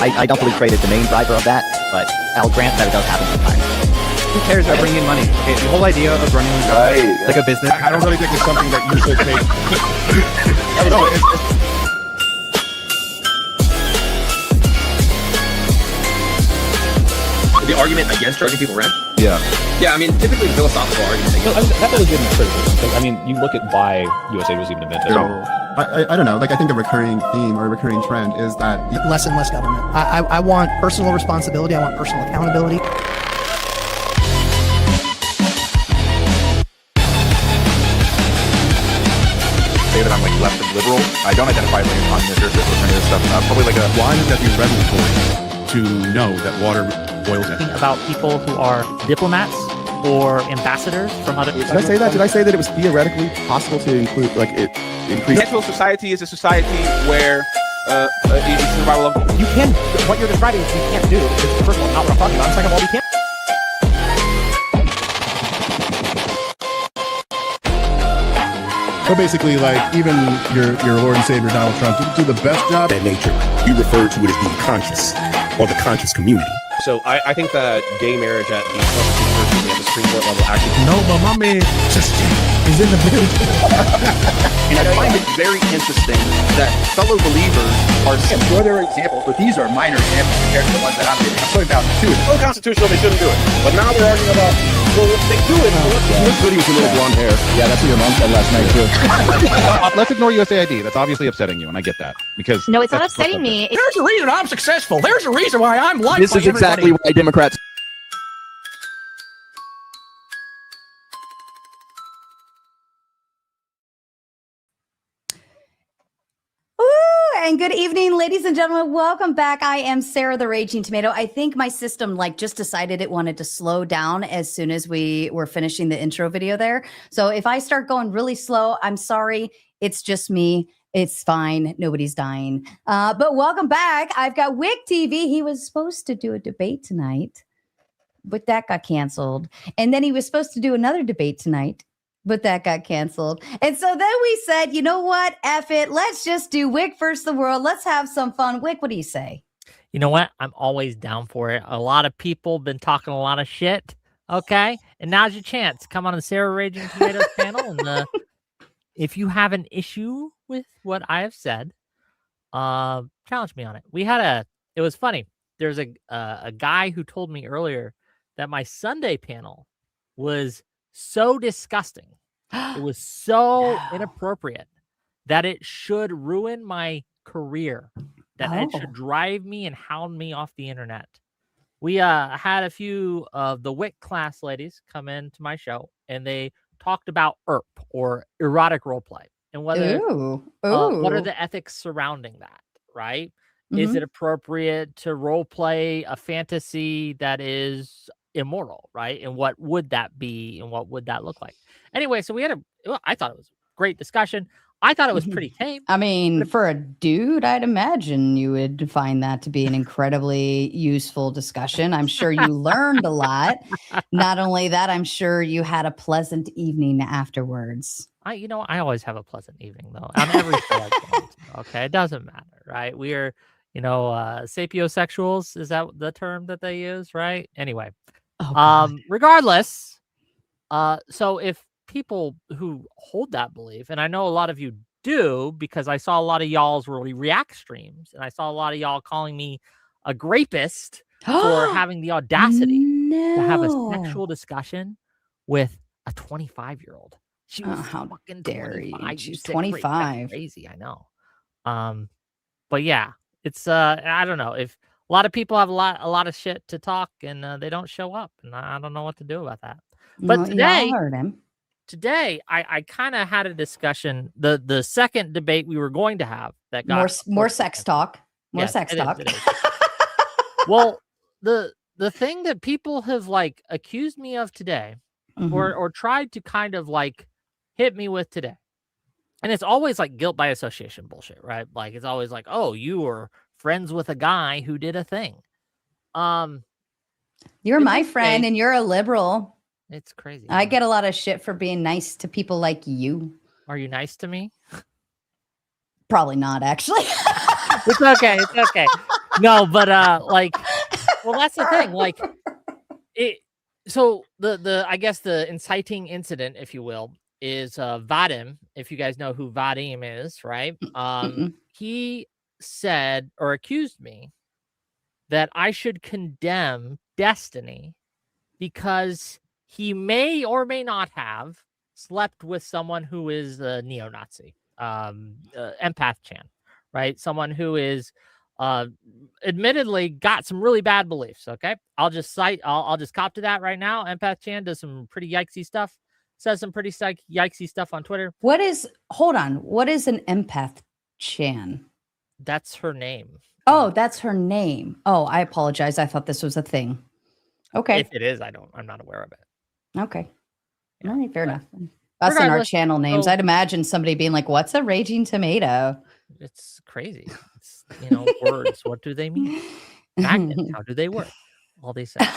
I don't believe trade is the main driver of that, but I'll grant that it does happen sometimes. Who cares about bringing in money? Okay, the whole idea of running like a business. I don't really think it's something that you should take. The argument against charging people rent? Yeah. Yeah, I mean, typically philosophical argument. No, that's a legitimate criticism. I mean, you look at why USA was even invented. So, I don't know. Like, I think a recurring theme or a recurring trend is that less and less government. I want personal responsibility. I want personal accountability. say that I'm like left of liberal. I don't identify like a communist or any of this stuff. Probably like a line that be revelatory to know that water boils in. About people who are diplomats or ambassadors from other. Did I say that? Did I say that it was theoretically possible to include like it increase? Natural society is a society where it's survival of. You can. What you're describing, you can't do. It's first of all not what I'm talking about. Second of all, we can't. So basically, like, even your Lord and Savior Donald Trump didn't do the best job. That nature, you refer to it as being conscious, or the conscious community. So I think that gay marriage at the Constitution and the Supreme Court level actually. No, but my man just is in the building. And I find it very interesting that fellow believers are. I'm sure there are examples, but these are minor examples compared to the ones that I'm giving. I'm talking about two. It's unconstitutional, they shouldn't do it. But now they're arguing about, well, if they do it, This video with a little blonde hair. Yeah, that's what your mom said last night too. Let's ignore USAID. That's obviously upsetting you, and I get that because no, it's not upsetting me. There's a reason I'm successful. There's a reason why I'm liked. This is exactly why Democrats. And good evening, ladies and gentlemen. Welcome back. I am Sarah the Raging Tomato. I think my system just decided it wanted to slow down as soon as we were finishing the intro video there. So if I start going really slow, I'm sorry. It's just me. It's fine. Nobody's dying. But welcome back. I've got Whick TV. He was supposed to do a debate tonight, but that got canceled. And then he was supposed to do another debate tonight, but that got canceled. And so then we said, you know what? F it. Let's just do Whick versus the world. Let's have some fun. Whick, what do you say? You know what? I'm always down for it. A lot of people been talking a lot of shit. Okay. And now's your chance. Come on the Sarah Raging Tomatoes panel. And if you have an issue with what I have said, challenge me on it. It was funny. There's a guy who told me earlier that my Sunday panel was so disgusting. It was so inappropriate that it should ruin my career, that it should drive me and hound me off the internet. We had a few of the Whick class ladies come into my show, and they talked about ERP, or erotic role play, and whether what are the ethics surrounding that, right? Mm-hmm. Is it appropriate to role play a fantasy that is immoral, right? And what would that be, and what would that look like? Anyway, so I thought it was a great discussion. I thought it was pretty tame. I mean, for a dude, I'd imagine you would find that to be an incredibly useful discussion. I'm sure you learned a lot. Not only that, I'm sure you had a pleasant evening afterwards. I always have a pleasant evening, though. On every show I go to, okay? It doesn't matter, right? We are, sapiosexuals. Is that the term that they use, right? Anyway, regardless, so if people who hold that belief, and I know a lot of you do, because I saw a lot of y'all's react streams, and I saw a lot of y'all calling me a grapist for having the audacity to have a sexual discussion with a 25-year-old. She was fucking dare you. She's 25. Crazy, I know. But yeah, it's I don't know, if a lot of people have a lot of shit to talk, and they don't show up, and I don't know what to do about that. But today I kind of had a discussion. The second debate we were going to have that got more sex talk. Sex talk. It is. Well, the thing that people have accused me of today, or tried to kind of hit me with today, and it's always guilt by association bullshit, right? It's always oh, you were friends with a guy who did a thing. You're my friend, and you're a liberal. It's crazy. I get a lot of shit for being nice to people like you. Are you nice to me? Probably not, actually. It's okay. It's okay. No, but like, well, that's the thing. Like, it. So the I guess the inciting incident, if you will, is Vadim. If you guys know who Vadim is, right? He said or accused me that I should condemn Destiny because he may or may not have slept with someone who is a neo-Nazi, empath Chan, right? Someone who is admittedly got some really bad beliefs. Okay, I'll just cop to that right now. Empath Chan does some pretty yikesy stuff. Says some pretty yikesy stuff on Twitter. Hold on. What is an empath Chan? That's her name. Oh, that's her name. Oh, I apologize. I thought this was a thing. Okay. If it is, I'm not aware of it. Okay. Yeah. All right, fair enough. Us and our channel names. So, I'd imagine somebody being like, what's a raging tomato? It's crazy. It's, words. What do they mean? Magnets. How do they work? All these things.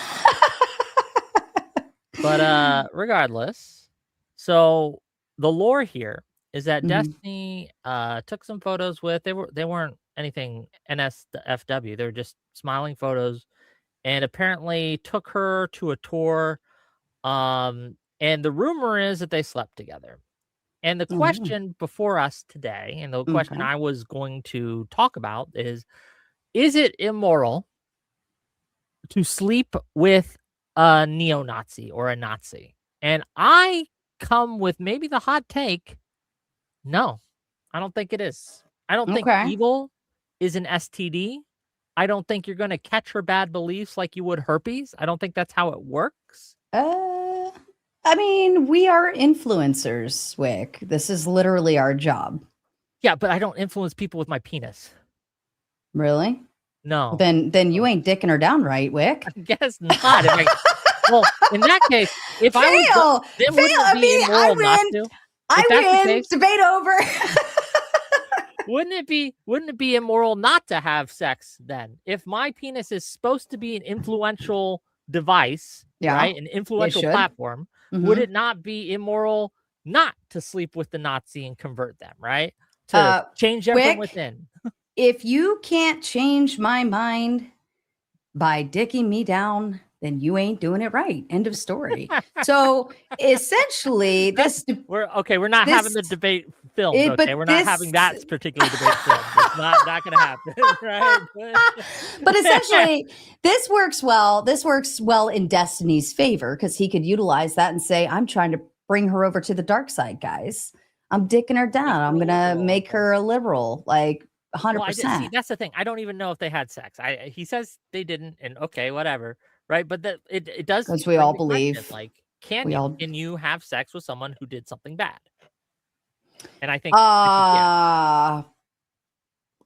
But regardless, so the lore here is that Destiny took some photos with, they weren't anything NSFW. They were just smiling photos, and apparently took her to a tour. And the rumor is that they slept together. And the question before us today, and the question I was going to talk about is it immoral to sleep with a neo-Nazi or a Nazi? And I come with maybe the hot take. No, I don't think it is. I don't think evil is an STD. I don't think you're going to catch her bad beliefs like you would herpes. I don't think that's how it works. I mean, we are influencers, Wick. This is literally our job. Yeah, but I don't influence people with my penis. Really? No. Then you ain't dicking her down right, Wick. I guess not. Well, in that case, if I was, then wouldn't it be immoral not to? I win. Debate over. Wouldn't it be immoral not to have sex then? If my penis is supposed to be an influential device, right? An influential platform, would it not be immoral not to sleep with the Nazi and convert them, right? To change them from within. If you can't change my mind by dicking me down, then you ain't doing it right. End of story. So essentially, we're not having the debate filmed. Okay, we're not having that particular debate filmed. It's not going to happen, right? But essentially, this works well. This works well in Destiny's favor because he could utilize that and say, "I'm trying to bring her over to the dark side, guys. I'm dicking her down. I'm gonna make her a liberal, like 100%." Well, that's the thing. I don't even know if they had sex. He says they didn't, and okay, whatever. Right, but that it does, because we all believe, like, can you have sex with someone who did something bad? And I think,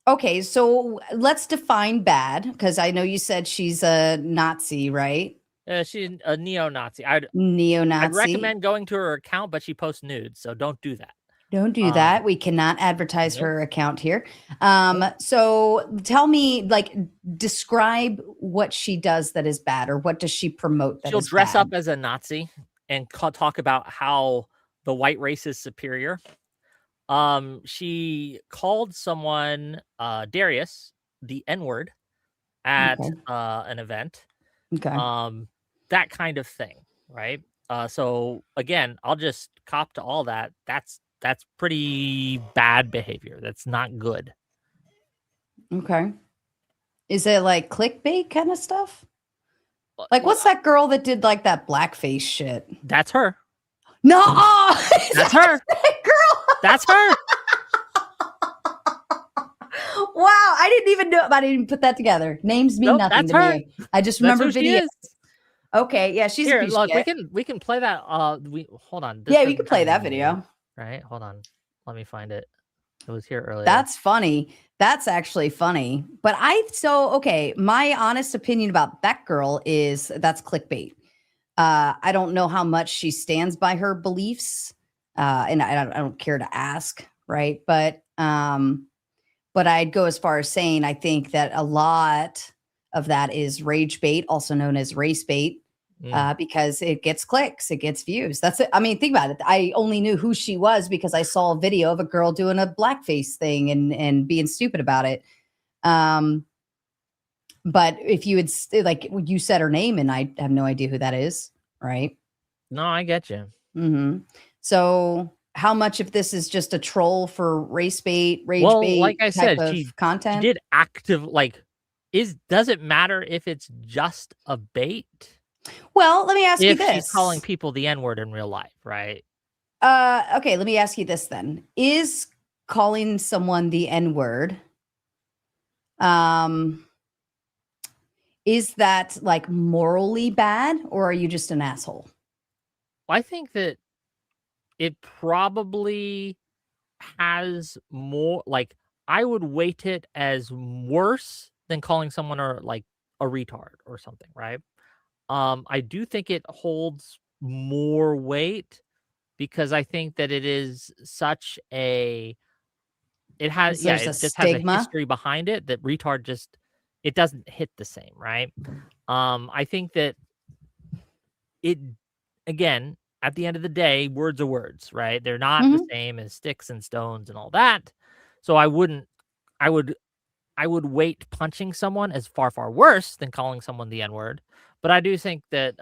okay, so let's define bad, because I know you said she's a Nazi, right? She's a neo-Nazi. I'd recommend going to her account, but she posts nudes, so don't do that. Don't do that. We cannot advertise her account here. So tell me, like, describe what she does that is bad, or what does she promote that She'll is dress bad? up as a Nazi and talk about how the white race is superior. She called someone, Darius, the N-word at an event. That kind of thing, right? So again, I'll just cop to all that. That's pretty bad behavior. That's not good. Okay. Is it like clickbait kind of stuff? Like, what's that girl that did like that blackface shit? That's her. No, that's her. Girl. That's her. Wow, I didn't even know. I didn't even put that together. Names mean nothing to me. I just remember videos. Okay, yeah, she's here. A piece Look, of shit. we can play that. Hold on. Yeah, we can play that video. Right, hold on. Let me find it. It was here earlier. That's funny. That's actually funny. But my honest opinion about that girl is that's clickbait. I don't know how much she stands by her beliefs, and I don't care to ask, right? But I'd go as far as saying I think that a lot of that is rage bait, also known as race bait. Because it gets clicks, it gets views. That's it. I mean, think about it. I only knew who she was because I saw a video of a girl doing a blackface thing and being stupid about it. But if you had like you said her name and I have no idea who that is, right? No, I get you. Mm-hmm. So how much of this is just a troll for race bait, rage Well, bait like I type said, of she content? did active like does it matter if it's just a bait? Well, let me ask you If this. she's calling people the N-word in real life, right? Okay, let me ask you this then. Is calling someone the N-word, is that like morally bad, or are you just an asshole? I think that it probably has more, like, I would weight it as worse than calling someone or like a retard or something, right? I do think it holds more weight because I think that it is such a There's a it just has a stigma. history behind it that retard just it doesn't hit the same, right? I think that it again, at the end of the day, words are words, right? They're not the Mhm. same as sticks and stones and all that. So I would weight punching someone as far, far worse than calling someone the N-word. But I do think that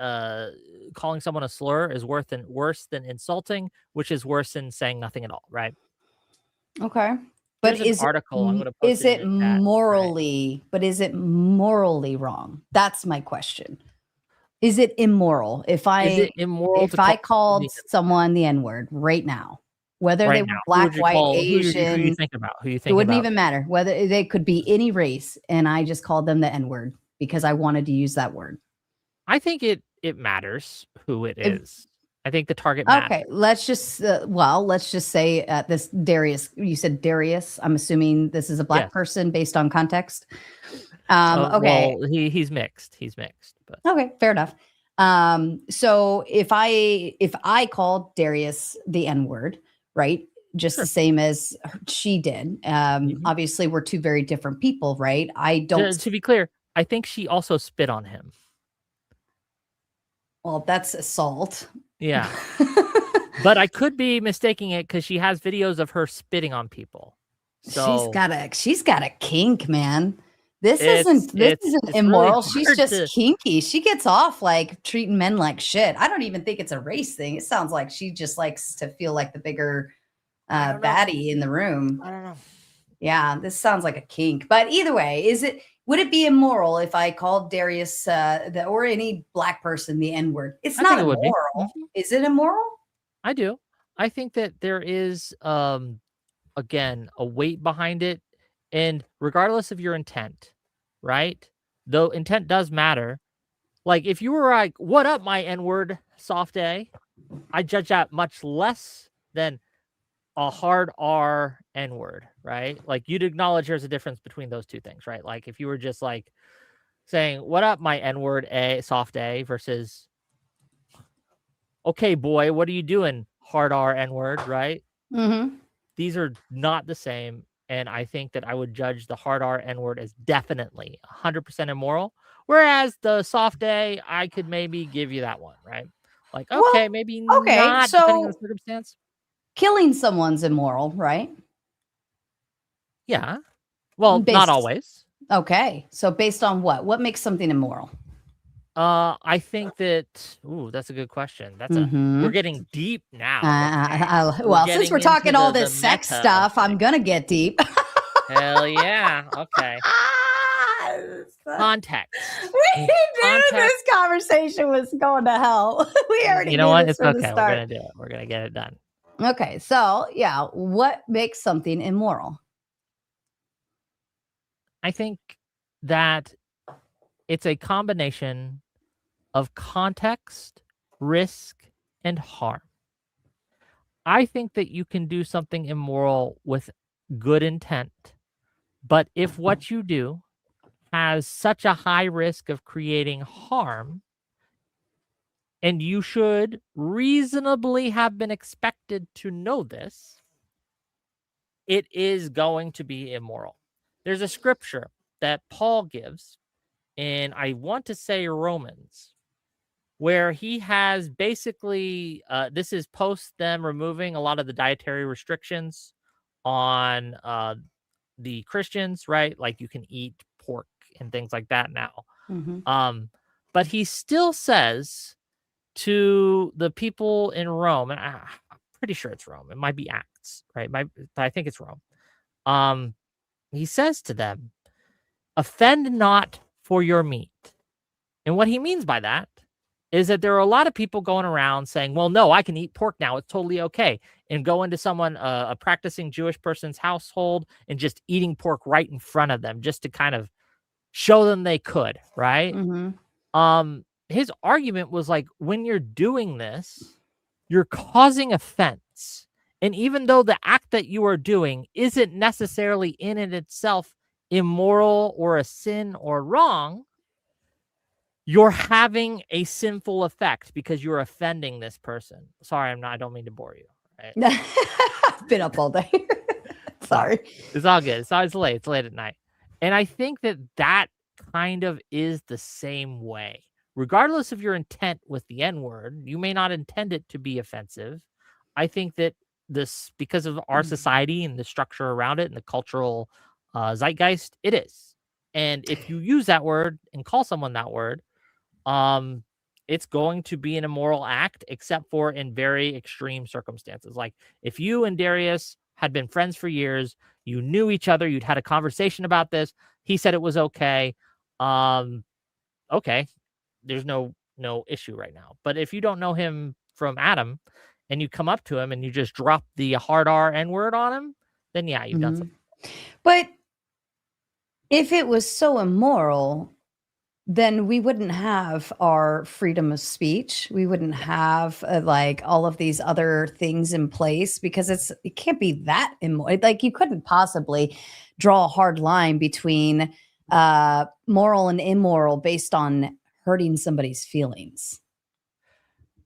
calling someone a slur is worse than insulting, which is worse than saying nothing at all, right? Okay. But Here's an article. I'm going to post is it in it the chat. morally, but is it morally wrong? That's my question. Is it immoral if Is it immoral to call called the someone the N-word right now, whether right they were now? Who would black, you white, call? Who you Asian, think about? Who you it think wouldn't about? even matter whether they could be any race, and I just called them the N-word because I wanted to use that word. I think it matters who it If- is. I think the target matters. Okay, let's just say this Darius. You said Darius. I'm assuming this is a black Yes. person based on context. Okay. Well, he's mixed. He's mixed. But Okay, fair enough. So if I called Darius the N-word, right? Just Sure. the same as she did. Obviously we're two very different people, right? I don't to be clear, I think she also spit on him. well, that's assault. Yeah. But I could be mistaking it because she has videos of her spitting on people. So she's got a kink, man. This isn't it's immoral. really She's hard just to- kinky. She gets off like treating men like shit. I don't even think it's a race thing. It sounds like she just likes to feel like the bigger baddie in the room. I don't know. Yeah, this sounds like a kink. But either way, would it be immoral if I called Darius or any black person the N-word? It's I not think it would be. immoral. Is it immoral? I do. I think that there is again a weight behind it, and regardless of your intent, right? Though intent does matter. Like if you were like, "What up, my N-word, soft A?" I judge that much less than a hard R N-word, right? Like you'd acknowledge there's a difference between those two things, right? Like if you were just like saying, "What up, my N-word, A, soft A," versus, "Okay, boy, what are you doing, hard R N-word," right? Mm-hmm. These are not the same, and I think that I would judge the hard R N-word as definitely 100% immoral, whereas the soft A, I could maybe give you that one, right? Like, okay, maybe not, depending on the circumstance. Killing someone's immoral, right? Yeah. Well, not always. Okay. So based on what? What makes something immoral? I think that that's a good question. We're getting deep now. Well, since we're talking all this sex stuff, I'm gonna get deep. Hell yeah. Okay. Context. We knew this conversation was going to hell. We already You know what? this It's from okay. the We're start. gonna do it. We're gonna get it done. Okay, so yeah, what makes something immoral? I think that it's a combination of context, risk, and harm. I think that you can do something immoral with good intent, but if what you do has such a high risk of creating harm, and you should reasonably have been expected to know this, it is going to be immoral. There's a scripture that Paul gives in, I want to say, Romans, where he has basically, this is post them removing a lot of the dietary restrictions on the Christians, right? Like you can eat pork and things like that now. Mhm. But he still says to the people in Rome, and I'm pretty sure it's Rome. It might be Acts, right? But I think it's Rome. He says to them, offend not for your meat. And what he means by that is that there are a lot of people going around saying, well, no, I can eat pork now. It's totally okay. And go into someone, a practicing Jewish person's household and just eating pork right in front of them just to kind of show them they could, right? His argument was like, when you're doing this, you're causing offense. And even though the act that you are doing isn't necessarily in and itself immoral or a sin or wrong, you're having a sinful effect because you're offending this person. Sorry, I don't mean to bore you. Right? I've been up all day. Sorry. It's all good. It's late. It's late at night. And I think that kind of is the same way. Regardless of your intent with the N-word, you may not intend it to be offensive. I think that this, because of our society and the structure around it and the cultural zeitgeist, it is. And if you use that word and call someone that word, it's going to be an immoral act, except for in very extreme circumstances. Like if you and Darius had been friends for years, you knew each other, you'd had a conversation about this. He said it was okay. Okay, there's no issue right now. But if you don't know him from Adam and you come up to him and you just drop the hard R N-word on him, then yeah, you've done something. But if it was so immoral, then we wouldn't have our freedom of speech. We wouldn't have like all of these other things in place, because it can't be that immoral. Like you couldn't possibly draw a hard line between moral and immoral based on hurting somebody's feelings.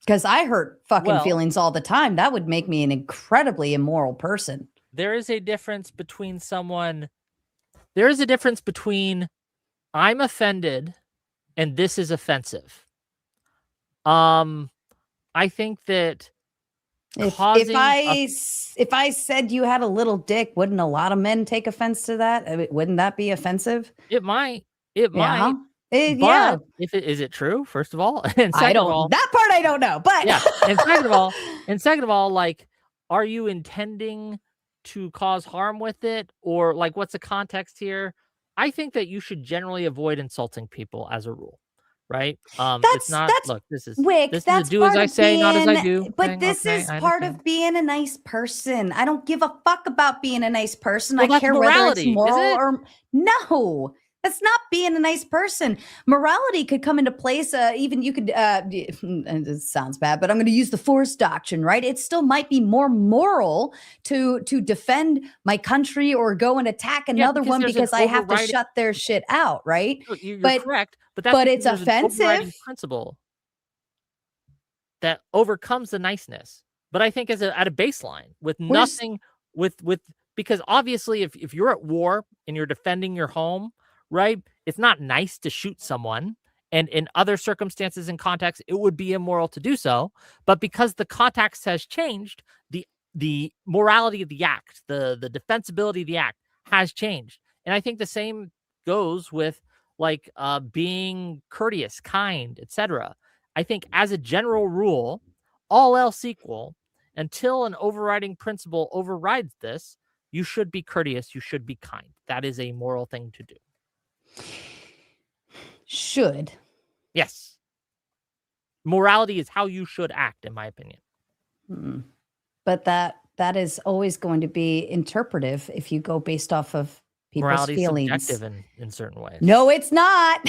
Because I hurt fucking feelings all the time. That would make me an incredibly immoral person. There is a difference between I'm offended and this is offensive. I think that if I said you had a little dick, wouldn't a lot of men take offense to that? I mean, wouldn't that be offensive? It might. Yeah. But is it true? First of all, and second of all, that part I don't know. But yeah, and second of all, like, are you intending to cause harm with it, or like, what's the context here? I think that you should generally avoid insulting people as a rule, right? It's not. Look, this is Wick. This that's is do as I say, not as I do. But this is part of being a nice person. I don't give a fuck about being a nice person. Well, I care whether it's morality, moral is it? or no. That's not being a nice person. Morality could come into place. Even you could, it sounds bad, but I'm going to use the force doctrine, right? It still might be more moral to defend my country or go and attack another one because I have to shut their shit out, right? You're correct, but it's offensive. Principle that overcomes the niceness. But I think at a baseline with nothing, because obviously if you're at war and you're defending your home, right? It's not nice to shoot someone. And in other circumstances and contexts, it would be immoral to do so. But because the context has changed, the morality of the act, the defensibility of the act has changed. And I think the same goes with like being courteous, kind, etc. I think as a general rule, all else equal, until an overriding principle overrides this, you should be courteous, you should be kind. That is a moral thing to do. Should. Yes. Morality is how you should act, in my opinion. But that is always going to be interpretive if you go based off of people's Morality feelings. Is subjective in certain ways. No, it's not.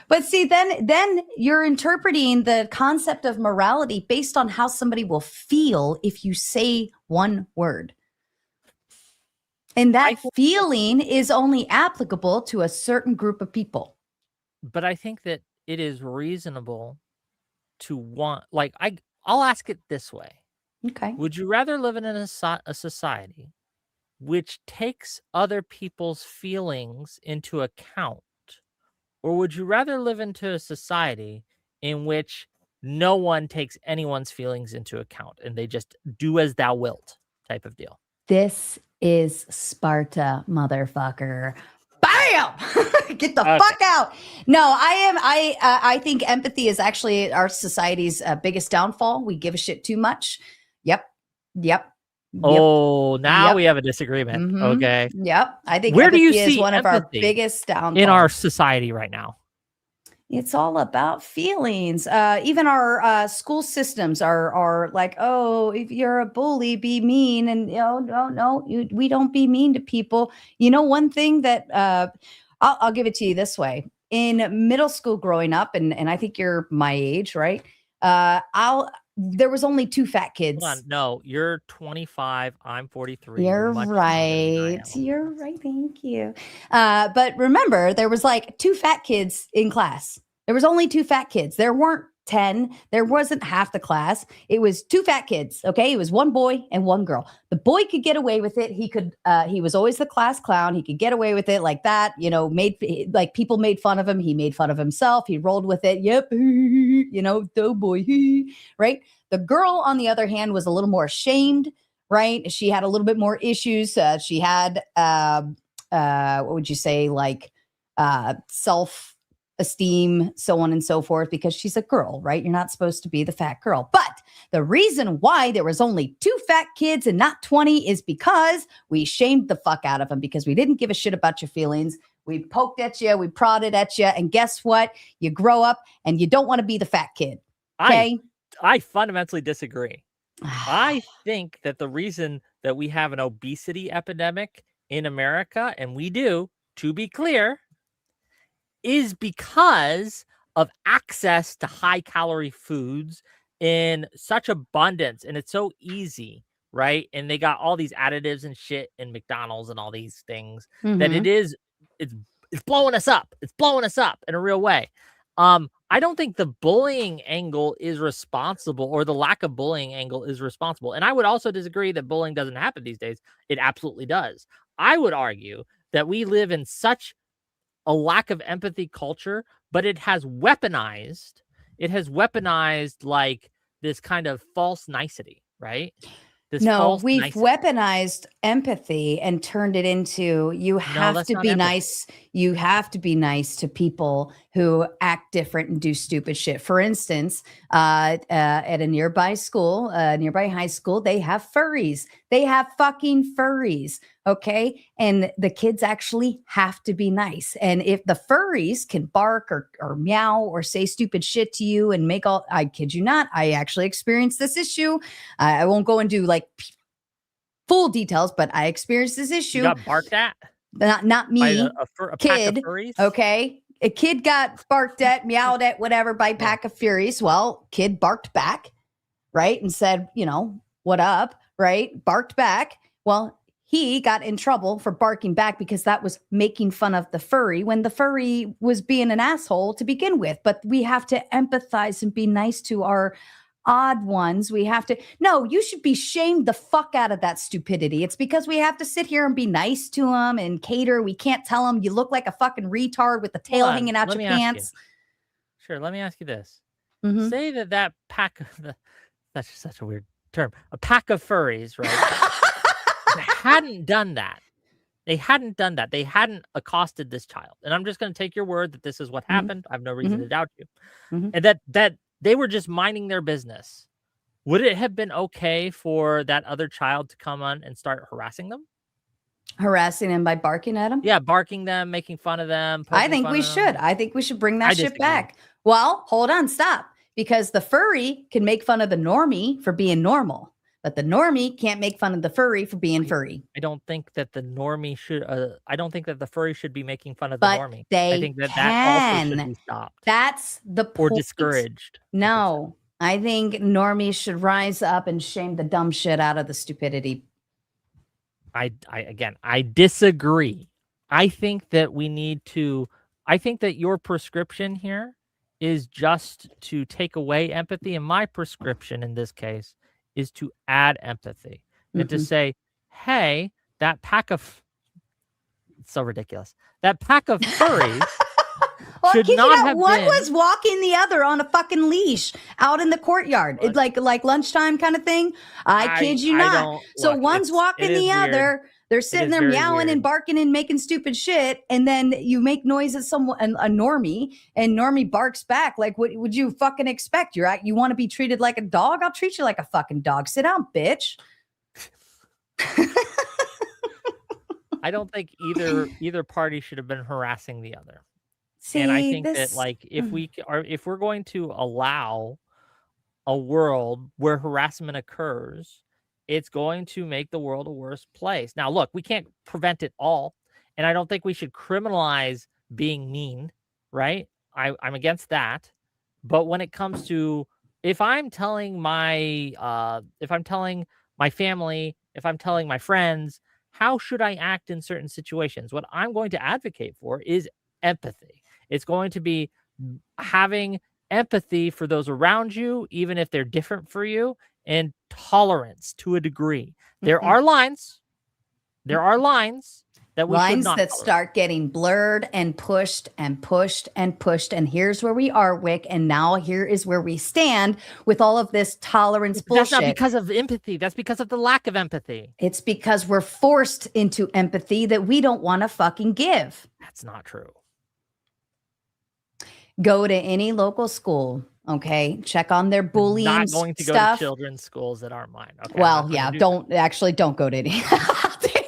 But see, then you're interpreting the concept of morality based on how somebody will feel if you say one word. And that feeling is only applicable to a certain group of people. But I think that it is reasonable to want, like, I'll ask it this way. Okay. Would you rather live in a society which takes other people's feelings into account, or would you rather live into a society in which no one takes anyone's feelings into account and they just do as thou wilt type of deal? This is Sparta, motherfucker. Bam! Get the fuck out. No, I think empathy is actually our society's biggest downfall. We give a shit too much. Yep. Oh, now we have a disagreement. Mhm. Okay. Yep. I think Where do you empathy is see one of our empathy biggest downfalls in our society right now? It's all about feelings. Even our school systems are like, oh, if you're a bully, be mean. And no, we don't be mean to people. You know, one thing that I'll give it to you this way. In middle school growing up, and I think you're my age, right? There was only 2 fat kids. Hold on. No, you're 25. I'm 43. You're much smarter than I right. am. You're right. Thank you. But remember, there was like 2 fat kids in class. There was only 2 fat kids. There weren't 10. There wasn't half the class. It was 2 fat kids. Okay. It was 1 boy and 1 girl. The boy could get away with it. He was always the class clown. He could get away with it like that. You know, people made fun of him. He made fun of himself. He rolled with it. Yep. You know, the boy. Right. The girl, on the other hand, was a little more ashamed. Right. She had a little bit more issues. She had, what would you say? Like, self-esteem, so on and so forth, because she's a girl, right? You're not supposed to be the fat girl. But the reason why there was only 2 fat kids and not 20 is because we shamed the fuck out of them, because we didn't give a shit about your feelings. We poked at you, we prodded at you, and guess what? You grow up and you don't want to be the fat kid. Okay? I fundamentally disagree. I think that the reason that we have an obesity epidemic in America, and we do, to be clear, is because of access to high calorie foods in such abundance, and it's so easy, right? And they got all these additives and shit in McDonald's and all these things that it's blowing us up. It's blowing us up in a real way. I don't think the bullying angle is responsible, or the lack of bullying angle is responsible. And I would also disagree that bullying doesn't happen these days. It absolutely does. I would argue that we live in such a lack of empathy culture, but it has weaponized like this kind of false nicety, right? We've weaponized empathy and turned it into you have to be nice. You have to be nice to people who act different and do stupid shit. For instance, at a nearby school, nearby high school, they have furries. They have fucking furries. Okay. And the kids actually have to be nice. And if the furries can bark or meow or say stupid shit to you and I kid you not, I actually experienced this issue. I won't go into like full details, but I experienced this issue. You got barked at? Not me. By a kid. Pack of furries? Okay. A kid got barked at, meowed at, whatever, by a pack of furries. Well, kid barked back, right? And said, you know, what up, right? Barked back. Well, he got in trouble for barking back because that was making fun of the furry when the furry was being an asshole to begin with. But we have to empathize and be nice to our odd ones. We have to, no, you should be shamed the fuck out of that stupidity. It's because we have to sit here and be nice to them and cater. We can't tell them you look like a fucking retard with the tail hanging out your pants. Sure. Let me ask you this. Say that pack of that's such a weird term. A pack of furries, right? hadn't done that. They hadn't accosted this child. And I'm just going to take your word that this is what happened. I have no reason to doubt you. And that they were just minding their business. Would it have been okay for that other child to come on and start harassing them? Harassing them by barking at them? Yeah, barking them, making fun of them. I think we should. I think we should bring that shit back. Well, hold on, stop. Because the furry can make fun of the normie for being normal. But the normie can't make fun of the furry for being furry. I don't think that the normie should. I don't think that the furry should be making fun of the normie. I think that also should be stopped. That's the point. Or discouraged. No, I think normies should rise up and shame the dumb shit out of the stupidity. I disagree. I think that we need to. I think that your prescription here is just to take away empathy, and my prescription in this case is to add empathy and to say, hey, that pack of, it's so ridiculous. That pack of furries Well, should kid you not not, have one been. was walking the other on a fucking leash out in the courtyard. It, like lunchtime kind of thing. I kid you I not. don't- So look, one's it walking is the weird. other. They're sitting is there very meowing weird. and barking and making stupid shit, and then you make noise at someone, a normie, and normie barks back. Like, what would you fucking expect? You want to be treated like a dog? I'll treat you like a fucking dog. Sit down, bitch. I don't think either party should have been harassing the other. See, and I think this, that like if we're going to allow a world where harassment occurs, it's going to make the world a worse place. Now, look, we can't prevent it all, and I don't think we should criminalize being mean, right? I'm against that. But when it comes to if I'm telling my family, if I'm telling my friends, how should I act in certain situations? What I'm going to advocate for is empathy. It's going to be having empathy for those around you, even if they're different for you, and tolerance to a degree. There are lines. There are lines that we should lines not that tolerate. start getting blurred and pushed and pushed and pushed. And here's where we are, Wick. And now here is where we stand with all of this tolerance bullshit. That's not because of empathy. That's because of the lack of empathy. It's because we're forced into empathy that we don't want to fucking give. That's not true. Go to any local school, okay? Check on their bullying Not going to stuff. go to children's schools that aren't mine. Okay, well, yeah, don't go to any.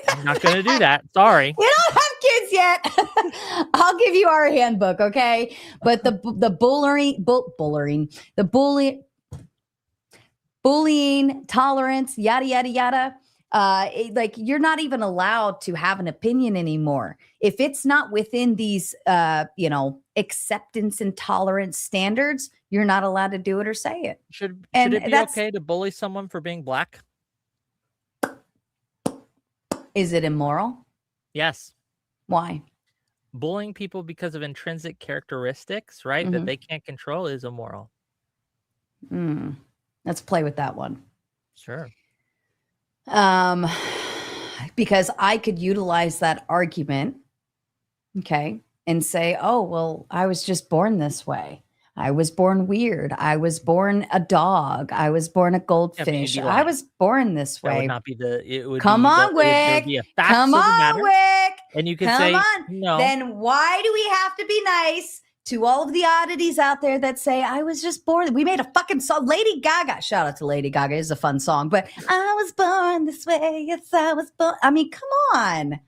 I'm not going to do that. Sorry. We don't have kids yet. I'll give you our handbook, okay? But the bullying, tolerance, yada yada yada. Like you're not even allowed to have an opinion anymore if it's not within these, acceptance and tolerance standards. You're not allowed to do it or say it. Should it be okay to bully someone for being black? Is it immoral? Yes. Why? Bullying people because of intrinsic characteristics, right, that they can't control is immoral. Let's play with that one. Sure. Because I could utilize that argument, okay, and say, oh, well, I was just born this way. I was born weird. I was born a dog. I was born a goldfish. I was born this way. That would not be it would Come on, Wick. Come on, Wick. And you can say, no. Then why do we have to be nice to all of the oddities out there that say, I was just born? We made a fucking song. Lady Gaga. Shout out to Lady Gaga. It's a fun song. But I was born this way. Yes, I was born. I mean, come on.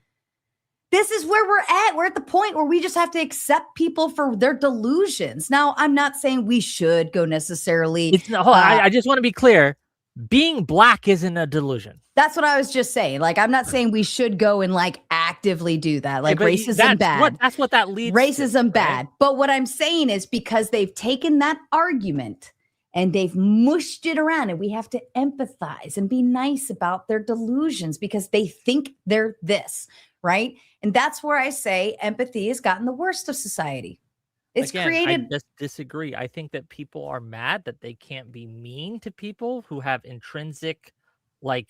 This is where we're at. We're at the point where we just have to accept people for their delusions. Now, I'm not saying we should go necessarily. I just want to be clear. Being black isn't a delusion. That's what I was just saying. Like, I'm not saying we should go and like actively do that. Like racism bad. That's what that leads racism to, bad. Right? But what I'm saying is because they've taken that argument and they've mushed it around, and we have to empathize and be nice about their delusions because they think they're this, right? And that's where I say empathy has gotten the worst of society. It's created. I just disagree. I think that people are mad that they can't be mean to people who have intrinsic, like,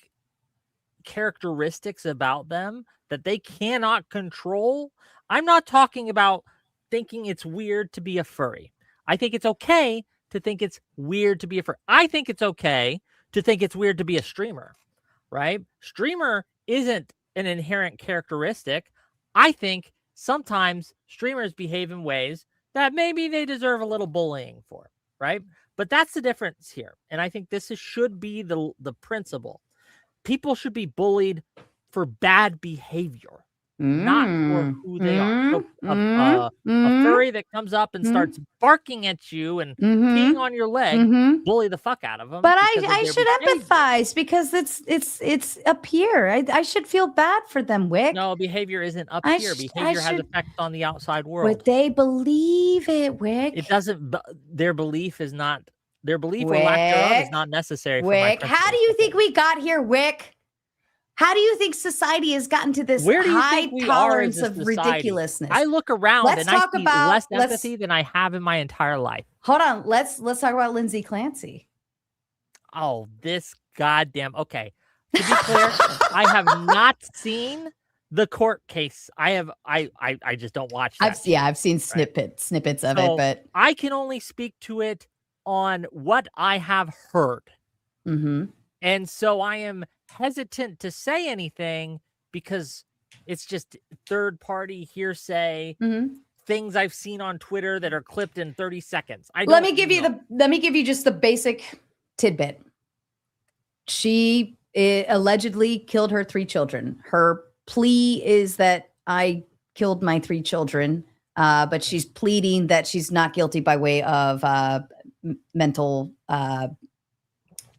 characteristics about them that they cannot control. I'm not talking about thinking it's weird to be a furry. I think it's okay to think it's weird to be a furry. I think it's okay to think it's weird to be a streamer, right? Streamer isn't an inherent characteristic. I think sometimes streamers behave in ways that maybe they deserve a little bullying for, right? But that's the difference here. And I think this should be the principle. People should be bullied for bad behavior, not for who they are. So a furry that comes up and starts barking at you and peeing on your leg, bully the fuck out of them. But I should empathize because it's up here. I should feel bad for them, Wick. No, behavior isn't up here. Behavior has effects on the outside world. But they believe it, Wick. It doesn't. Their belief is not. Their belief or lack thereof is not necessary. Wick, how do you think we got here, Wick? How do you think society has gotten to this high tolerance of ridiculousness? I look around and I see less empathy than I have in my entire life. Hold on. Let's talk about Lindsay Clancy. Oh, this goddamn. Okay. To be clear, I have not seen the court case. I just don't watch that. I've seen snippets of it, but I can only speak to it on what I have heard. And so I am hesitant to say anything because it's just third-party hearsay, things I've seen on Twitter that are clipped in 30 seconds. Let me give you just the basic tidbit. She allegedly killed her 3 children. Her plea is that I killed my 3 children, but she's pleading that she's not guilty by way of mental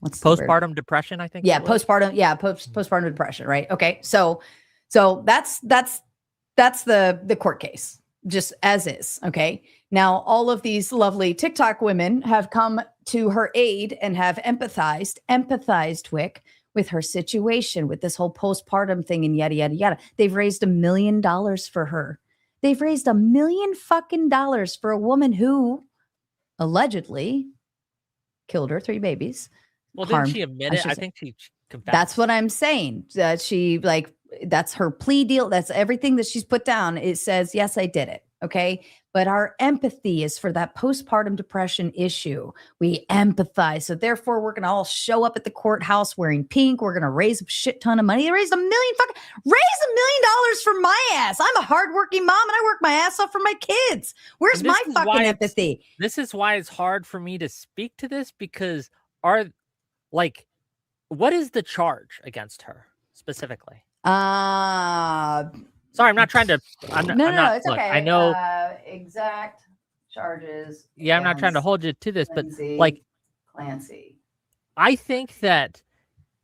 what's the word? Postpartum depression, I think. Yeah, postpartum depression, right? Okay. So that's the court case, just as is. Okay. Now all of these lovely TikTok women have come to her aid and have empathized Wick with her situation, with this whole postpartum thing and yada yada yada. They've raised $1 million for her. They've raised $1 million fucking dollars for a woman who allegedly killed her 3 babies. Well, didn't she admit it? I think she confessed. That's what I'm saying. That she that's her plea deal. That's everything that she's put down. It says, yes, I did it. Okay. But our empathy is for that postpartum depression issue. We empathize. So therefore we're going to all show up at the courthouse wearing pink. We're going to raise a shit ton of money. They raised $1 million for my ass. I'm a hardworking mom and I work my ass off for my kids. Where's my fucking empathy? This is why it's hard for me to speak to this because what is the charge against her specifically? Sorry, I'm not trying to. No, it's okay. I know exact charges. Yeah, I'm not trying to hold you to this, Lindsay but Clancy. I think that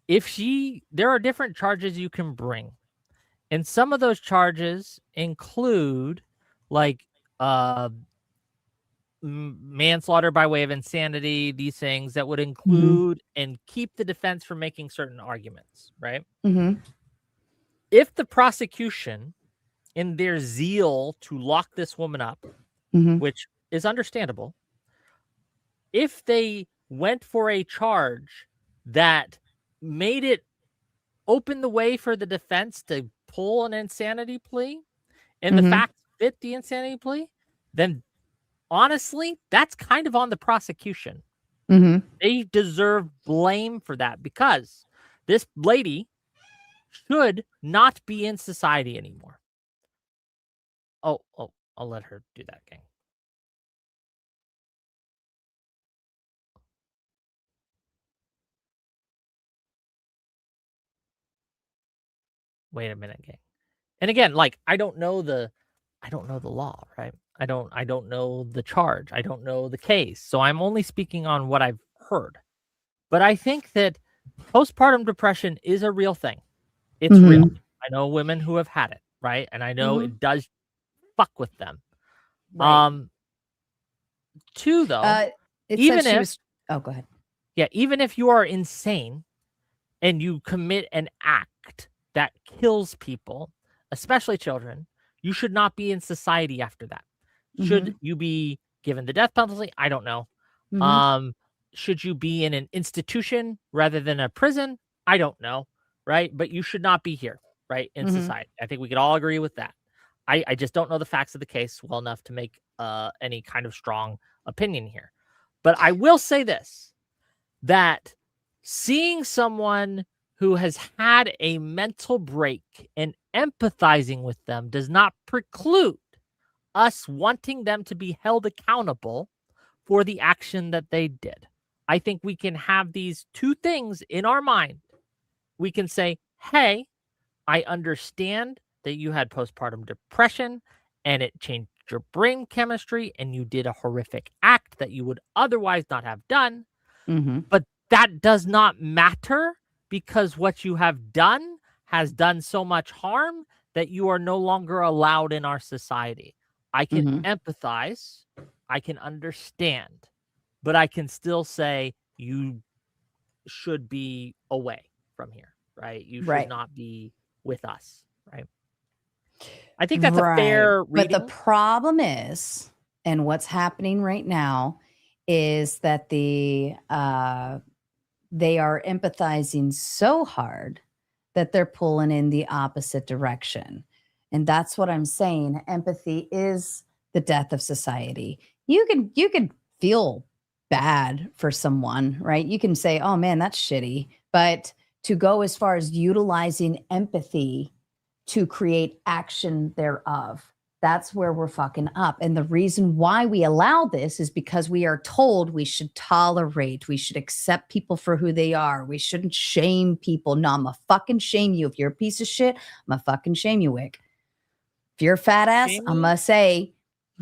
there are different charges you can bring, and some of those charges include manslaughter by way of insanity, these things that would include and keep the defense from making certain arguments, right? If the prosecution, in their zeal to lock this woman up, which is understandable, if they went for a charge that made it open the way for the defense to pull an insanity plea and the facts fit the insanity plea, then honestly, that's kind of on the prosecution. They deserve blame for that because this lady should not be in society anymore. Oh, I'll let her do that, gang. Wait a minute, gang. And again, I don't know the law, right? I don't know the charge. I don't know the case. So I'm only speaking on what I've heard. But I think that postpartum depression is a real thing. It's real. I know women who have had it, right? And I know it does fuck with them. Right. Two, though, even if go ahead. Yeah, even if you are insane and you commit an act that kills people, especially children, you should not be in society after that. Should you be given the death penalty? I don't know. Should you be in an institution rather than a prison? I don't know, right? But you should not be here, right, in society. I think we could all agree with that. I just don't know the facts of the case well enough to make any kind of strong opinion here. But I will say this, that seeing someone who has had a mental break and empathizing with them does not preclude us wanting them to be held accountable for the action that they did. I think we can have these two things in our mind. We can say, hey, I understand that you had postpartum depression and it changed your brain chemistry and you did a horrific act that you would otherwise not have done. But that does not matter because what you have done has done so much harm that you are no longer allowed in our society. I can empathize, I can understand, but I can still say you should be away from here, right? You should not be with us, right? I think that's a fair reading. But the problem is, and what's happening right now, is that they are empathizing so hard that they're pulling in the opposite direction. And that's what I'm saying. Empathy is the death of society. You can feel bad for someone, right? You can say, oh man, that's shitty. But to go as far as utilizing empathy to create action thereof, that's where we're fucking up. And the reason why we allow this is because we are told we should tolerate, we should accept people for who they are. We shouldn't shame people. No, I'm gonna fucking shame you. If you're a piece of shit, I'm gonna fucking shame you, Wick. If you're a fat ass, I'm gonna say,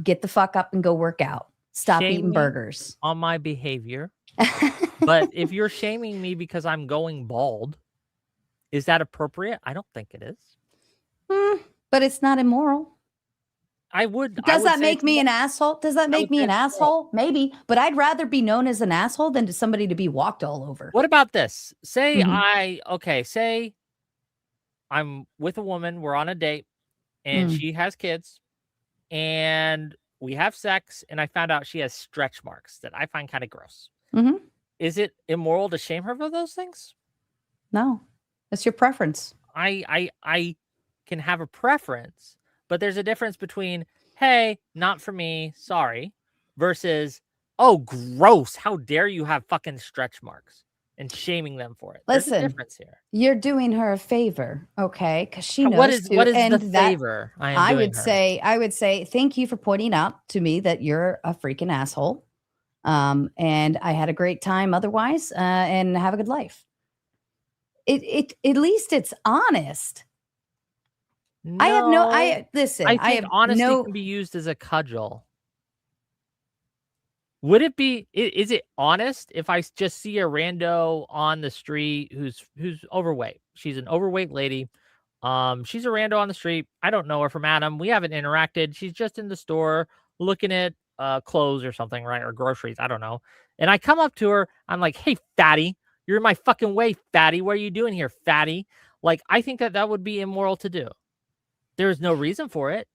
get the fuck up and go work out. Stop eating burgers. On my behavior. But if you're shaming me because I'm going bald, is that appropriate? I don't think it is. But it's not immoral. Does that make me an asshole? Does that make me an asshole? Maybe, but I'd rather be known as an asshole than to somebody to be walked all over. What about this? Say say I'm with a woman, we're on a date, and she has kids, and we have sex, and I found out she has stretch marks that I find kind of gross. Is it immoral to shame her for those things? No, that's your preference. I can have a preference, but there's a difference between, hey, not for me, sorry, versus, oh, gross, how dare you have fucking stretch marks, and shaming them for it. Listen, there's a difference here. You're doing her a favor, okay? Because she knows what is the favor I would say thank you for pointing out to me that you're a freaking asshole. And I had a great time otherwise, and have a good life. It at least it's honest. No, I think honesty can be used as a cudgel. Would it be? Is it honest if I just see a rando on the street who's overweight? She's an overweight lady. She's a rando on the street. I don't know her from Adam. We haven't interacted. She's just in the store looking at clothes or something, right? Or groceries. I don't know. And I come up to her. I'm like, hey, fatty, you're in my fucking way, fatty. What are you doing here, fatty? Like, I think that would be immoral to do. There's no reason for it.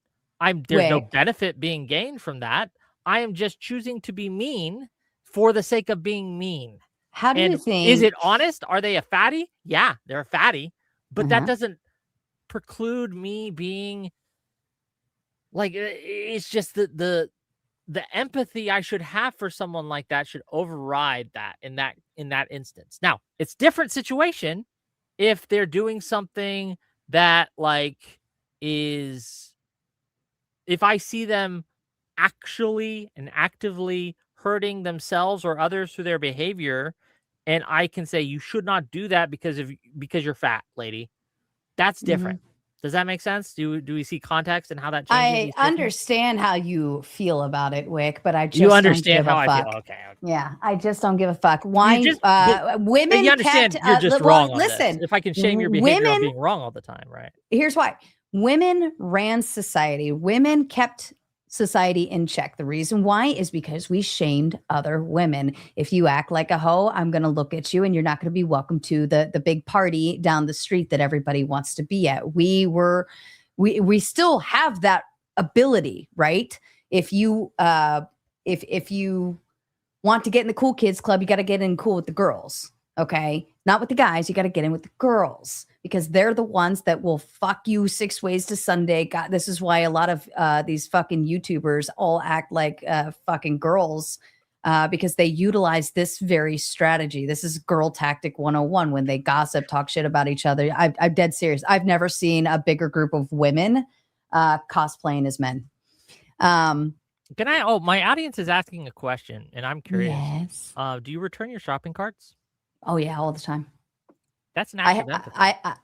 There's no benefit being gained from that. I am just choosing to be mean for the sake of being mean. How do you think? Is it honest? Are they a fatty? Yeah, they're a fatty. But that doesn't preclude me being like, it's just the empathy I should have for someone like that should override that in that instance. Now, it's different situation if they're doing something that like is, if I see them actually and actively hurting themselves or others through their behavior, and I can say you should not do that because you're fat, lady. That's different. Does that make sense? Do we see context and how that changes? I understand how you feel about it, Wick, but I just you understand don't give how a I fuck. feel. Okay. Yeah, I just don't give a fuck. Why women? You understand kept, you're just wrong. On listen, this. If I can shame your behavior of being wrong all the time, right? Here's why: women ran society. Women kept society in check. The reason why is because we shamed other women. If you act like a hoe, I'm going to look at you and you're not going to be welcome to the big party down the street that everybody wants to be at. We still have that ability, right? If you if you want to get in the cool kids club, you got to get in cool with the girls. Okay. Not with the guys. You got to get in with the girls because they're the ones that will fuck you 6 ways to Sunday. God, this is why a lot of these fucking YouTubers all act like fucking girls because they utilize this very strategy. This is girl tactic 101 when they gossip, talk shit about each other. I'm dead serious. I've never seen a bigger group of women cosplaying as men. Can I? Oh, my audience is asking a question, and I'm curious. Yes. Do you return your shopping carts? Oh yeah, all the time. That's an act of empathy.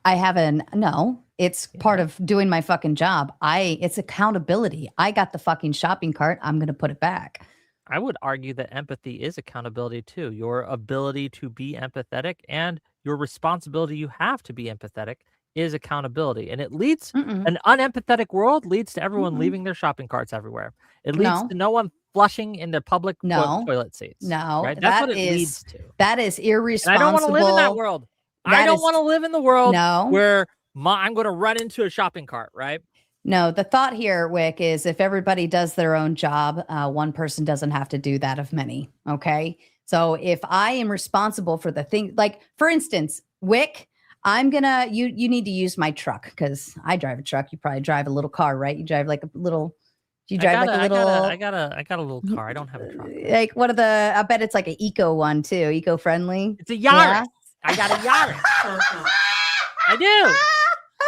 I have no. It's part of doing my fucking job. It's accountability. I got the fucking shopping cart. I'm gonna put it back. I would argue that empathy is accountability too. Your ability to be empathetic and your responsibility you have to be empathetic is accountability. And it leads an unempathetic world leads to everyone leaving their shopping carts everywhere. It leads to no one flushing in the public toilet seats. No, right? That's what it leads to. That is irresponsible. And I don't want to live in that world. I don't want to live in the world where I'm going to run into a shopping cart, right? No, the thought here, Wick, is if everybody does their own job, one person doesn't have to do that of many. Okay. So if I am responsible for the thing, like for instance, Wick, I'm gonna you need to use my truck because I drive a truck. You probably drive a little car, right? You drive like a little. Do you drive like a little? I got a little car. I don't have a truck. Like what are the? I bet it's like an eco one too, eco friendly. It's a Yaris. I got a Yaris. I do.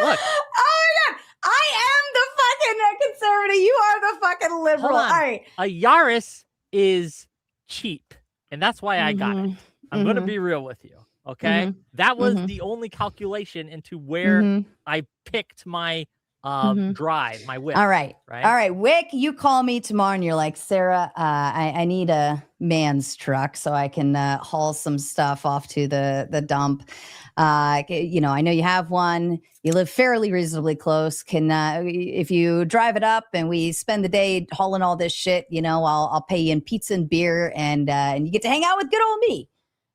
Look. Oh my god! I am the fucking conservative. You are the fucking liberal. All right. A Yaris is cheap, and that's why I got it. I'm going to be real with you. Okay. That was the only calculation into where I picked my drive, my whip. All right. Right. All right. Wick, you call me tomorrow and you're like, Sarah, I need a man's truck so I can haul some stuff off to the dump. You know, I know you have one. You live fairly reasonably close. Can if you drive it up and we spend the day hauling all this shit, you know, I'll pay you in pizza and beer and you get to hang out with good old me.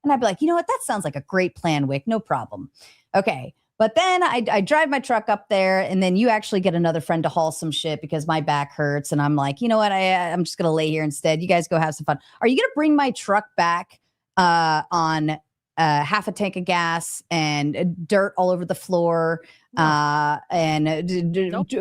And I'd be like, you know what? That sounds like a great plan, Wick. No problem. Okay. But then I drive my truck up there and then you actually get another friend to haul some shit because my back hurts. And I'm like, you know what? I'm just going to lay here instead. You guys go have some fun. Are you going to bring my truck back on half a tank of gas and dirt all over the floor and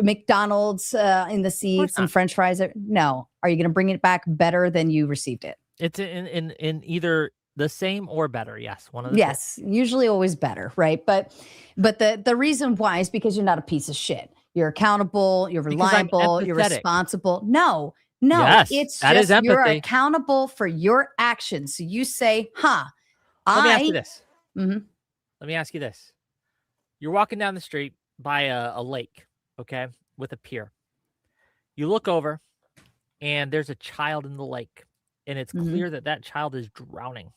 McDonald's in the seats and French fries? No. Are you going to bring it back better than you received it? It's in either the same or better. Yes. One of the yes, usually always better. Right. But the reason why is because you're not a piece of shit. You're accountable. You're reliable. You're responsible. No, yes, it's that just is you're accountable for your actions. So you say, let me ask you this. Mm-hmm. Let me ask you this. You're walking down the street by a lake, okay, with a pier. You look over and there's a child in the lake and it's clear that that child is drowning.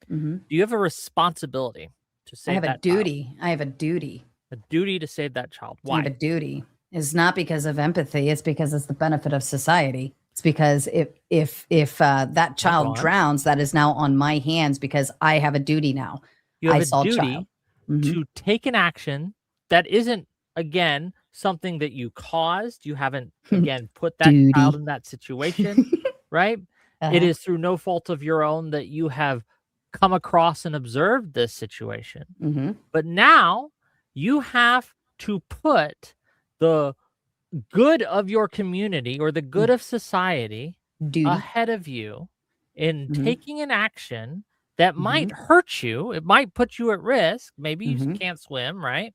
Do you have a responsibility to save that child? I have a duty. I have a duty. A duty to save that child. Why? I have a duty. It's not because of empathy. It's because it's the benefit of society. It's because if that child drowns, that is now on my hands because I have a duty now. You have a duty to take an action that isn't, again, something that you caused. You haven't, again, put that child in that situation, right? It is through no fault of your own that you have come across and observed this situation. But now you have to put the good of your community or the good of society ahead of you in taking an action that might hurt you. It might put you at risk. Maybe you can't swim, right?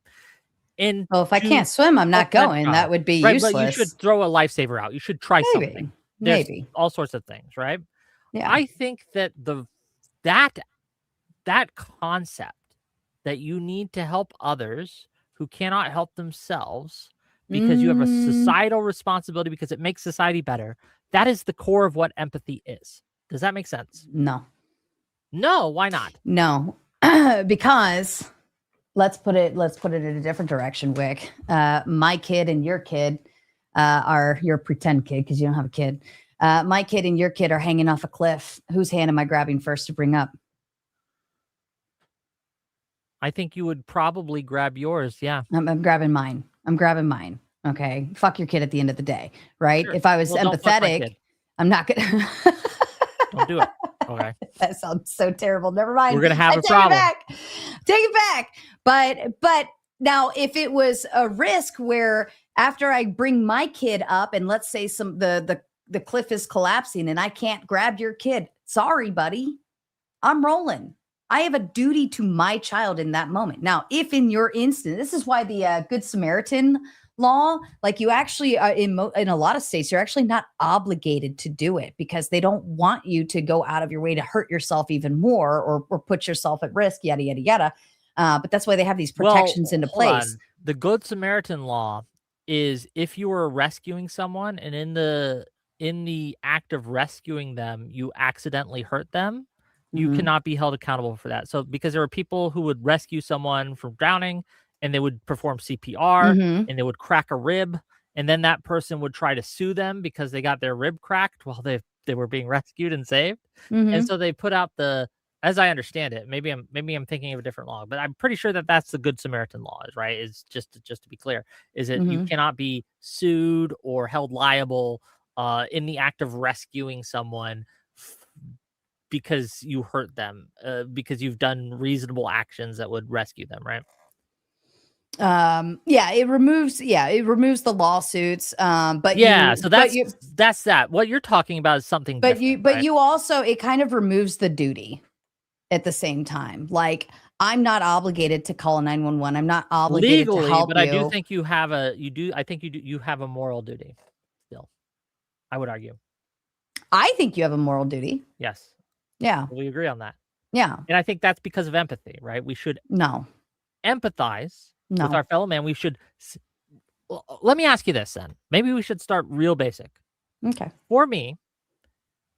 And well, if I can't swim, I'm not going. That would be useless. But you should throw a lifesaver out. You should try something. There's all sorts of things, right? Yeah. I think that that concept that you need to help others who cannot help themselves because you have a societal responsibility because it makes society better. That is the core of what empathy is. Does that make sense? No. No, why not? No. Because let's put it in a different direction, Wick. My kid and your kid are your pretend kid because you don't have a kid. My kid and your kid are hanging off a cliff. Whose hand am I grabbing first to bring up? I think you would probably grab yours. Yeah. I'm grabbing mine. Okay. Fuck your kid at the end of the day. Right. Sure. If I was empathetic, I'm not going to. Don't do it. Okay. That sounds so terrible. Never mind. We're going to have a problem. Take it back. But now if it was a risk where after I bring my kid up and let's say the cliff is collapsing and I can't grab your kid. Sorry, buddy. I'm rolling. I have a duty to my child in that moment. Now, if in your instance, this is why the Good Samaritan law, like you actually in a lot of states, you're actually not obligated to do it because they don't want you to go out of your way to hurt yourself even more or put yourself at risk, yada, yada, yada. But that's why they have these protections into place. The Good Samaritan law is if you were rescuing someone and in the act of rescuing them, you accidentally hurt them, you cannot be held accountable for that. So because there are people who would rescue someone from drowning and they would perform CPR and they would crack a rib and then that person would try to sue them because they got their rib cracked while they were being rescued and saved. And so they put out as I understand it, maybe I'm thinking of a different law, but I'm pretty sure that that's the Good Samaritan law, is right? Is just to be clear, is that you cannot be sued or held liable in the act of rescuing someone because you hurt them, because you've done reasonable actions that would rescue them, right? Yeah, it removes the lawsuits. But Yeah, you, so but you, that's that. What you're talking about is something but different. you, but right? you also, it kind of removes the duty at the same time. Like, I'm not obligated to call 911. I'm not obligated to legally, help but you. I do think you have you have a moral duty still. I would argue. I think you have a moral duty. Yes. Yeah. We agree on that. Yeah. And I think that's because of empathy, right? We should No. empathize No. with our fellow man. We should let me ask you this then. Maybe we should start real basic. Okay. For me,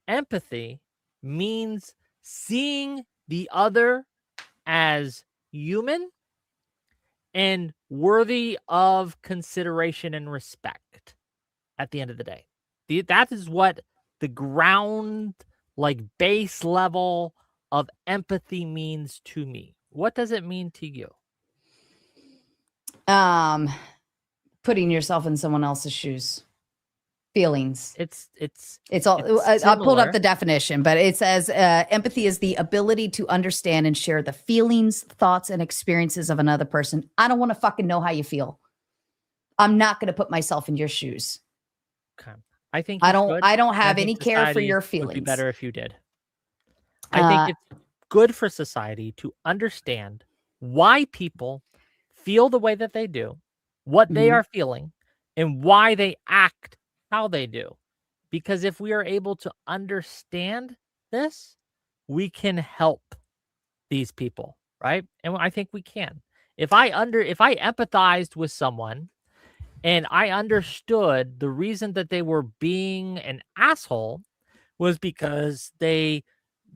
empathy means seeing the other as human and worthy of consideration and respect at the end of the day. That is what the ground, like base level of empathy means to me. What does it mean to you? Putting yourself in someone else's shoes. Feelings. It's all. I pulled up similar. the definition, but it says empathy is the ability to understand and share the feelings, thoughts, and experiences of another person. I don't want to fucking know how you feel. I'm not going to put myself in your shoes. Okay. I think I you don't. should. I don't I have think any care for society your would be feelings. better if you did. I think it's good for society to understand why people feel the way that they do, what they are feeling, and why they act how they do. Because if we are able to understand this, we can help these people, right? And I think we can. If I empathized with someone and I understood the reason that they were being an asshole was because they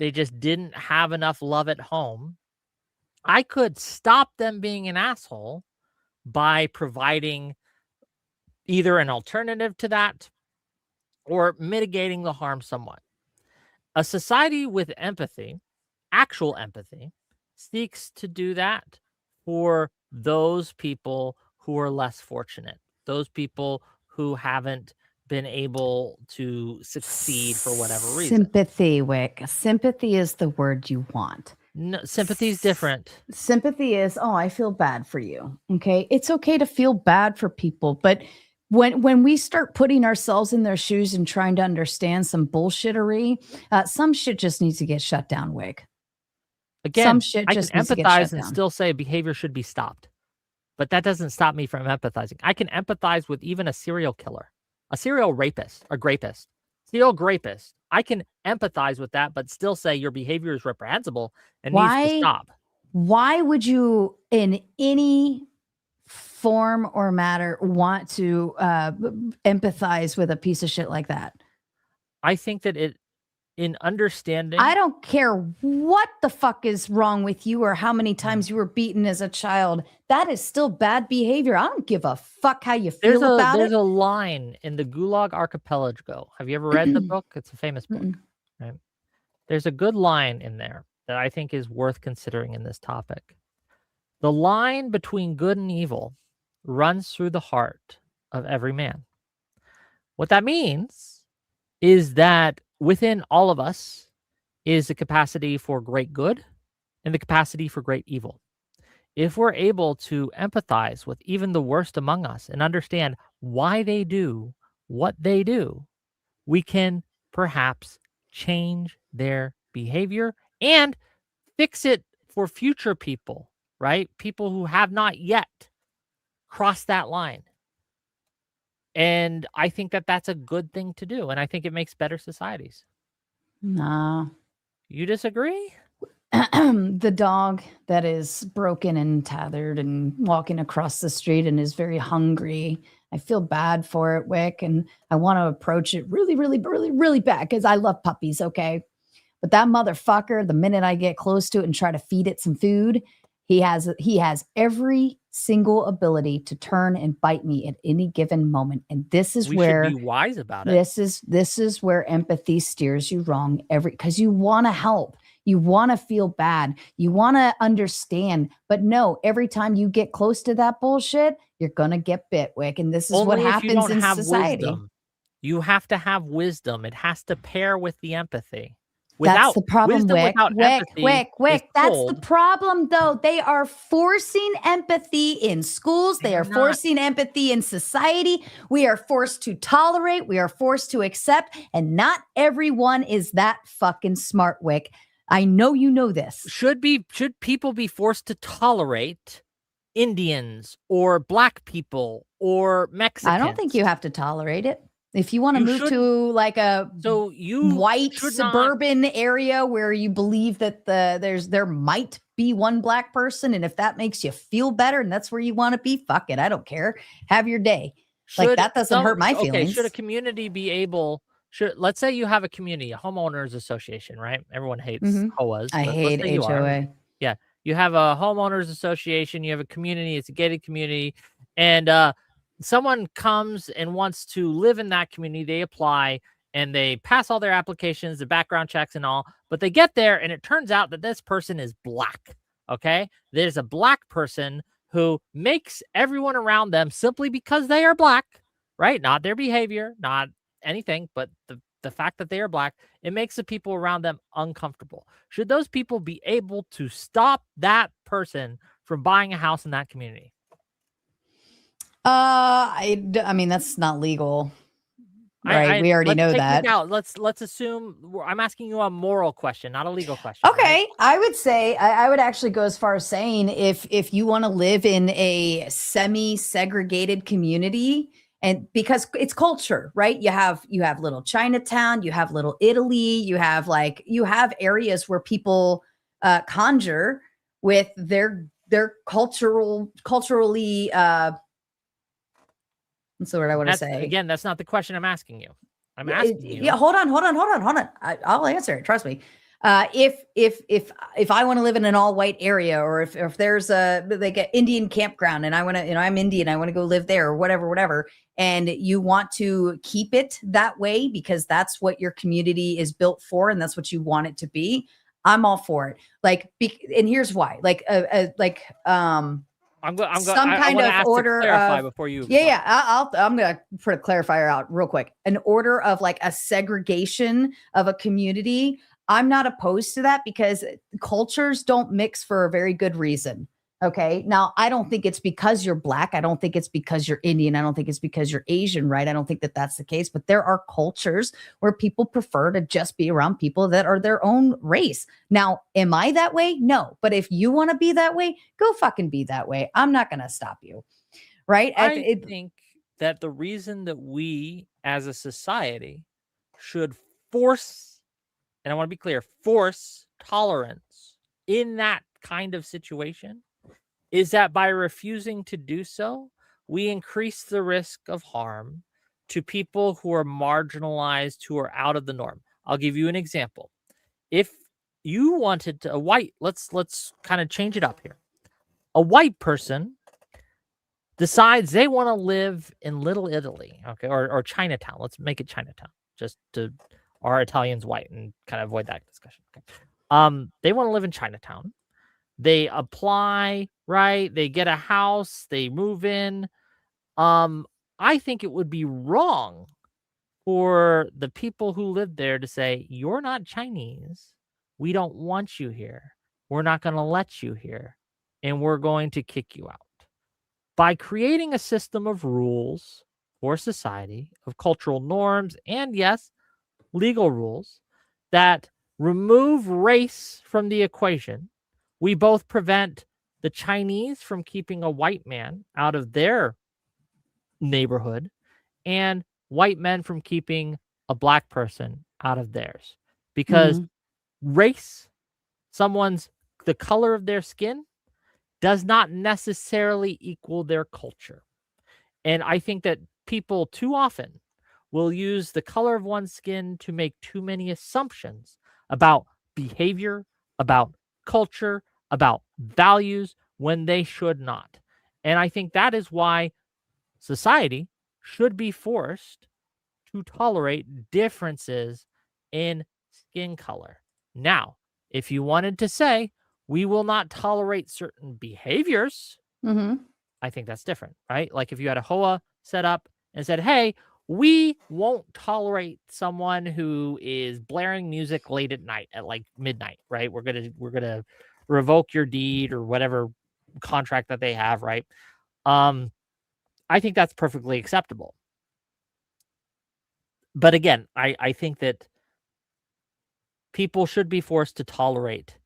just didn't have enough love at home, I could stop them being an asshole by providing either an alternative to that or mitigating the harm somewhat. A society with empathy, actual empathy, seeks to do that for those people who are less fortunate, those people who haven't been able to succeed for whatever reason. Sympathy, Wick. Sympathy is the word you want. No, sympathy is different. Sympathy is, oh, I feel bad for you. Okay. It's okay to feel bad for people, but when we start putting ourselves in their shoes and trying to understand some bullshittery, some shit just needs to get shut down, Wick. Again, Some shit I can just needs to get shut empathize and down. still say behavior should be stopped. But that doesn't stop me from empathizing. I can empathize with even a serial killer, a serial rapist, a grapist, serial grapist. I can empathize with that, but still say your behavior is reprehensible and needs to stop. Why would you, in any form or matter, want to empathize with a piece of shit like that? I think that in understanding, I don't care what the fuck is wrong with you or how many times you were beaten as a child. That is still bad behavior. I don't give a fuck how you feel about it. There's a line in the Gulag Archipelago. Have you ever read the book? It's a famous book. Right? There's a good line in there that I think is worth considering in this topic. The line between good and evil runs through the heart of every man. What that means is that within all of us is the capacity for great good and the capacity for great evil. If we're able to empathize with even the worst among us and understand why they do what they do, we can perhaps change their behavior and fix it for future people, right? People who have not yet crossed that line. And I think that that's a good thing to do. And I think it makes better societies. No. You disagree? The dog that is broken and tethered and walking across the street and is very hungry. I feel bad for it, Wick, and I want to approach it really, really, really, really bad because I love puppies, okay? But that motherfucker, the minute I get close to it and try to feed it some food, he has every single ability to turn and bite me at any given moment. And this is where we should be wise about it. This is where empathy steers you wrong because you want to help. You want to feel bad. You want to understand. But no, every time you get close to that bullshit, you're going to get bit, Wick. And this is Only what if you happens don't in have society. wisdom. You have to have wisdom. It has to pair with the empathy. That's the problem, wisdom, Wick. without empathy is That's the cold. problem, though. They are forcing empathy in schools. They are They're not. forcing empathy in society. We are forced to tolerate. We are forced to accept. And not everyone is that fucking smart, Wick. I know you know this. Should people be forced to tolerate Indians or black people or Mexicans? I don't think you have to tolerate it. If you want to You move shouldn't. to like a So you white should not. suburban area where you believe that there might be one black person, and if that makes you feel better and that's where you want to be, fuck it. I don't care. Have your day. Like that doesn't hurt my feelings. Should a community be able? Let's say you have a community, a homeowners association, right? Everyone hates HOAs. I but hate let's say you are. HOA. Yeah, you have a homeowners association. You have a community. It's a gated community, and someone comes and wants to live in that community. They apply and they pass all their applications, the background checks and all, but they get there and it turns out that this person is black. Okay. There's a black person who makes everyone around them simply because they are black, right? Not their behavior, not anything, but the fact that they are black, it makes the people around them uncomfortable. Should those people be able to stop that person from buying a house in that community? I mean, that's not legal, right? We already know that. Let's assume I'm asking you a moral question, not a legal question. Okay, right? I would say I would actually go as far as saying if you want to live in a semi-segregated community, and because it's culture, right? You have little Chinatown, you have little Italy, you have areas where people conjure with their culturally. That's the word I want to say. Again, that's not the question I'm asking you. I'm asking you. Yeah, hold on. I'll answer it. Trust me. If I want to live in an all white area, or if there's like an Indian campground and I want to, I'm Indian, I want to go live there or whatever, and you want to keep it that way because that's what your community is built for and that's what you want it to be, I'm all for it. And here's why. I'm going. Some kind of order to clarify of, before you. I'm going to put a clarifier out real quick. An order of like a segregation of a community. I'm not opposed to that because cultures don't mix for a very good reason. Okay. Now, I don't think it's because you're black. I don't think it's because you're Indian. I don't think it's because you're Asian, right? I don't think that that's the case, but there are cultures where people prefer to just be around people that are their own race. Now, am I that way? No. But if you want to be that way, go fucking be that way. I'm not going to stop you. Right. I think that the reason that we as a society should force, and I want to be clear, force tolerance in that kind of situation is that by refusing to do so, we increase the risk of harm to people who are marginalized, who are out of the norm. I'll give you an example. If you wanted to, let's kind of change it up here. A white person decides they want to live in Little Italy, okay, or Chinatown. Let's make it Chinatown, just to, are Italians white, and kind of avoid that discussion. Okay. They want to live in Chinatown. They apply, right? They get a house, they move in. I think it would be wrong for the people who live there to say, you're not Chinese. We don't want you here. We're not going to let you here. And we're going to kick you out. By creating a system of rules for society, of cultural norms, and yes, legal rules that remove race from the equation, we both prevent the Chinese from keeping a white man out of their neighborhood and white men from keeping a black person out of theirs. Because race, the color of their skin, does not necessarily equal their culture. And I think that people too often will use the color of one's skin to make too many assumptions about behavior, about culture, about values, when they should not. And I think that is why society should be forced to tolerate differences in skin color. Now, if you wanted to say, we will not tolerate certain behaviors, I think that's different, right? Like if you had a HOA set up and said, hey, We won't tolerate someone who is blaring music late at night at like midnight, right? We're gonna revoke your deed or whatever contract that they have, right? I think that's perfectly acceptable. But again, I think that people should be forced to tolerate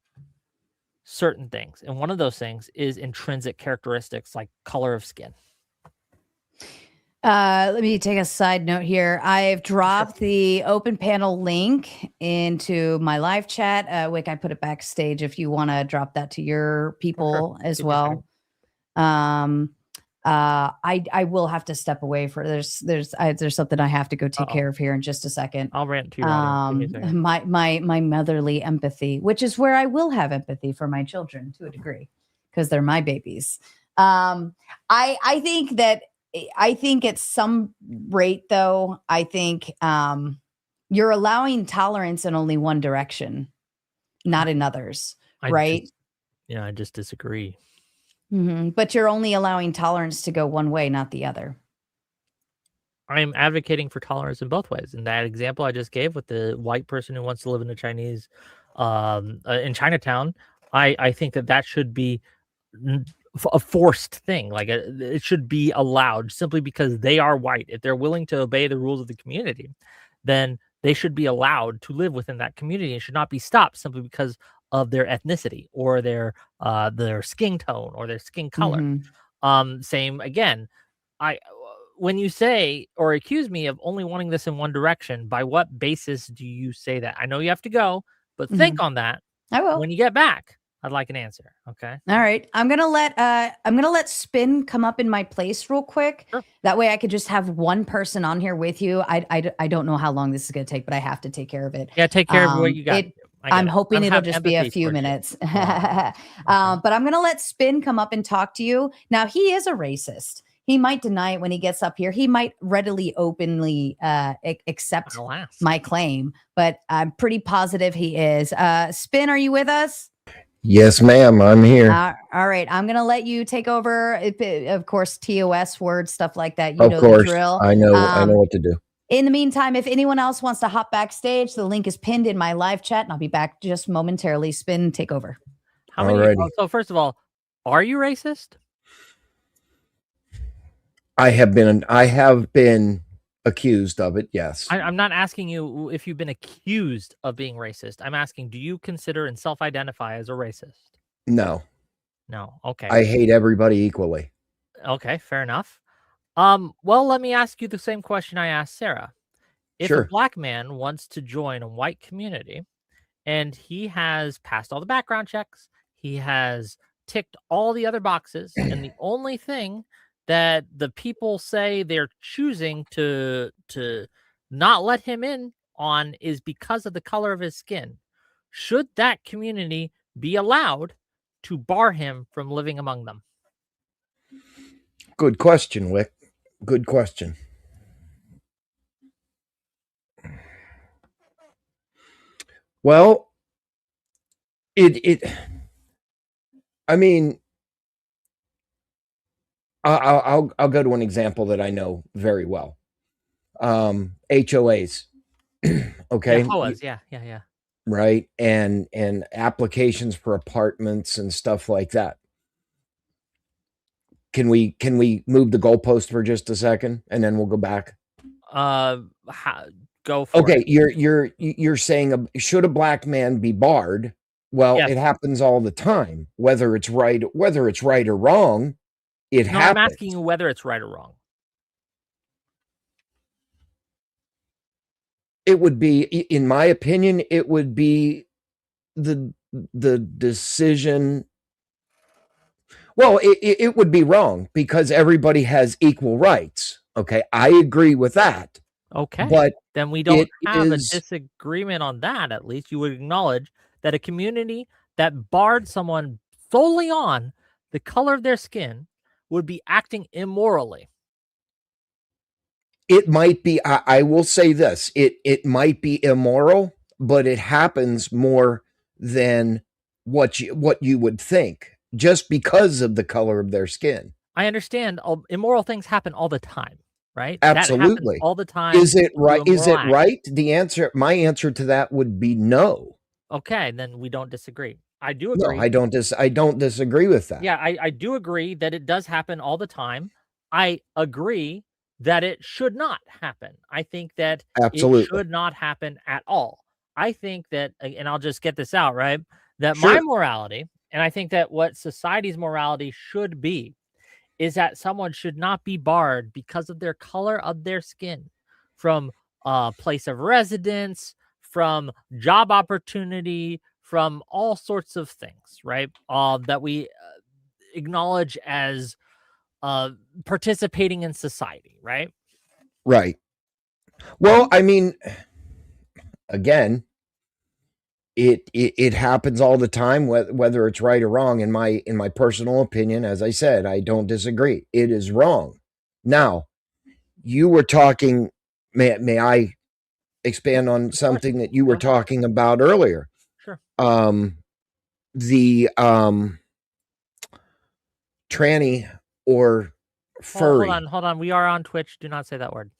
certain things. And one of those things is intrinsic characteristics like color of skin. Let me take a side note here. I've dropped the open panel link into my live chat. Wick, I put it backstage if you want to drop that to your people as well. I will have to step away for there's something I have to go take care of here in just a second. I'll rant to you. My motherly empathy, which is where I will have empathy for my children to a degree because they're my babies. I think at some rate though, I think you're allowing tolerance in only one direction, not in others, right? I just disagree. Mm-hmm. But you're only allowing tolerance to go one way, not the other. I'm advocating for tolerance in both ways. In that example I just gave with the white person who wants to live in a Chinese, in Chinatown, I think that should be a forced thing. Like it should be allowed simply because they are white. If they're willing to obey the rules of the community, then they should be allowed to live within that community and should not be stopped simply because of their ethnicity or their skin tone or their skin color. Mm-hmm. Same again. When you say or accuse me of only wanting this in one direction, by what basis do you say that? I know you have to go, but think on that. I will. When you get back, I'd like an answer. Okay. All right. I'm gonna let Spin come up in my place real quick. Sure. That way I could just have one person on here with you. I don't know how long this is gonna take, but I have to take care of it. Yeah, take care of what you got. I'm hoping it'll just be a few minutes. But I'm going to let Spin come up and talk to you. Now, he is a racist. He might deny it when he gets up here. He might readily, openly accept my claim, but I'm pretty positive he is. Spin, are you with us? Yes, ma'am. I'm here. All right. I'm going to let you take over. Of course, TOS words, stuff like that. You of know course. The drill. I know what to do. In the meantime, if anyone else wants to hop backstage, the link is pinned in my live chat, and I'll be back just momentarily. Spin, take over. How many? So first of all, are you racist? I have been accused of it. Yes. I'm not asking you if you've been accused of being racist. I'm asking, do you consider and self-identify as a racist? No. No. Okay. I hate everybody equally. Okay, fair enough. Well, let me ask you the same question I asked Sarah. If a black man wants to join a white community and he has passed all the background checks, he has ticked all the other boxes, and the only thing that the people say they're choosing to not let him in on is because of the color of his skin, should that community be allowed to bar him from living among them? Good question, Wick. Good question. Well, I mean, I'll go to an example that I know very well. HOAs. Okay. Yeah. Right. And applications for apartments and stuff like that. Can we move the goalpost for just a second and then we'll go back? Go for okay, it. You're saying should a black man be barred? Well, Yes. It happens all the time. Whether it's right or wrong, it happens. I'm asking you whether it's right or wrong. It would be, in my opinion, it would be the decision. Well, it would be wrong because everybody has equal rights. Okay, I agree with that. Okay, but then we don't have a disagreement on that. At least you would acknowledge that a community that barred someone solely on the color of their skin would be acting immorally. It might be, I will say this, it might be immoral, but it happens more than what you would think, just because of the color of their skin. I understand immoral things happen all the time. right? That happens Absolutely. all the time. Is it to right? Is it immoral acts. right? My answer to that would be no. Okay, then we don't disagree. I do No, agree. I don't disagree with that. Yeah, I do agree that it does happen all the time. I agree that it should not happen. I think that it Absolutely. should not happen at all. I think that, and I'll just get this out, right? That Sure. my morality, and I think that what society's morality should be, is that someone should not be barred because of their color of their skin from place of residence, from job opportunity, from all sorts of things, right? That we acknowledge as participating in society, right? Right. Well, I mean, again, it happens all the time, whether it's right or wrong. In my personal opinion, as I said, I don't disagree. It is wrong. Now, you were talking. May I expand on something that you were talking about earlier? Sure. The tranny or furry. Hold on. We are on Twitch. Do not say that word.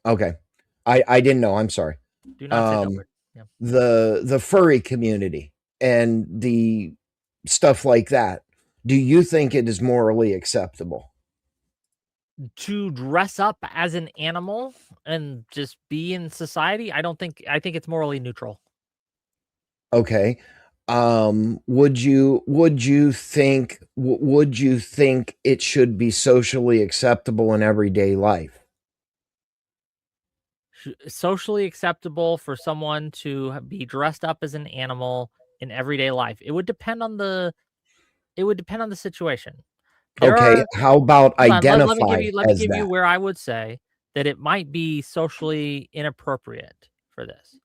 Okay. I didn't know. I'm sorry. Do not say that word. Yeah. The furry community and the stuff like that. Do you think it is morally acceptable to dress up as an animal and just be in society? I think it's morally neutral. Okay. Would you think it should be socially acceptable in everyday life? Socially acceptable for someone to be dressed up as an animal in everyday life. It would depend on the situation. How about identify? Let me give you where I would say that it might be socially inappropriate for this.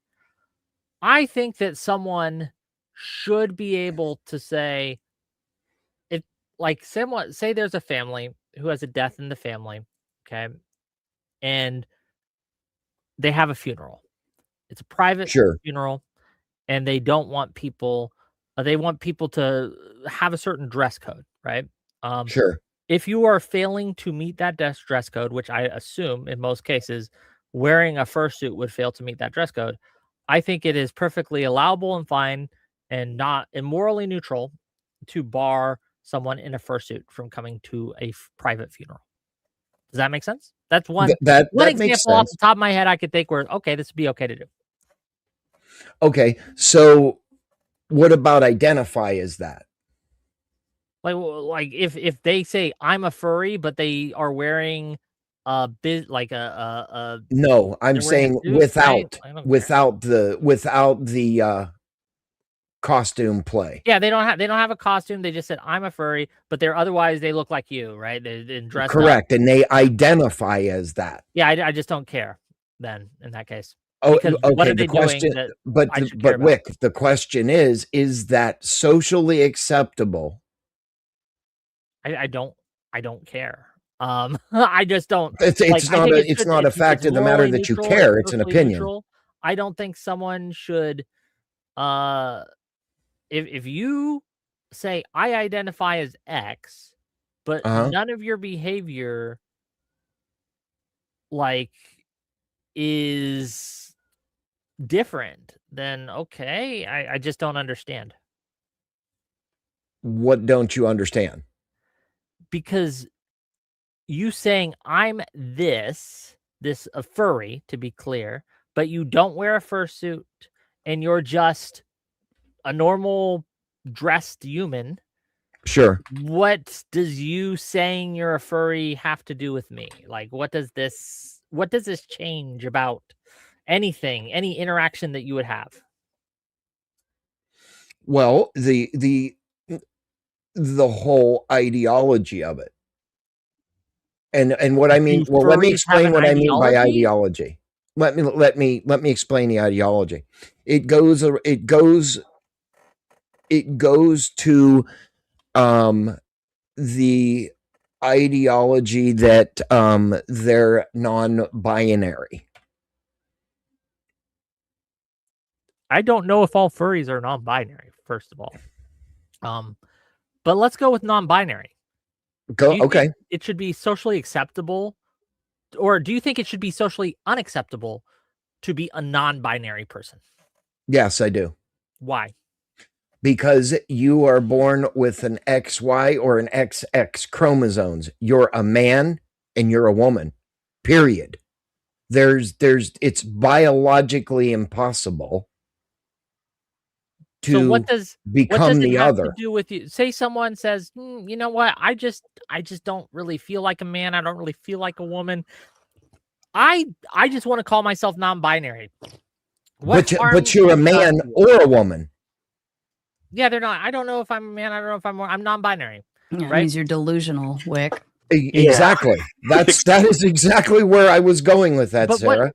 I think that someone should be able to say, if like say there's a family who has a death in the family, okay, and they have a funeral. It's a private funeral, and they don't want people. They want people to have a certain dress code, right? Sure. If you are failing to meet that dress code, which I assume in most cases, wearing a fursuit would fail to meet that dress code, I think it is perfectly allowable and fine and not immorally neutral to bar someone in a fursuit from coming to a private funeral. Does that make sense? That's one example off the top of my head I could think where, okay, this would be okay to do. Okay, so what about identify as that? Like if they say I'm a furry, but they are wearing no, I'm saying without the costume play. Yeah, they don't have a costume. They just said I'm a furry, but otherwise they look like you, right? They're dressed correct, up. and they identify as that. Yeah, I just don't care then in that case. Oh, because okay. What are they The question, doing but Whick, the question is that socially acceptable? I don't care. I just don't. It's not a fact of the matter that you care. It's an opinion. Neutral. I don't think someone should. If you say I identify as X, but none of your behavior is different, then okay, I just don't understand. What don't you understand? Because you saying I'm this a furry, to be clear, but you don't wear a fursuit and you're just a normal dressed human. Sure. What does you saying you're a furry have to do with me? Like, what does this change about anything, any interaction that you would have? Well, the whole ideology of it. And what I mean, well, let me explain what I mean by ideology. Let me explain the ideology. It goes to the ideology that they're non-binary. I don't know if all furries are non-binary, first of all. But let's go with non-binary. Okay. It should be socially acceptable or do you think it should be socially unacceptable to be a non-binary person? Yes, I do. Why? Because you are born with an XY or an XX chromosomes. You're a man and you're a woman. Period. It's biologically impossible to So what does become the have other. to do with you? Say someone says, you know what? I just don't really feel like a man. I don't really feel like a woman. I just want to call myself non-binary. But you're a man or a woman. Yeah, they're not. I don't know if I'm a man. I don't know if I'm non-binary. Yeah, right? means you're delusional, Wick. Exactly. That is exactly where I was going with that, Sarah.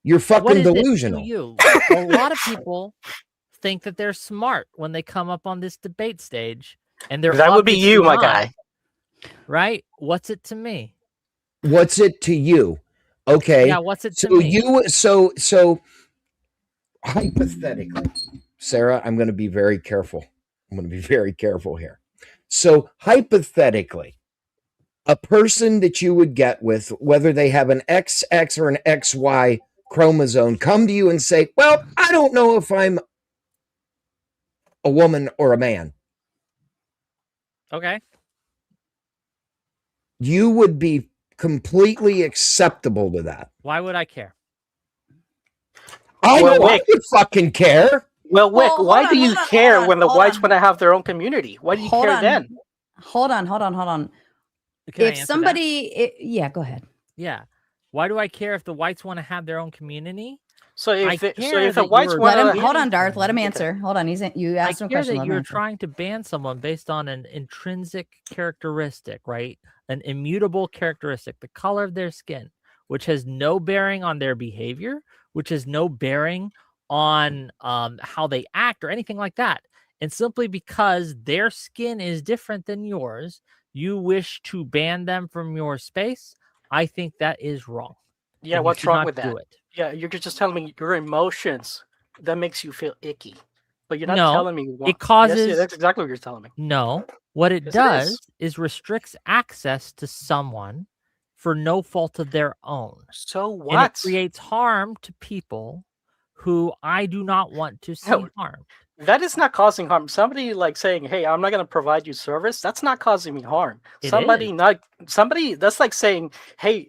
You're fucking delusional. You? A lot of people think that they're smart when they come up on this debate stage, and they're that would be you, my guy. Right? What's it to me? What's it to you? Okay. Yeah, what's it to me? So hypothetically, Sarah, I'm going to be very careful. I'm going to be very careful here. So hypothetically, a person that you would get with, whether they have an XX or an XY chromosome, come to you and say, well, I don't know if I'm a woman or a man. Okay. You would be completely acceptable to that. Why would I care? I would fucking care. Well, Wick, why do you care when the whites want to have their own community? Why do you care then? Hold on. If somebody, yeah, go ahead. Yeah. Why do I care if the whites want to have their own community? So if the whites want to... Hold on, Darth. Let him answer. Hold on. You asked him a question. That you're trying to ban someone based on an intrinsic characteristic, right? An immutable characteristic, the color of their skin, which has no bearing on their behavior, which has no bearing on how they act or anything like that. And simply because their skin is different than yours, you wish to ban them from your space. I think that is wrong. Yeah, what's wrong with that? Yeah, you're just telling me your emotions. That makes you feel icky. But you're not telling me why. It causes... Yes, that's exactly what you're telling me. No. What it does is restricts access to someone for no fault of their own. So what? And it creates harm to people who I do not want to see harmed. That is not causing harm. Somebody like saying, "Hey, I'm not going to provide you service." That's not causing me harm. Somebody that's like saying, "Hey,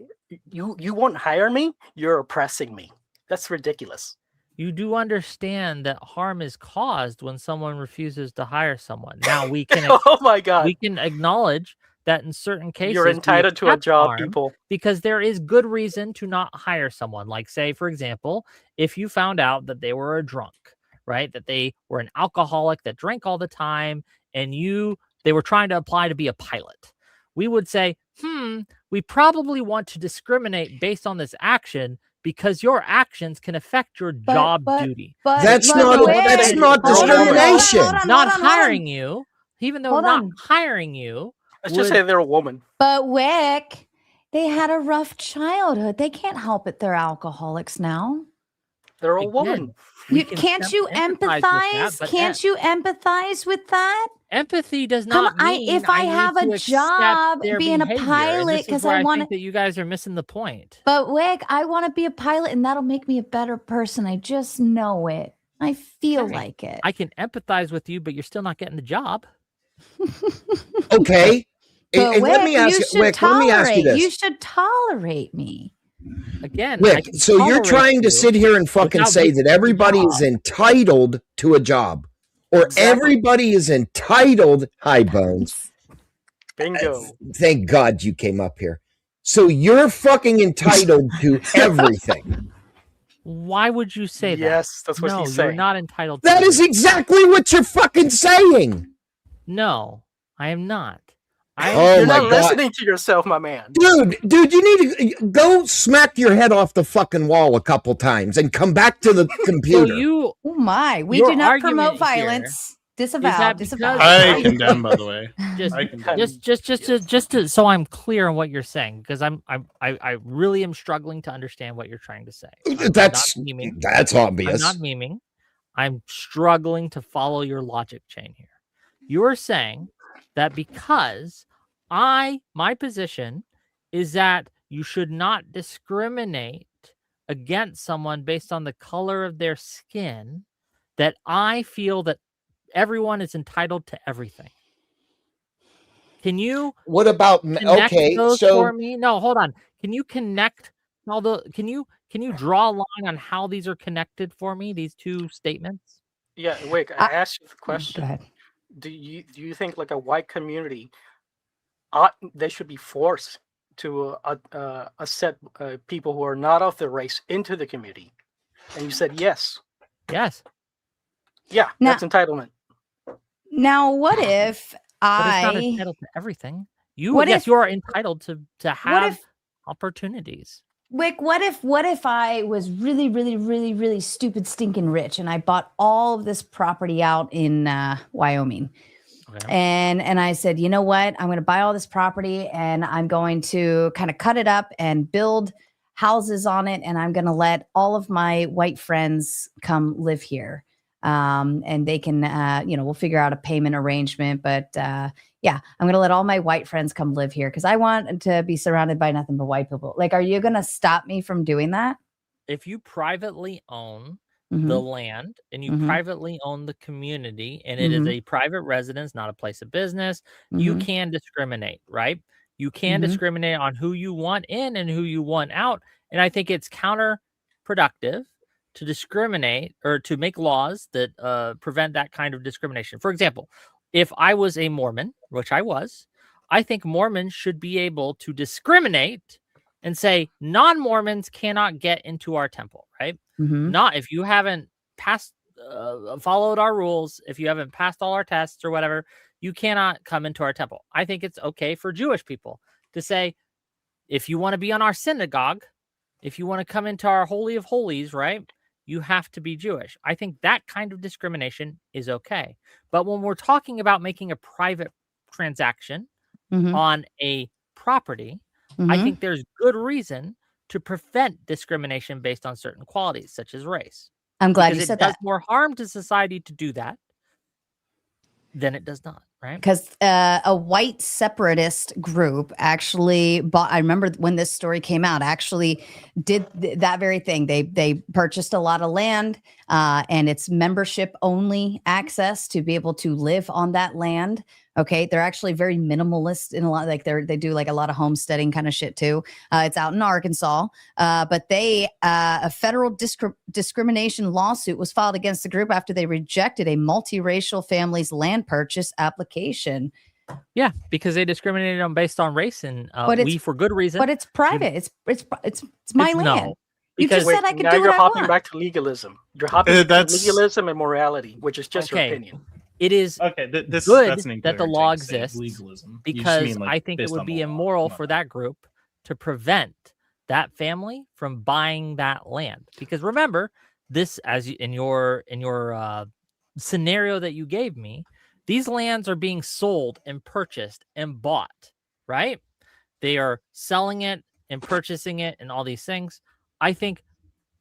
you won't hire me. You're oppressing me." That's ridiculous. You do understand that harm is caused when someone refuses to hire someone. Now we can oh my god. We can acknowledge that in certain cases you're entitled to a job, people, because there is good reason to not hire someone. Like, say, for example, if you found out that they were a drunk, right? That they were an alcoholic that drank all the time, and they were trying to apply to be a pilot. We would say, we probably want to discriminate based on this action because your actions can affect your job duty. That's not discrimination. Not hiring you, even though not hiring you. Let's just say they're a woman. But Wick, they had a rough childhood. They can't help it. They're alcoholics now. They're a woman. Can't you empathize? Can't you empathize with that? Empathy does not mean if I have a job being a pilot because I want to. That you guys are missing the point. But Wick, I want to be a pilot, and that'll make me a better person. I just know it. I feel like it. I can empathize with you, but you're still not getting the job. Okay. And Wick, let me ask you this. You should tolerate me. Again, Wick, so you're trying to sit here and fucking say that everybody is entitled to a job, or everybody is entitled, High Bones. Bingo. Thank God you came up here. So you're fucking entitled to everything. Why would you say that? Yes, that's what he's saying. You're not entitled to that is exactly what you're fucking saying. No, I am not. You're not listening to yourself, my man. Dude, you need to go smack your head off the fucking wall a couple times and come back to the computer. Oh my, we do not promote violence. Disavow. I condemn, by the way. Just so I'm clear on what you're saying, because I really am struggling to understand what you're trying to say. That's obvious. I'm not memeing. I'm struggling to follow your logic chain here. You're saying that because my position is that you should not discriminate against someone based on the color of their skin, that I feel that everyone is entitled to everything. Can you What about connect okay? those So for me? No, hold on. Can you connect all the? Can you draw a line on how these are connected for me? These two statements. Yeah, Wick, I asked you the question. Go ahead. Do you think like a white community, they should be forced to accept people who are not of their race into the community? And you said yes. Yes. Yeah, that's entitlement. Now, what if But it's not entitled to everything. You are entitled to have opportunities. Wick, what if I was really, really, really, really stupid, stinking rich, and I bought all of this property out in Wyoming, and I said, you know what, I'm going to buy all this property, and I'm going to kind of cut it up and build houses on it, and I'm going to let all of my white friends come live here, and they can, we'll figure out a payment arrangement, but yeah, I'm going to let all my white friends come live here because I want to be surrounded by nothing but white people. Like, are you going to stop me from doing that? If you privately own the land and you privately own the community and it is a private residence, not a place of business, you can discriminate, right? You can discriminate on who you want in and who you want out. And I think it's counterproductive to discriminate or to make laws that prevent that kind of discrimination. For example, if I was a Mormon, which I was, I think Mormons should be able to discriminate and say non-Mormons cannot get into our temple, right? Not if you haven't passed, followed our rules, if you haven't passed all our tests or whatever, you cannot come into our temple. I think it's okay for Jewish people to say, if you want to be on our synagogue, if you want to come into our Holy of Holies, right? You have to be Jewish. I think that kind of discrimination is okay. But when we're talking about making a private transaction on a property, I think there's good reason to prevent discrimination based on certain qualities, such as race. I'm glad you said that. It does more harm to society to do that than it does not, right? Because a white separatist group actually bought, I remember when this story came out, actually did that very thing. They purchased a lot of land and it's membership only access to be able to live on that land. Okay. They're actually very minimalist in a lot, like they do like a lot of homesteading kind of shit too. It's out in Arkansas, but a federal discrimination lawsuit was filed against the group after they rejected a multiracial family's land purchase application. Yeah, because they discriminated on based on race, and we for good reason. But it's private. It's my land. No, you just said I could now do you're what I hopping want. back to legalism. You're hopping back to legalism and morality, which is just your opinion. It is good that the law exists legalism. because I think it would be immoral for that group to prevent that family from buying that land. Because remember, this in your scenario that you gave me, these lands are being sold and purchased and bought, right? They are selling it and purchasing it and all these things. I think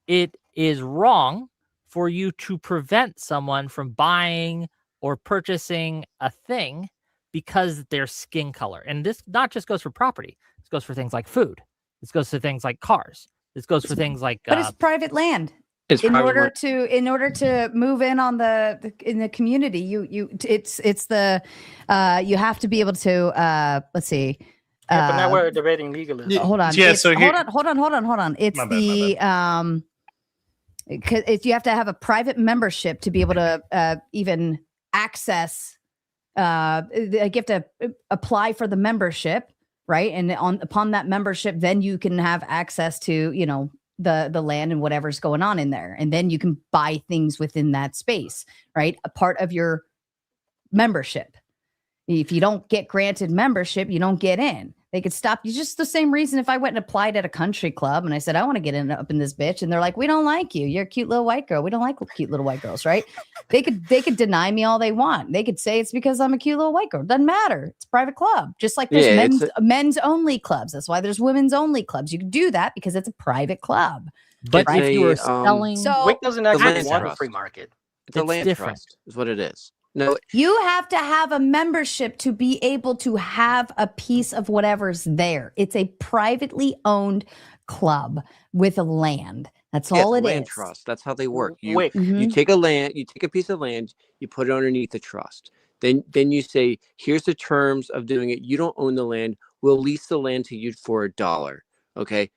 it is wrong for you to prevent someone from buying or purchasing a thing because their skin color. And this not just goes for property. This goes for things like food. This goes for things like cars. This goes for things like but it's private land. In order to move in on in the community, you have to be able to let's see. But now we're debating legalism. Hold on. Yeah, hold on. It's because you have to have a private membership to be able to even access. You have to apply for the membership, right? And upon that membership, then you can have access to the land and whatever's going on in there, and then you can buy things within that space, right? A part of your membership. If you don't get granted membership, you don't get in. They could stop you. Just the same reason if I went and applied at a country club and I said, I want to get up in this bitch. And they're like, we don't like you. You're a cute little white girl. We don't like cute little white girls, right? They could deny me all they want. They could say it's because I'm a cute little white girl. Doesn't matter. It's a private club. Just like there's men's only clubs. That's why there's women's only clubs. You can do that because it's a private club. But if you were selling, Wick doesn't actually want a free market. It's a land trust, is what it is. No, You have to have a membership to be able to have a piece of whatever's there. It's a privately owned club with a land. That's all it land is. trust. That's how they work. You Wait, you take a piece of land, you put it underneath the trust. Then you say, here's the terms of doing it. You don't own the land. We'll lease the land to you for $1. Okay.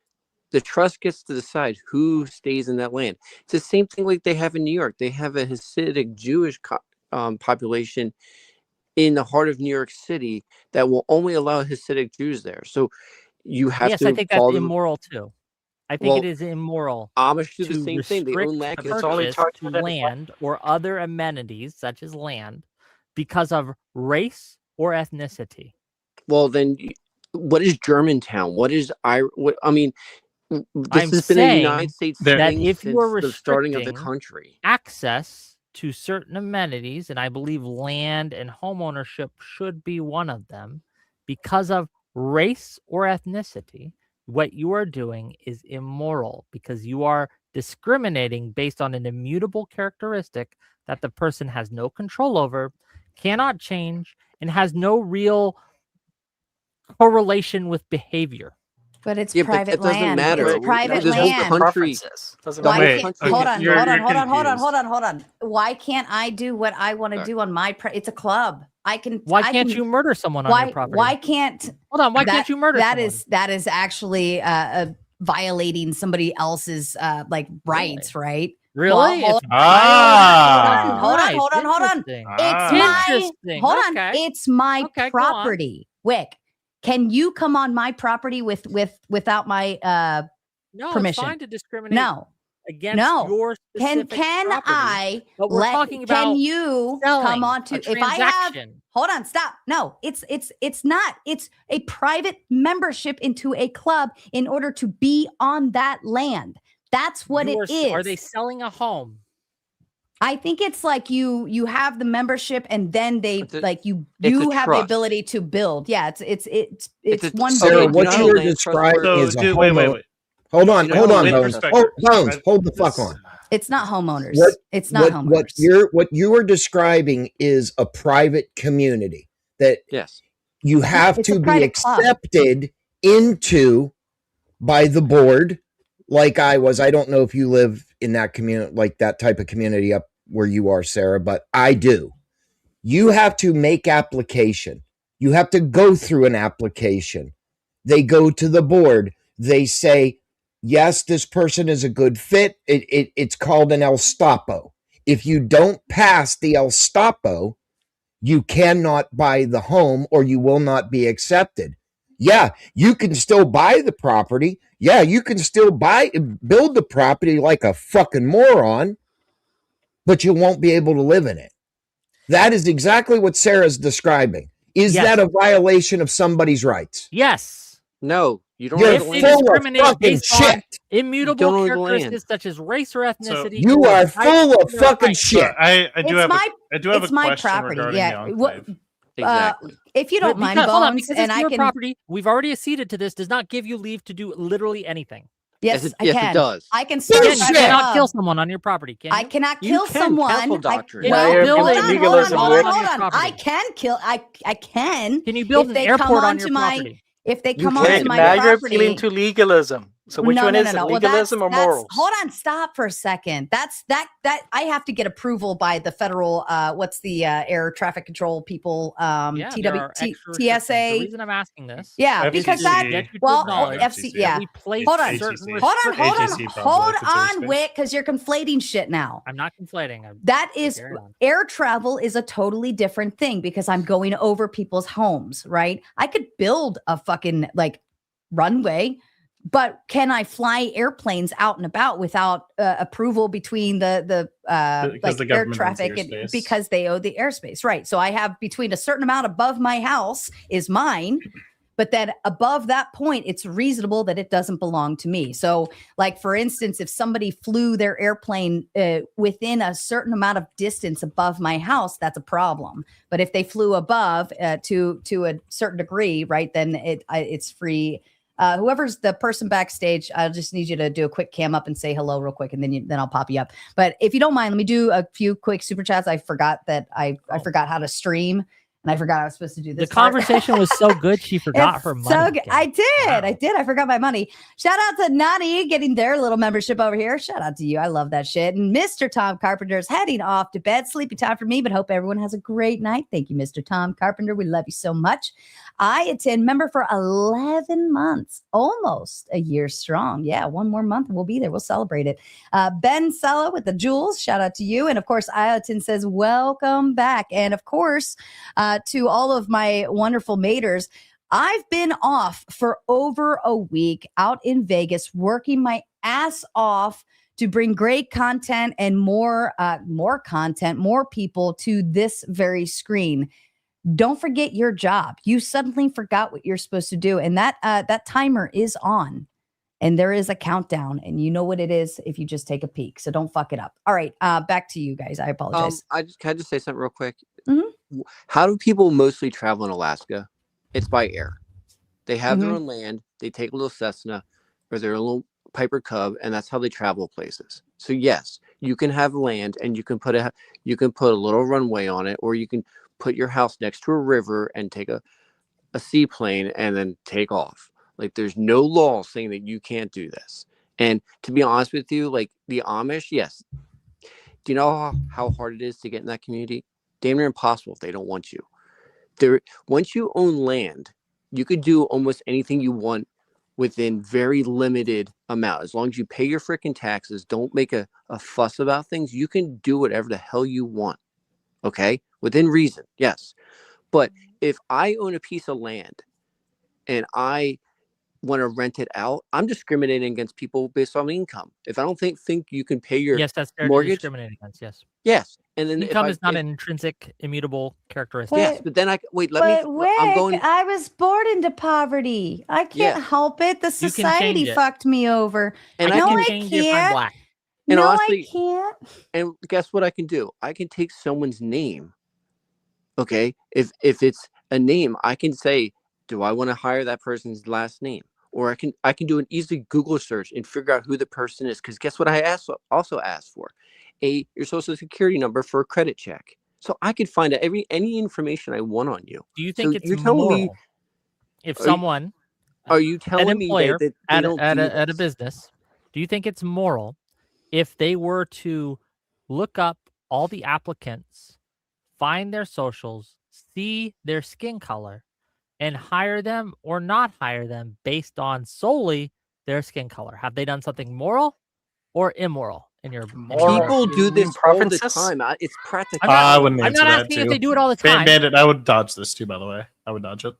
The trust gets to decide who stays in that land. It's the same thing like they have in New York. They have a Hasidic Jewish population in the heart of New York City that will only allow Hasidic Jews there. So you have Yes, to I think that's follow immoral too. I think Well, it is immoral Amish do the to same thing. They own land. It's only purchase targeted at land or other amenities such as land because of race or ethnicity. Well, then, what is Germantown? What is What I mean, this I'm has been a saying United States that thing if you are since the starting of the restricting country. access to certain amenities, and I believe land and home ownership should be one of them, because of race or ethnicity, what you are doing is immoral because you are discriminating based on an immutable characteristic that the person has no control over, cannot change, and has no real correlation with behavior. But it's Yeah, but private that doesn't land. matter. It's private This whole land. country. Doesn't Why matter. can't, okay, hold on, you're hold on. Why can't I do what I want to do on my it's a club. I can Why can't you murder someone on your property? Why can't Hold on, why can't you murder someone? That is actually violating somebody else's like rights, right? Really? Well, hold Right, on. interesting. It's my Okay, go on. property. Wick, can you come on my property without my No, permission? it's fine to discriminate No. against No. your specific Can property, I but we're talking about can you selling come on to a if I have transaction. hold on, stop. No, it's not. It's a private membership into a club in order to be on that land. That's what it is. Are they selling a home? I think it's like you have the membership and then they like you it's a have the trust. ability to build. Yeah, it's a- one Sarah, big what you you know, were land trust describing So, is a dude, wait. Hold on, You know, hold on, land Bones. trust- Bones, hold the fuck on. It's not homeowners. What- It's not homeowners. What you are describing is a private community that Yes. you have It's to a be private club. accepted into by the board. Like I was, I don't know if you live in that community, like that type of community up where you are, Sarah, but I do. You have to make application. You have to go through an application. They go to the board. They say, yes, this person is a good fit. It's called an El Stapo. If you don't pass the El Stapo, you cannot buy the home or you will not be accepted. Yeah, you can still buy the property. Yeah, you can still build the property like a fucking moron, but you won't be able to live in it. That is exactly what Sarah's describing. Is Yes. that a violation of somebody's rights? Yes. No, you don't You're own If the they full land. of discriminate fucking based on shit. immutable don't own the land. characteristics such as race or ethnicity. You or are height full of or fucking height. shit. I do It's have my- a question property. regarding Yeah. the What- enclave. Exactly. If you don't mind, Because- hold on, Bones, because and it's I your can property, we've already acceded to this, does not give you leave to do literally anything. yes, Yes, I it can. does. I can start Again, a you Bullshit. cannot club. kill someone on your property, can you? I cannot You kill can, someone. council I, doctrine. Now well, you're hold building on, legalism, hold on, Rick. hold On your on. I property. can kill. I can. Can you build if an they airport come on onto your my property? if they You come can. onto my Now you're property. appealing to legalism. So which one is it? Well, Legalism or morals? Hold on, stop for a second. That's that I have to get approval by the federal what's the air traffic control people Yeah, there are extra restrictions. The TSA. reason I'm asking this, Yeah, FCC. because that get you to well acknowledge FC yeah. we place Hold on. certain HCC. Hold on, restrictions. hold HCC probably on, considers Wick, because you're conflating shit now. I'm not conflating. That is carry on. air travel is a totally different thing because I'm going over people's homes, right? I could build a fucking like runway, but can I fly airplanes out and about without approval between the like the air government owns traffic the and airspace. because they owe the airspace, right? So I have between a certain amount above my house is mine. But then above that point, it's reasonable that it doesn't belong to me. So, like, for instance, if somebody flew their airplane within a certain amount of distance above my house, that's a problem. But if they flew above to a certain degree, right, then it's free Whoever's the person backstage, I just need you to do a quick cam up and say hello real quick, and then I'll pop you up. But if you don't mind, let me do a few quick super chats. I forgot that I forgot how to stream. And I forgot I was supposed to do this. The conversation was so good, she forgot her money. So good. I did. I forgot my money. Shout out to Nani getting their little membership over here. Shout out to you. I love that shit. And Mr. Tom Carpenter is heading off to bed. Sleepy time for me, but hope everyone has a great night. Thank you, Mr. Tom Carpenter. We love you so much. I attend member for 11 months, almost a year strong. Yeah, one more month and we'll be there. We'll celebrate it. Ben Sella with the jewels. Shout out to you. And of course, Iotin says, welcome back. And of course, to all of my wonderful maters, I've been off for over a week out in Vegas, working my ass off to bring great content and more content, more people to this very screen. Don't forget your job. You suddenly forgot what you're supposed to do. And that timer is on. And there is a countdown. And you know what it is if you just take a peek. So don't fuck it up. All right. Back to you guys. I apologize. Can I just say something real quick? Mm-hmm. How do people mostly travel in Alaska? It's by air. They have their Mm-hmm. own land. They take a little Cessna or their little Piper Cub, and that's how they travel places. So yes, you can have land and you can put a little runway on it, or you can put your house next to a river and take a seaplane and then take off. Like, there's no law saying that you can't do this. And to be honest with you, like the Amish, yes. Do you know how hard it is to get in that community? Damn near impossible if they don't want you. Once you own land, you could do almost anything you want within very limited amount. As long as you pay your freaking taxes, don't make a fuss about things, you can do whatever the hell you want. Okay? Within reason, yes. But if I own a piece of land and I want to rent it out, I'm discriminating against people based on income. If I don't think you can pay your that's fair mortgage, to discriminate against. yes. And then income is not an intrinsic, immutable characteristic. Yes, but then I'm going. I was born into poverty. I can't help it. The society fucked me over. And no, I I can can't. And no, honestly, I can't. And guess what I can do? I can take someone's name. Okay, if it's a name, I can say, do I want to hire that person's last name? Or I can do an easy Google search and figure out who the person is. Because guess what I also asked for? Your social security number for a credit check. So I could find out any information I want on you. Do you think so it's moral if someone, are you telling an employer me that at a business, do you think it's moral if they were to look up all the applicants, find their socials, see their skin color, and hire them or not hire them based on solely their skin color? Have they done something moral or immoral in your people do this all the time? It's practical. I wouldn't I'm answer not that asking too. if they do it all the time. Bandit, I would dodge this too, by the way. I would dodge it.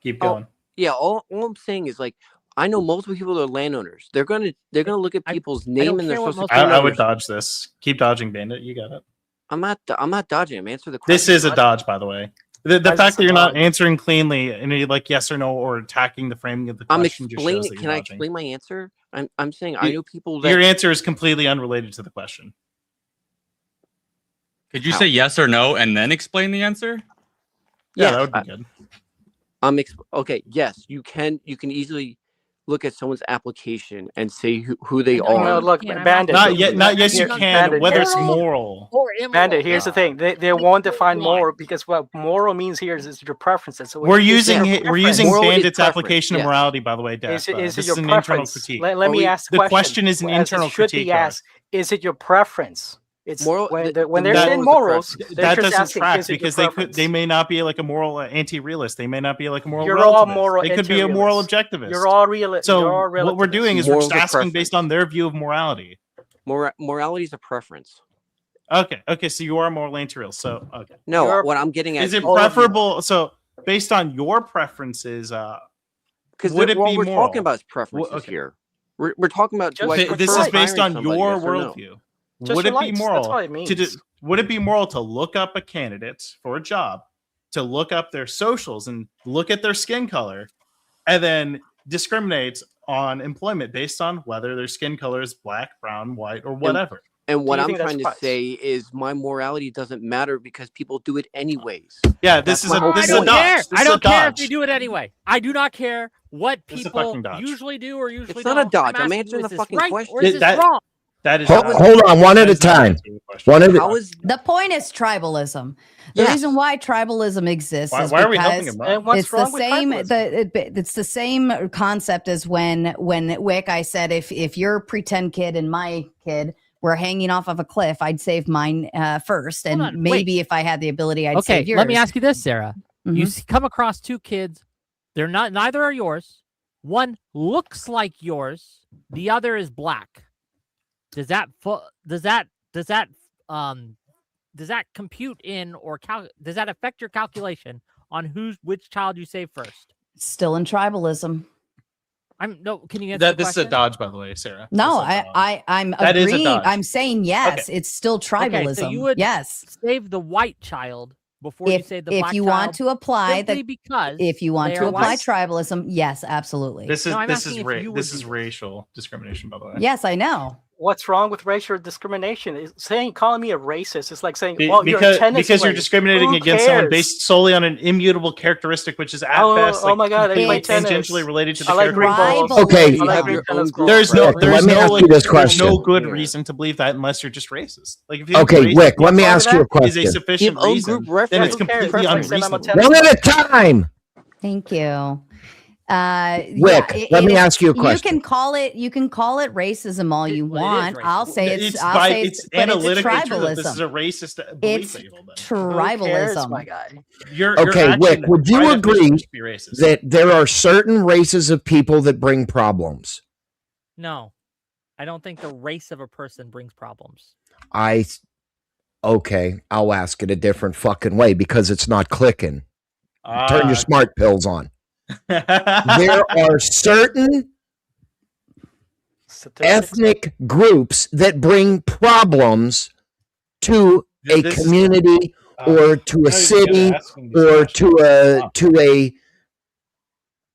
Keep going. Yeah, all I'm saying is, like, I know multiple people that are landowners. They're gonna look at people's name and their social security I would numbers. dodge this. Keep dodging, Bandit. You got it. I'm not dodging. I'm answering the question. This is a dodge, by the way. The fact that you're not answering cleanly and you're like yes or no or attacking the framing of the question just shows that you're Can I dodging. explain my answer? I'm saying I know people that Your answer is completely unrelated to the question. Could you say yes or no and then explain the answer? Yeah, that would be good. Okay. Yes, you can easily look at someone's application and say who they are. No, look, Bandit. Not yes, you can. Bandit, Whether it's moral. Bandit, here's the thing. They won't define moral because what moral means here is your preferences. So We're using Moral is Bandit's preference, application of yes. morality, by the way, Def. Is This it is your an internal preference? critique. Let me ask the question is an as it internal should critique. be asked. Is it your preference? It's Moral- when the they're moral saying is a morals, preference. they're That just doesn't asking, track is it your because preference? they may not be like a moral anti-realist. They may not be like a moral You're all relativist. moral They could be a moral anti-realist. objectivist. You're all real. So you're all what we're doing is we're Morals just are asking preference. based on their view of morality. Morality is a preference. Okay, so you are moral anti-realist. So okay. No, what I'm getting at is it preferable? So based on your preferences, because would it what be we're moral? talking about is preferences Okay. here. We're talking about do I This prefer is based hiring on somebody, your yes or no? worldview. Just Would your it be likes, moral that's what it means. would it be moral to look up a candidate for a job, to look up their socials and look at their skin color, and then discriminate on employment based on whether their skin color is black, brown, white, or whatever? And what you I'm think that's trying to price? say is my morality doesn't matter because people do it anyways. Yeah, this is a I dodge. don't care. This I is a don't care if dodge. they do it anyway. I do not care what This is a people fucking dodge. usually do or usually It's don't. not a dodge. I'm asking you, answering is the this fucking right question. or is this wrong? That is Hold on, one at a time. One at a How is The point is tribalism. The Yes. reason why tribalism exists is Why are we helping because him out? And what's it's the wrong with same. tribalism? It's the same concept as when Wick, I said if your pretend kid and my kid were hanging off of a cliff, I'd save mine first, and on, maybe if I had the ability, I'd Okay, save yours. let me ask you this, Sarah. You Mhm. come across two kids. They're not. Neither are yours. One looks like yours. The other is black. Does that compute in or does that affect your calculation on which child you save first? Still in tribalism. Can you answer the This is a question? dodge, by the way, Sarah. No, I'm That is a agreeing. dodge. I'm saying yes. Okay. It's still tribalism. Okay, so you would yes. save the white child before you save the black if you child. want to apply simply that because if you want they to are apply white? tribalism, yes, absolutely. This is No, I'm this asking is if ra- you would this do is this. racial discrimination, by the way. Yes, I know. What's wrong with racial discrimination? Calling me a racist is like saying, Be- "Well, you're a tennis because you're player. discriminating Who against someone cares?" based solely on an immutable characteristic, which is at Oh, best oh my God, I completely play tennis. tangentially related to the I like green characteristic. balls. Okay. I like have green your tennis own group balls. Let me ask you this question. There's no good reason to believe that unless you're just racist. Like if you Okay, think Wick, let me wrong ask with you a that? is a question. sufficient Give own reason, group then reference. it's Who cares? completely That's like saying I'm a unreasonable. tennis One at player. a time. Thank you. Wick, let me ask you a question. You can call it racism all you Well, it is want. racist. I'll say it's it's but it's analytically true that this tribalism. is a racist belief It's label. Then Who cares, tribalism. my guy? your Okay, action Wick, would you by definition agree should be racist. that there are certain races of people that bring problems? No, I don't think the race of a person brings problems. Okay, I'll ask it a different fucking way because it's not clicking. Turn your Ah. smart pills on. There are certain ethnic groups that bring problems to a This- community or to a city or to a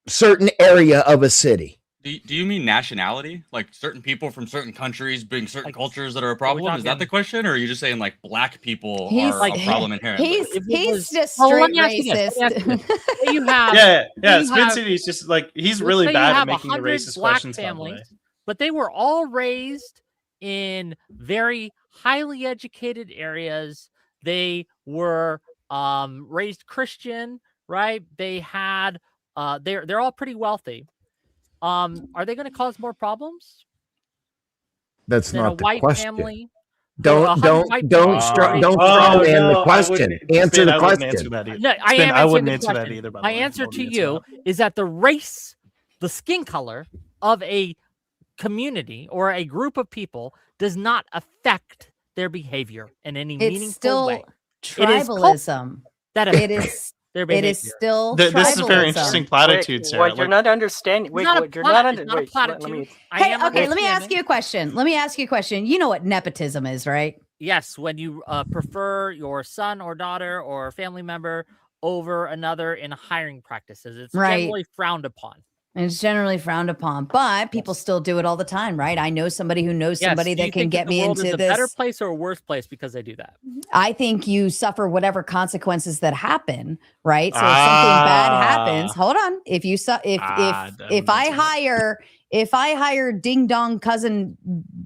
certain area of a city. Do you mean nationality? Like certain people from certain countries bring certain cultures that are a problem? Is that talking- the question? Or are you just saying like black people He's are like- a problem inherently? He's just Well, let straight me ask you this, let me ask you racist. this. Say you have yeah. you Spin have- City is just like he's let's really say you bad at have making the 100 racist black questions. By the way. families, but they were all raised in very highly educated areas. They were raised Christian, right? They had they're all pretty wealthy. Are they going to cause more problems That's than a not the white question. family? Don't throw in the question. Answer the question. No, I am I wouldn't answering the answer that question. either. By the My way. answer I to wouldn't you answer is that the race, the skin color of a community or a group of people does not affect their behavior in any It's meaningful still way. It is tribalism. that It affects is their it behavior. is still This is a very tribalism. interesting platitude, Wait, Sarah. what you're not understanding. Wait, not a what you're plat- not it's under. not a Wait, let platitude. me. I Hey, am okay, let me ask understanding. you a question. Let me ask you a question. You know what nepotism is, right? Yes, when you prefer your son or daughter or family member over another in hiring practices, it's Right. generally frowned upon. And it's generally frowned upon, but people still do it all the time, right? I know somebody who knows Yes, somebody do you that can think get the me world into is a this. better place or a worse place because they do that? I think you suffer whatever consequences that happen, right? So if something bad happens, hold on. If you if I hire ding dong cousin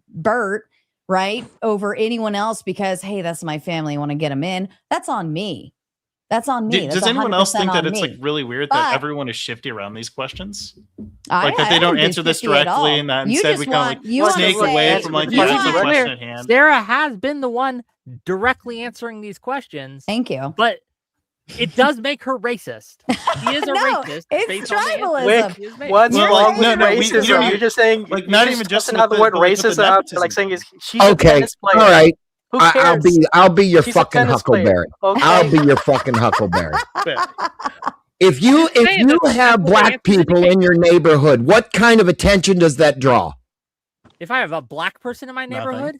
Bert, right, over anyone else because hey, that's my family, I want to get them in, that's on me. That's on me. Does That's anyone else 100% think that on it's me. like really weird But- that everyone is shifty around these questions? I Like that they don't think answer this 50 at all. directly, and that You instead just we kind of want- like you want to snake say- away from like you the want- actual to- question at hand. Sarah has been the one directly answering these questions. Thank you. But it does make her racist. She is a No, racist. it's based on the answer tribalism. she has made. What's You're wrong like, with no, we racism? don't- You're just saying, like, you're not even just tossing with out the word but with racism out there, like nepotism. saying she's a Okay, tennis player. all right. Who I'll cares? be your She's a fucking tennis player. huckleberry. Okay. I'll be your fucking huckleberry. Fair. If you saying have that's the black answer people in your neighborhood, what kind of attention does that draw? If I have a black person in my Nothing. neighborhood,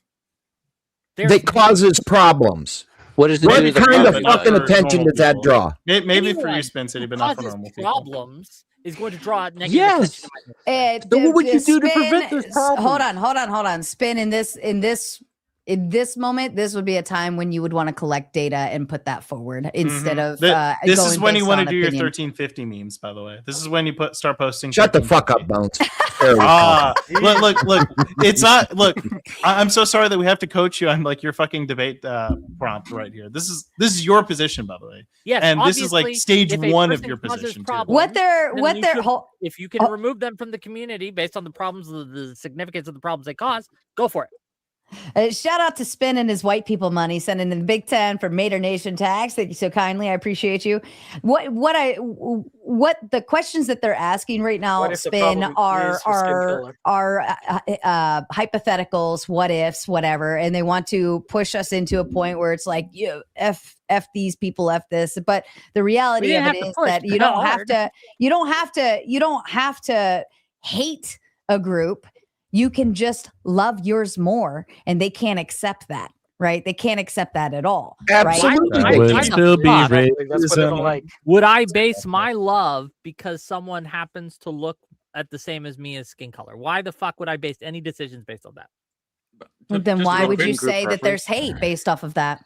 That causes problems. What is the What do the kind of problem? fucking for attention normal does that people. draw? Maybe for anyone you, Spin City, who but not for causes normal people. problems is going to draw negative Yes. attention to my neighborhood. So what would you do to Spin- prevent this problem? Hold on. Spin in this in this moment, this would be a time when you would want to collect data and put that forward instead of this is going when you based want to on do your opinion. 1350 memes, by the way. This is when you start posting. Shut the fuck up, Bones. There we go. Look. It's not. Look, I'm so sorry that we have to coach you on like your fucking debate prompt right here. This is your position, by the way. Yes, and this is like stage one of your position too. If you can remove them from the community based on the problems, the significance of the problems they cause, go for it. Shout out to Spin and his white people money, sending in the Big 10 for Mater Nation tax. Thank you so kindly. I appreciate you. What the questions that they're asking right now, Spin, are hypotheticals, what ifs, whatever, and they want to push us into a point where it's like, f these people, f this. But the reality of it is that you don't have to hate a group. You can just love yours more, and they can't accept that, right? They can't accept that at all. Absolutely. Right? Would I base my love because someone happens to look at the same as me as skin color? Why the fuck would I base any decisions based on that? Then why would you say that there's hate based off of that?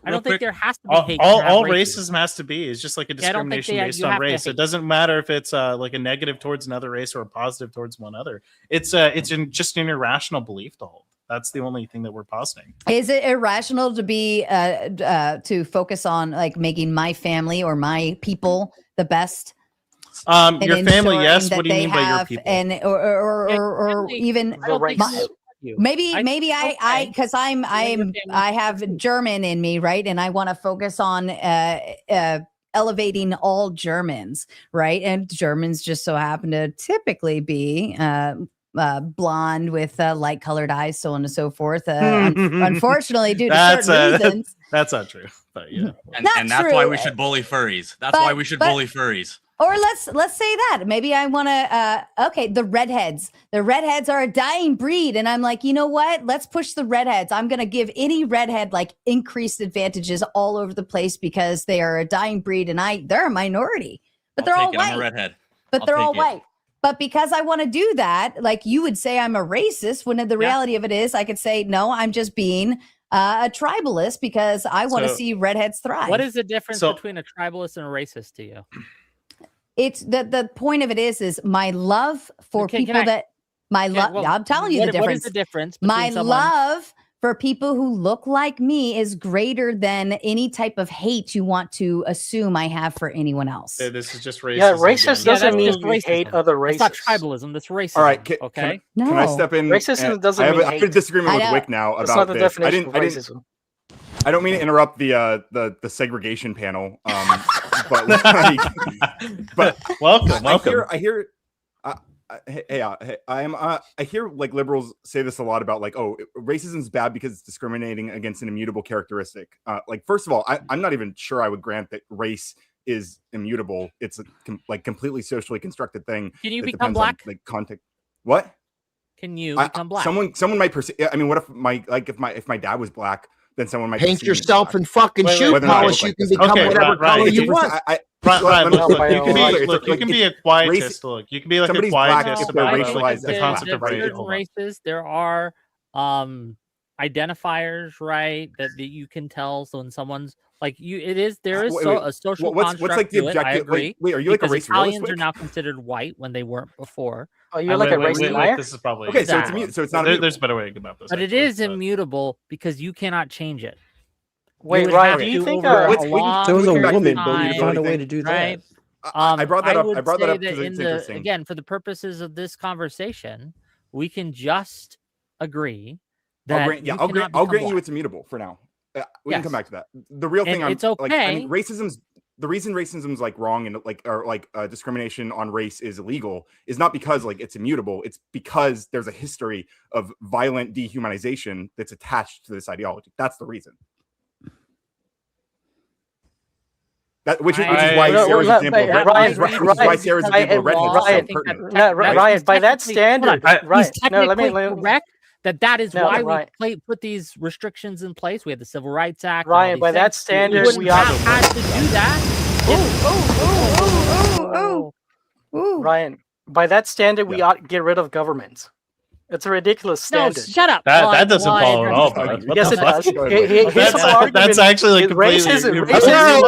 I don't think there has to be hate. All racism has to be is just like a discrimination based on race. It doesn't matter if it's like a negative towards another race or a positive towards one other. It's just an irrational belief to hold. That's the only thing that we're positing. Is it irrational to be to focus on like making my family or my people the best? Your family, yes. What do you mean by your people? And or even maybe I because I have German in me, right? And I want to focus on elevating all Germans, right? And Germans just so happen to typically be blonde with light colored eyes, so on and so forth. Unfortunately, due to certain reasons. That's not true. But yeah. And that's why we should bully furries. That's why we should bully furries. Or let's say that maybe I want to okay, the redheads. The redheads are a dying breed, and I'm like, you know what? Let's push the redheads. I'm gonna give any redhead like increased advantages all over the place because they are a dying breed, and they're a minority, but they're all white. I'm a redhead. But they're all white. But because I want to do that, like you would say, I'm a racist. When the reality of it is, I could say no, I'm just being a tribalist because I want to see redheads thrive. What is the difference between a tribalist and a racist to you? It's the point of it is my love for people that I'm telling you the difference. What is the difference? My love for people who look like me is greater than any type of hate you want to assume I have for anyone else. This is just racism. Yeah, racist doesn't mean you hate other races. It's not tribalism. That's racism. All right, okay. Can I step in? Racism doesn't mean I have a disagreement with Whick now That's about not the this. definition of racism. I don't mean to interrupt the segregation panel, but like, welcome. I hear. I hear like liberals say this a lot about like, oh, racism is bad because it's discriminating against an immutable characteristic. Like, first of all, I'm not even sure I would grant that race is immutable. It's a completely socially constructed thing. Can you become black? Like context. What? Can you become black? Someone might perceive. I mean, what if if my dad was black? Then someone might paint yourself in fucking shoe polish. You can become whatever color you want. You can be a quietist. Look, you can be like a quietist about the concept of races. There are identifiers, right? That you can tell. So when someone's like you, there is a social construct. What's like the objective? I agree. Wait, are you like a race realist? Italians are now considered white when they weren't before. Oh, you're like a race liar? This is probably okay. So it's not. There's a better way to go about this. But it is immutable because you cannot change it. Wait, Ryan, do you think there was a woman, but we found a way to do that? Right? I brought that up. I brought that up because it's interesting. Again, for the purposes of this conversation, we can just agree that I'll grant you it's immutable for now. We can come back to that. The real thing, it's okay. Like, I mean, racism's the reason racism's like wrong and discrimination on race is illegal is not because like it's immutable. It's because there's a history of violent dehumanization that's attached to this ideology. That's the reason. Which is why Sarah's example of Ryan, by that standard, right? Correct. That is why we put these restrictions in place. We had the Civil Rights Act. Ryan, by that standard, we have had to do that. Ryan, by that standard, we ought to get rid of governments. It's a ridiculous standard. No, shut up. That doesn't follow at all, bro. Yes, it does. That's actually completely. Racism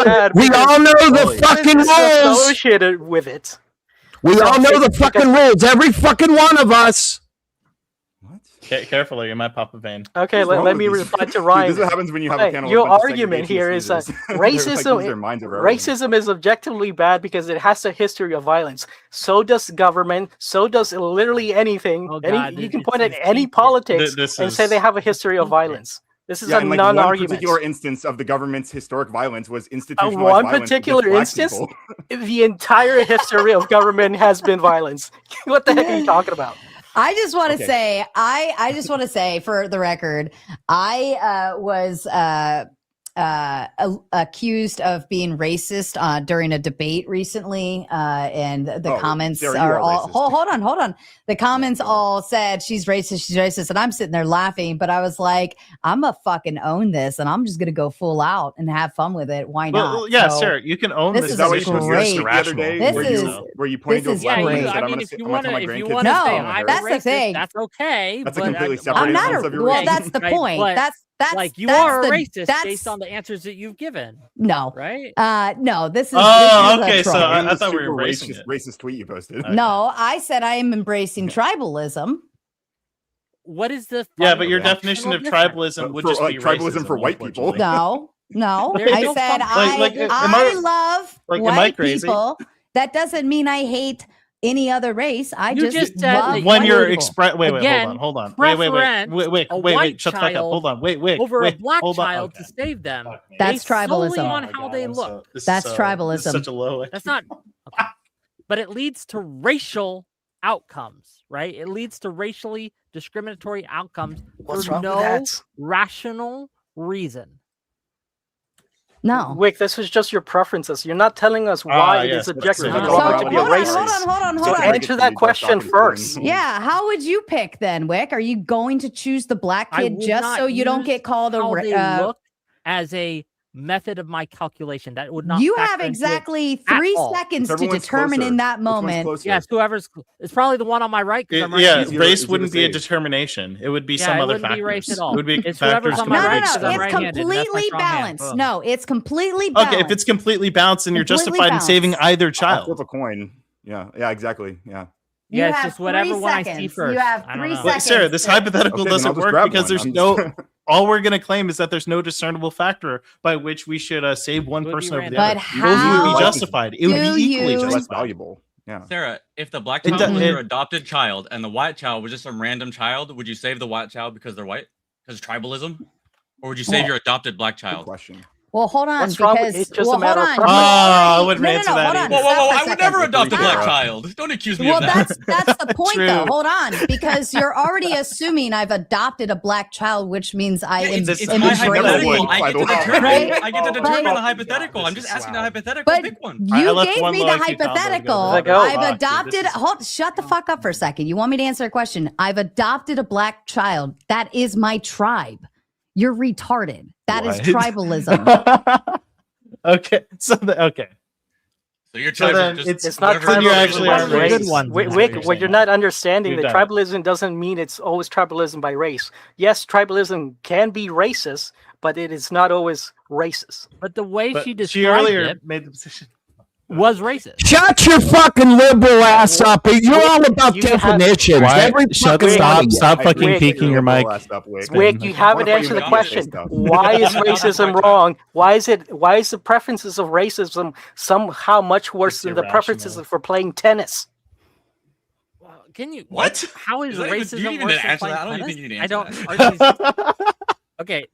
bad. We all know the fucking rules. Associated with it. We all know the fucking rules. Every fucking one of us. Carefully, you might pop a vein. Okay, let me reply to Ryan. Dude, this is what happens when you have a panel. Your with a bunch of argument here is that segregationists. racism is objectively bad because it has a history of violence. So does government. So does literally anything. You can point at any politics and say they have a history of violence. This is a non-argument. One particular instance of the government's historic violence was institutionalized one violence particular against instance. black people. The entire history of government has been violence. What the heck are you talking about? I just want to say, I just want to say for the record, I was accused of being racist during a debate recently, and the comments Sarah, are all hold on. The comments all said she's racist, and I'm sitting there laughing. But I was like, I'm gonna fucking own this, and I'm just gonna go full out and have fun with it. Why not? Well, yeah, Sarah, you can own this. Is great. The other day, where you pointed to a black woman and said, I I'm mean, going if to you tell want my to, grandkids. No, that's the thing. That's okay. That's a completely separate I'm not instance of your well, racism. that's the point. That's like you that's are a the, racist that's, based on the answers that you've given. No, right? No, this is. Oh, this is okay. So troll. I thought we were embracing racist tweet you posted. No, I said I am embracing tribalism. What is the? Yeah, but your definition of tribalism would just be tribalism for white people. No, I no said I love white people. That doesn't mean I hate any other race. I You just said love when white you're people. hold on. Wait, shut the fuck up. Hold on. Wait, over a black hold on. child to save them. That's solely tribalism. on how they look. That's tribalism. Such a low. That's not. Okay. But it leads to racial outcomes, right? It leads to racially discriminatory outcomes for no rational reason. No. Wick, this is just your preferences. You're not telling us why it is objectively wrong to be a racist. Hold on. So answer that question first. Yeah, how would you pick then, Wick? Are you going to choose the black kid just so you don't get called how a? They look as a method of my calculation. That would not. You have exactly 3 seconds to determine in that moment. Yes, whoever's. It's probably the one on my right. Race wouldn't be a determination. It would be some other factors. It wouldn't be race at all. It would be it's factors. On my right, it's completely balanced. No, it's completely balanced. Okay, if it's completely balanced, then you're justified in saving either child. Flip a coin. Yeah, exactly. Yeah. Yeah, it's just whatever one I see first. You have 3 seconds. Sarah, this hypothetical doesn't work because there's no. All we're going to claim is that there's no discernible factor by which we should save one person over the other. It would be justified. It would be equally justified. Less valuable. Yeah. Sarah, if the black child was your adopted child and the white child was just some random child, would you save the white child because they're white? Because tribalism? Or would you save your adopted black child? Good question. Well, hold on. What's wrong with it? It's just a matter of preference. I wouldn't answer that either. Whoa, I would never adopt a black child. Don't accuse me of that. That's the point, though. Hold on. Because you're already assuming I've adopted a black child, which means I am it's my hypothetical. I get to determine the hypothetical. I'm just asking the hypothetical. Pick one. You gave me the hypothetical. I've adopted. Shut the fuck up for a second. You want me to answer a question? I've adopted a black child. That is my tribe. You're retarded. That is tribalism. Okay. So your tribe it's not tribalism by race. Wick, what you're not understanding that tribalism doesn't mean it's always tribalism by race. Yes, tribalism can be racist, but it is not always racist. But the way she described she earlier made the position was racist. Shut your fucking liberal ass up. You're all about definitions. Stop fucking peeking your mic. Wick, you haven't answered the question. Why is racism wrong? Why is the preferences of racism somehow much worse than the preferences for playing tennis? Can you what? How is racism worse than playing tennis? I don't. Okay.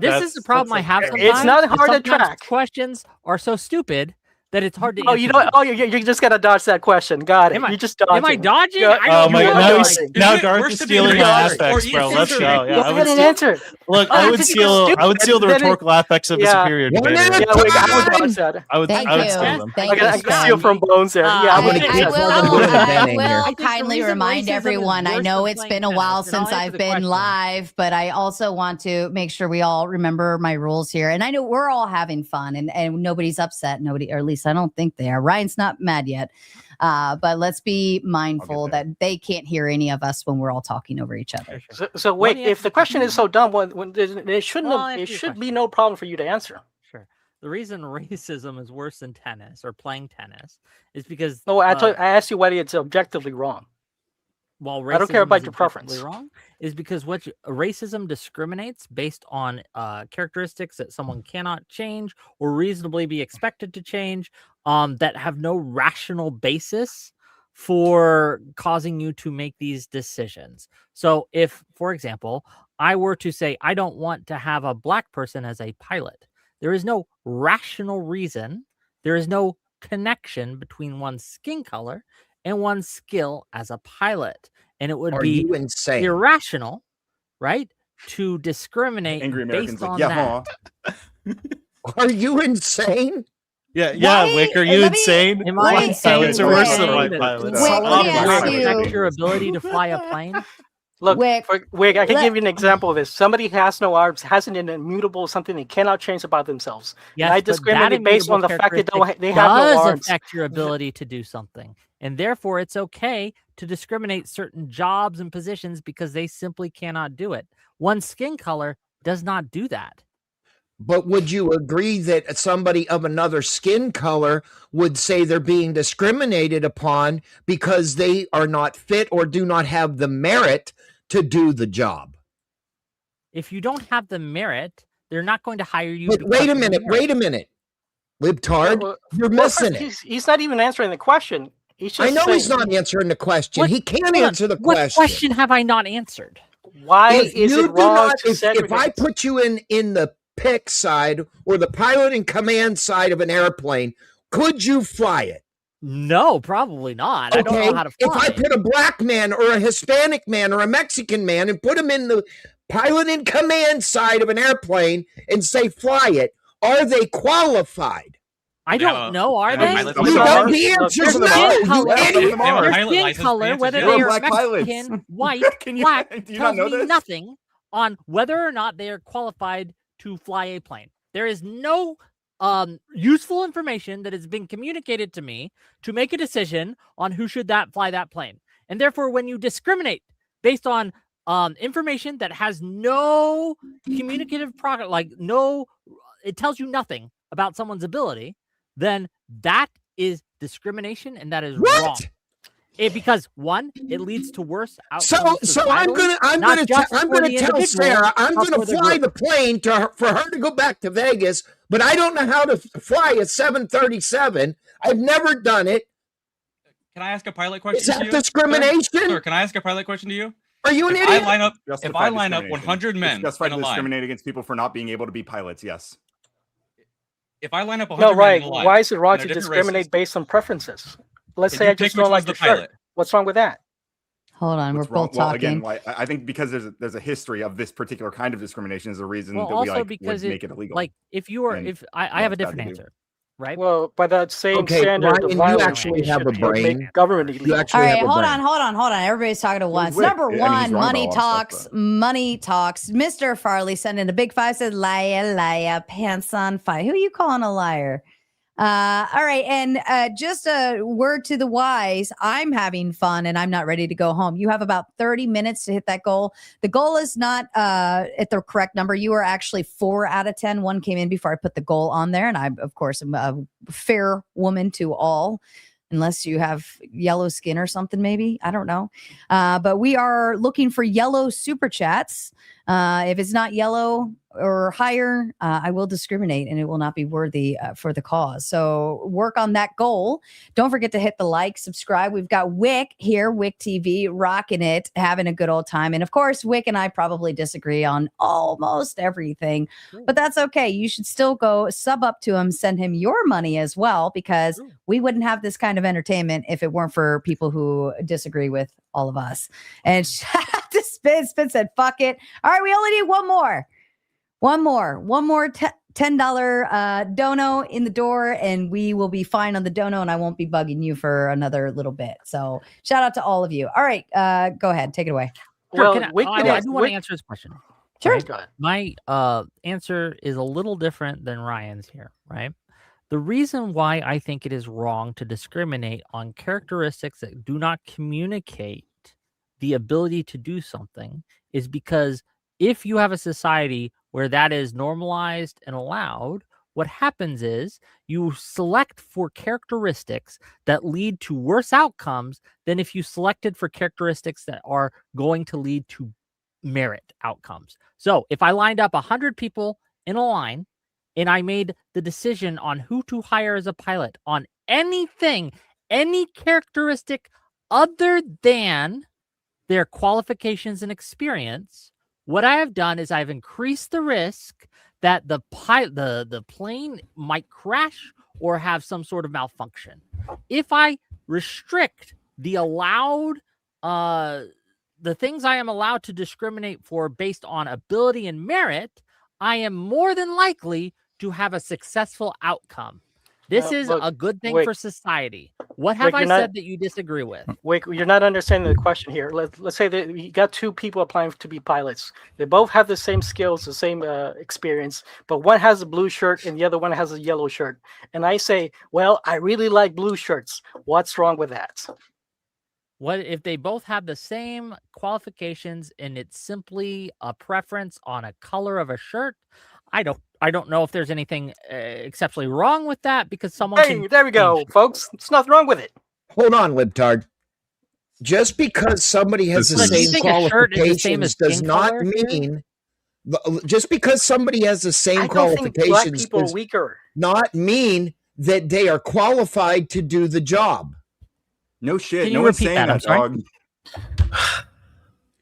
This is the problem I have sometimes. It's not hard to track. Questions are so stupid that it's hard to answer. You just gotta dodge that question. Got it. You just dodged. Am I dodging? Now Darth is stealing my aspects, bro. Let's go. Yeah, I would answer. Look, I would steal the rhetorical aspects of a superior debater. I would dodge that. I would steal them. I can steal from Bones there. I will kindly remind everyone. I know it's been a while since I've been live, but I also want to make sure we all remember my rules here. And I know we're all having fun, and nobody's upset. Nobody, or at least I don't think they are. Ryan's not mad yet. But let's be mindful that they can't hear any of us when we're all talking over each other. So wait, if the question is so dumb, it should be no problem for you to answer. Sure. The reason racism is worse than tennis or playing tennis is because I asked you whether it's objectively wrong. Well, I don't care about your preference. Wrong is because racism discriminates based on characteristics that someone cannot change or reasonably be expected to change, that have no rational basis for causing you to make these decisions. So, if, for example, I were to say I don't want to have a black person as a pilot, there is no rational reason. There is no connection between one's skin color and one's skill as a pilot. And it would be insane, irrational, right, to discriminate based on that. Are you insane? Yeah, Wick, are you insane? Am I insane? Pilots are worse than white pilots. Affect your ability to fly a plane? Look, Wick, I can give you an example of this. Somebody has no arms, has an immutable something they cannot change about themselves. Yes, and I discriminate based on the fact that they have no arms. Affect your ability to do something. And therefore, it's okay to discriminate certain jobs and positions because they simply cannot do it. One skin color does not do that. But would you agree that somebody of another skin color would say they're being discriminated upon because they are not fit or do not have the merit to do the job? If you don't have the merit, they're not going to hire you. But wait a minute, libtard, you're missing it. He's not even answering the question. I know he's not answering the question. He can't answer the question. What question have I not answered? Why is it wrong to segregate? If I put you in the pick side or the pilot and command side of an airplane, could you fly it? No, probably not. I don't know how to fly. If I put a black man or a Hispanic man or a Mexican man and put him in the pilot and command side of an airplane and say fly it, are they qualified? I don't know. Are they? You know the answer is no. Their skin color, whether they are Mexican, white, black, tells me nothing on whether or not they are qualified to fly a plane. There is no useful information that has been communicated to me to make a decision on who should fly that plane. And therefore, when you discriminate based on information that has no communicative product, it tells you nothing about someone's ability, then that is discrimination, and that is wrong. Because one, it leads to worse outcomes. So I'm gonna tell Sarah I'm gonna fly the plane for her to go back to Vegas, but I don't know how to fly a 737. I've never done it. Can I ask a pilot question? Is that discrimination? Sir, can I ask a pilot question to you? Are you an idiot? If I line up 100 men, justified to discriminate against people for not being able to be pilots. Yes. If I line up 100 men in a line, why is it wrong to discriminate based on preferences? Let's say I just don't like the pilot. What's wrong with that? Hold on, we're both talking. Well, again, I think because there's a history of this particular kind of discrimination is a reason that also we because would make it illegal. Like if you are, I have a different answer, right? Well, by that same standard, Ryan, you actually have a brain. Government illegal. All right, hold on. Everybody's talking at once. Number one, money talks. Mr. Farley sent in a big 5, said liar, pants on fire. Who are you calling a liar? All right, and just a word to the wise, I'm having fun and I'm not ready to go home. You have about 30 minutes to hit that goal. The goal is not at the correct number. You are actually 4 out of 10. One came in before I put the goal on there, and I, of course, am a fair woman to all, unless you have yellow skin or something, maybe. I don't know. But we are looking for yellow super chats. If it's not yellow or higher, I will discriminate and it will not be worthy for the cause. So work on that goal. Don't forget to hit the like, subscribe. We've got Wick here, Wick TV, rocking it, having a good old time. And of course, Wick and I probably disagree on almost everything, but that's okay. You should still go sub up to him, send him your money as well, because we wouldn't have this kind of entertainment if it weren't for people who disagree with all of us. And Spin said, fuck it. All right, we only need one more $10 dono in the door, and we will be fine on the dono, and I won't be bugging you for another little bit. So shout out to all of you. All right, go ahead, take it away. Well, I do want to answer this question. Sure. Right? My answer is a little different than Ryan's here, right? The reason why I think it is wrong to discriminate on characteristics that do not communicate the ability to do something is because if you have a society where that is normalized and allowed, what happens is you select for characteristics that lead to worse outcomes than if you selected for characteristics that are going to lead to merit outcomes. So if I lined up 100 people in a line and I made the decision on who to hire as a pilot on anything, any characteristic other than their qualifications and experience, what I have done is I've increased the risk that the plane might crash or have some sort of malfunction. If I restrict the allowed the things I am allowed to discriminate for based on ability and merit, I am more than likely to have a successful outcome. This is a good thing for society. What have I said that you disagree with? Wait, you're not understanding the question here. Let's say that you got two people applying to be pilots. They both have the same skills, the same experience, but one has a blue shirt and the other one has a yellow shirt. And I say, well, I really like blue shirts. What's wrong with that? What if they both have the same qualifications and it's simply a preference on a color of a shirt? I don't know if there's anything exceptionally wrong with that because someone. Hey, there we go, folks. There's nothing wrong with it. Hold on, libtard. Just because somebody has the same qualifications does not mean. Just because somebody has the same qualifications does not mean that they are qualified to do the job. No shit. No one's saying that, dog.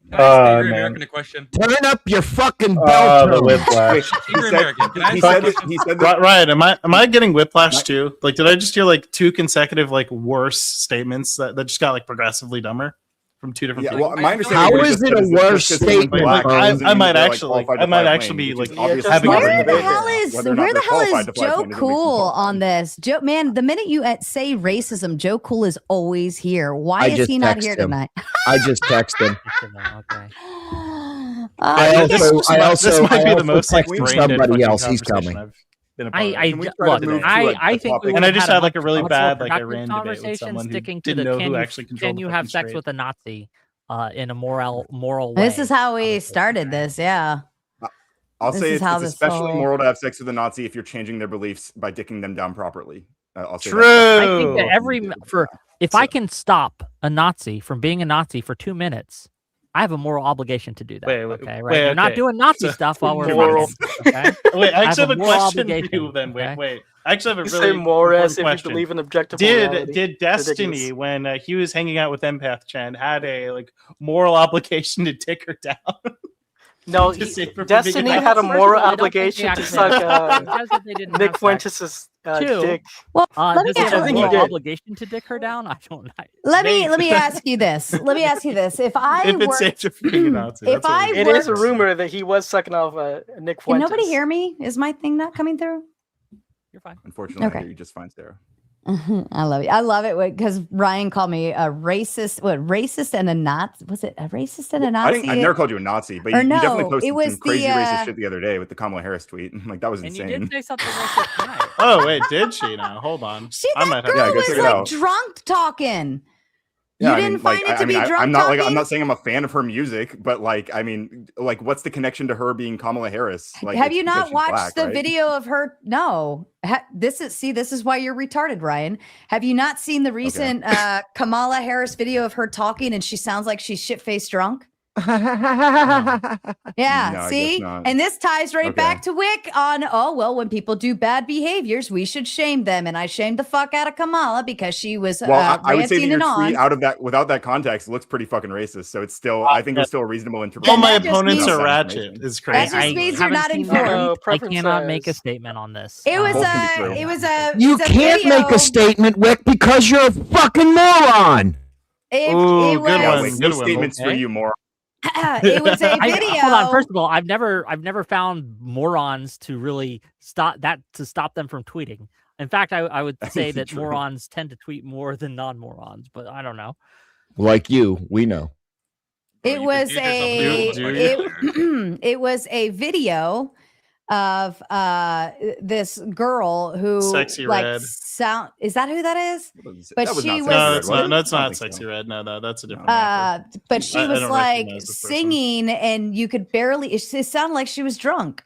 American question. Turn up your fucking bell tone. Whiplash. He said that. Ryan, am I getting whiplash too? Like, did I just hear like two consecutive like worse statements that just got like progressively dumber from two different people? Well, my understanding how is it a worse statement? I might actually be like having where the hell is Joe Cool on this? Joe, man, the minute you say racism, Joe Cool is always here. Why is he not here tonight? I just texted him. Okay. I also might be the most like somebody else. He's coming. I think, and I just had like a really bad like Iran debate with someone who sticking didn't know who actually can controlled. You have sex with a Nazi in a moral way? This is how we started this. Yeah. I'll say it's especially moral to have sex with a Nazi if you're changing their beliefs by dicking them down properly. I'll say true. That. I think that if I can stop a Nazi from being a Nazi for 2 minutes, I have a moral obligation to do that. We're not doing Nazi stuff while we're moral. Okay? Wait, I actually have a question for you. Then wait. I actually have a really important question. If you believe in objective did Destiny, when he was hanging out with Empath Chen, had a like moral obligation to dick her down? No, Destiny had a moral obligation to suck Nick Fuentes' dick. Well, let me have a moral obligation to dick her down. I don't know. Let me ask you this. If it's safe to being a Nazi, it is a rumor that he was sucking off Nick Fuentes. Can nobody hear me? Is my thing not coming through? You're fine. Unfortunately, I hear you just fine, Sarah. I love you. I love it because Ryan called me a racist. What, racist and a Nazi? Was it a racist and a Nazi? I never called you a Nazi, but you definitely posted some crazy racist shit the other day with the Kamala Harris tweet. Like that was insane. You did say something racist tonight. Oh wait, did she? Now hold on. That girl was like drunk talking. You didn't find it to be drunk I'm not talking? I'm not saying I'm a fan of her music, but what's the connection to her being Kamala Harris? Like, have you not watched the video of her? No. This is why you're retarded, Ryan. Have you not seen the recent Kamala Harris video of her talking and she sounds like she's shit-faced drunk? Yeah, no, see? And this ties right back to Whick on, when people do bad behaviors, we should shame them. And I shamed the fuck out of Kamala because she was I would say that your tweet out of that without that context looks pretty fucking racist. So it's still I think it's still a reasonable interpretation. All my opponents are ratchet. It's crazy. That just means you're not informed. I cannot make a statement on this. You can't make a statement, Whick, because you're a fucking moron. Good one. Statements for you, moron. It was a video. Hold on. First of all, I've never found morons to really stop them from tweeting. In fact, I would say that morons tend to tweet more than non-morons, but I don't know. Like you, we know. It was a video of this girl who Sexy like Red. is that who that is? But she was no, it's not Sexy Red. No, that's a different actor. but she was like singing and you could barely it sounded like she was drunk.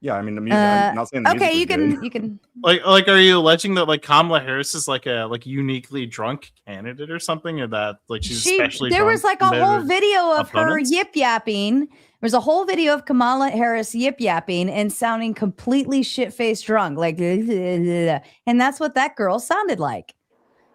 Yeah, I mean the music. I'm not saying the okay, music you can like are you alleging that like Kamala Harris is like a uniquely drunk candidate or something, or that like she's especially there drunk was like a whole video of opponents? her yip yapping. There's a whole video of Kamala Harris yip yapping and sounding completely shit faced drunk, like, and that's what that girl sounded like.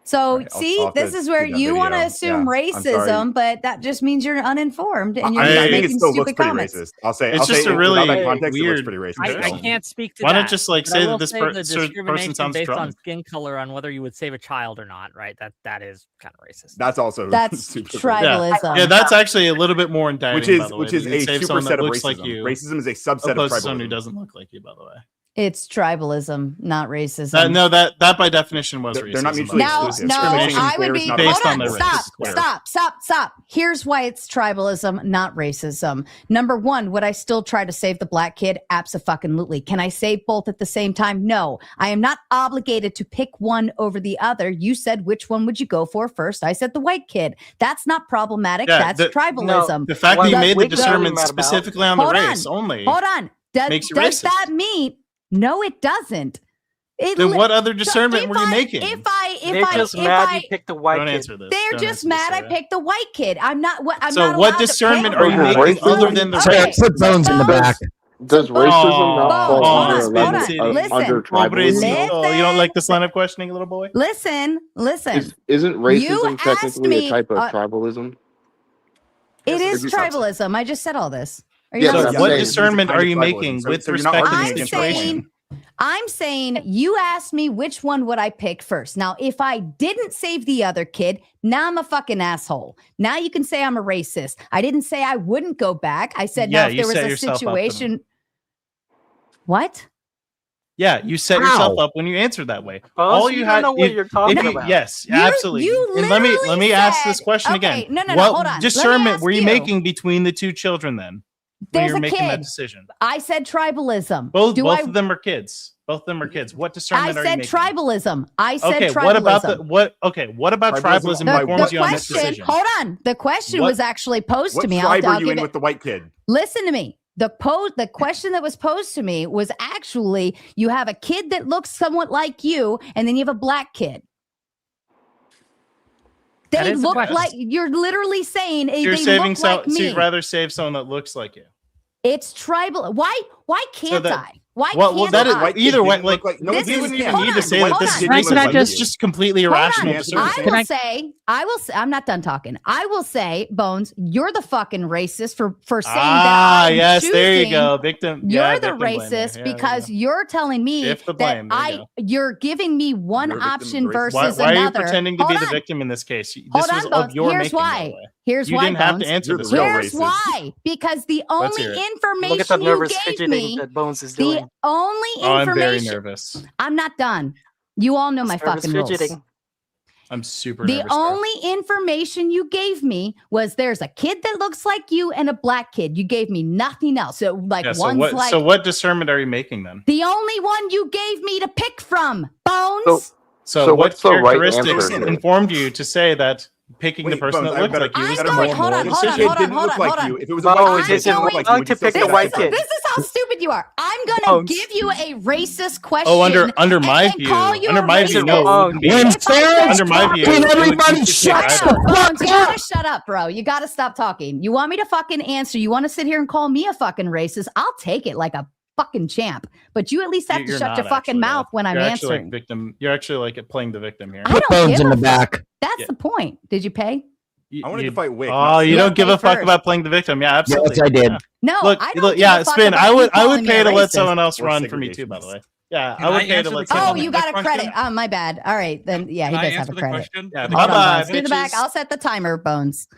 So Right, see, this is where you want to assume racism, but that just means you're uninformed and you're I think making it still looks stupid pretty comments. racist. I'll say it's I'll just say a really without that context, weird. it looks pretty racist. I can't speak to Why that. not just like but I say will that this say the person discrimination sounds based on drunk? skin color on whether you would save a child or not, right? That is kind of racist. That's also That's tribalism. Yeah, that's actually a little bit more indicting. Which is a superset of racism. Like you, racism is a subset of opposed to someone who tribalism. doesn't look like you, by the way. It's tribalism, not racism. No, that by definition was racism. They're not mutually exclusive. No, I would be based on hold the on, stop. Here's why it's tribalism, not racism. Number one, would I still try to save the black kid? Abso-fucking-lutely. Can I save both at the same time? No. I am not obligated to pick one over the other. You said which one would you go for first? I said the white kid. That's not problematic. Yeah, that's tribalism. No, the fact that you made the discernment specifically on the race only. Hold on. Makes you does racist. that mean? No, it doesn't. Then what other discernment were you making? They're just mad you picked the white Don't kid. answer this. They're Don't just answer mad this, I picked the white kid. I'm not. I'm so not what allowed to discernment pick are you one. making other than the race? Put bones in the back. Does racism not fall under Listen. tribalism? You don't like this line of questioning, little boy? Listen. Isn't racism technically a type of tribalism? It is tribalism. I just said all this. Are you Yeah, not so what listening? discernment are you making with respect to this situation? I'm saying you asked me which one would I pick first. Now, if I didn't save the other kid, now I'm a fucking asshole. Now you can say I'm a racist. I didn't say I wouldn't go back. I said, no, if there was a situation. What? Yeah, you set yourself up when you answered that way. All you had, know what you're talking about. Yes, absolutely. And let me ask this question again. No, what hold on. discernment were you making between the two children then? There's when a you're making kid. that decision. I said tribalism. Both of them are kids. Both of them are kids. What I discernment are you said making? tribalism. I said okay, tribalism. what about tribalism informs you on this decision? Hold on. The question was actually posed to me. What tribe are you in with the white kid? Listen to me. The question that was posed to me was actually you have a kid that looks somewhat like you, and then you have a black kid. They look like you're literally saying you're they saving look like me. So you'd rather save someone that looks like you. It's tribal. Why can't I? Why well, can't that is I? either way. Like, no, we wouldn't even need to say that this is racist. This is just completely irrational. I will say, I'm not done talking. I will say, Bones, you're the fucking racist for saying that. Yes, there you go, victim. You're the racist because you're telling me that you're giving me one option versus another. Why are you pretending to be the victim in this case? This was of your making. Here's why. You didn't have to answer this. Here's why. Because the only information you gave me, the only information. I'm very nervous. I'm not done. You all know my fucking rules. I'm super nervous. The only information you gave me was there's a kid that looks like you and a black kid. You gave me nothing else. So so what discernment are you making then? The only one you gave me to pick from, Bones. So what characteristics informed you to say that picking the person that looked like you was the more moral decision? Hold on. If it was a white kid, I'm going to pick the white kid. This is how stupid you are. I'm going to give you a racist question. Oh, under my view. Under my view, no. Under my view. Can everybody shut Bones, you gotta shut up, bro. You gotta stop talking. You want me to fucking answer? You want to sit here and call me a fucking racist? I'll take it like a fucking champ, but you at least have to shut your fucking mouth when I'm answering. You're actually like playing the victim here. I don't give a fuck. That's the point. Did you pay? I wanted to fight Whick. Oh, you don't give a fuck about playing the victim? Yeah, absolutely. Yes, I did. No, look, I don't. Yeah, Spin. I would pay to let someone else run for me too. By the way, yeah, I would pay to let. Oh, you got a credit. Oh, my bad. All right, then. Yeah, he does have a credit. Yeah, bye-bye. Do the back. I'll set the timer, Bones.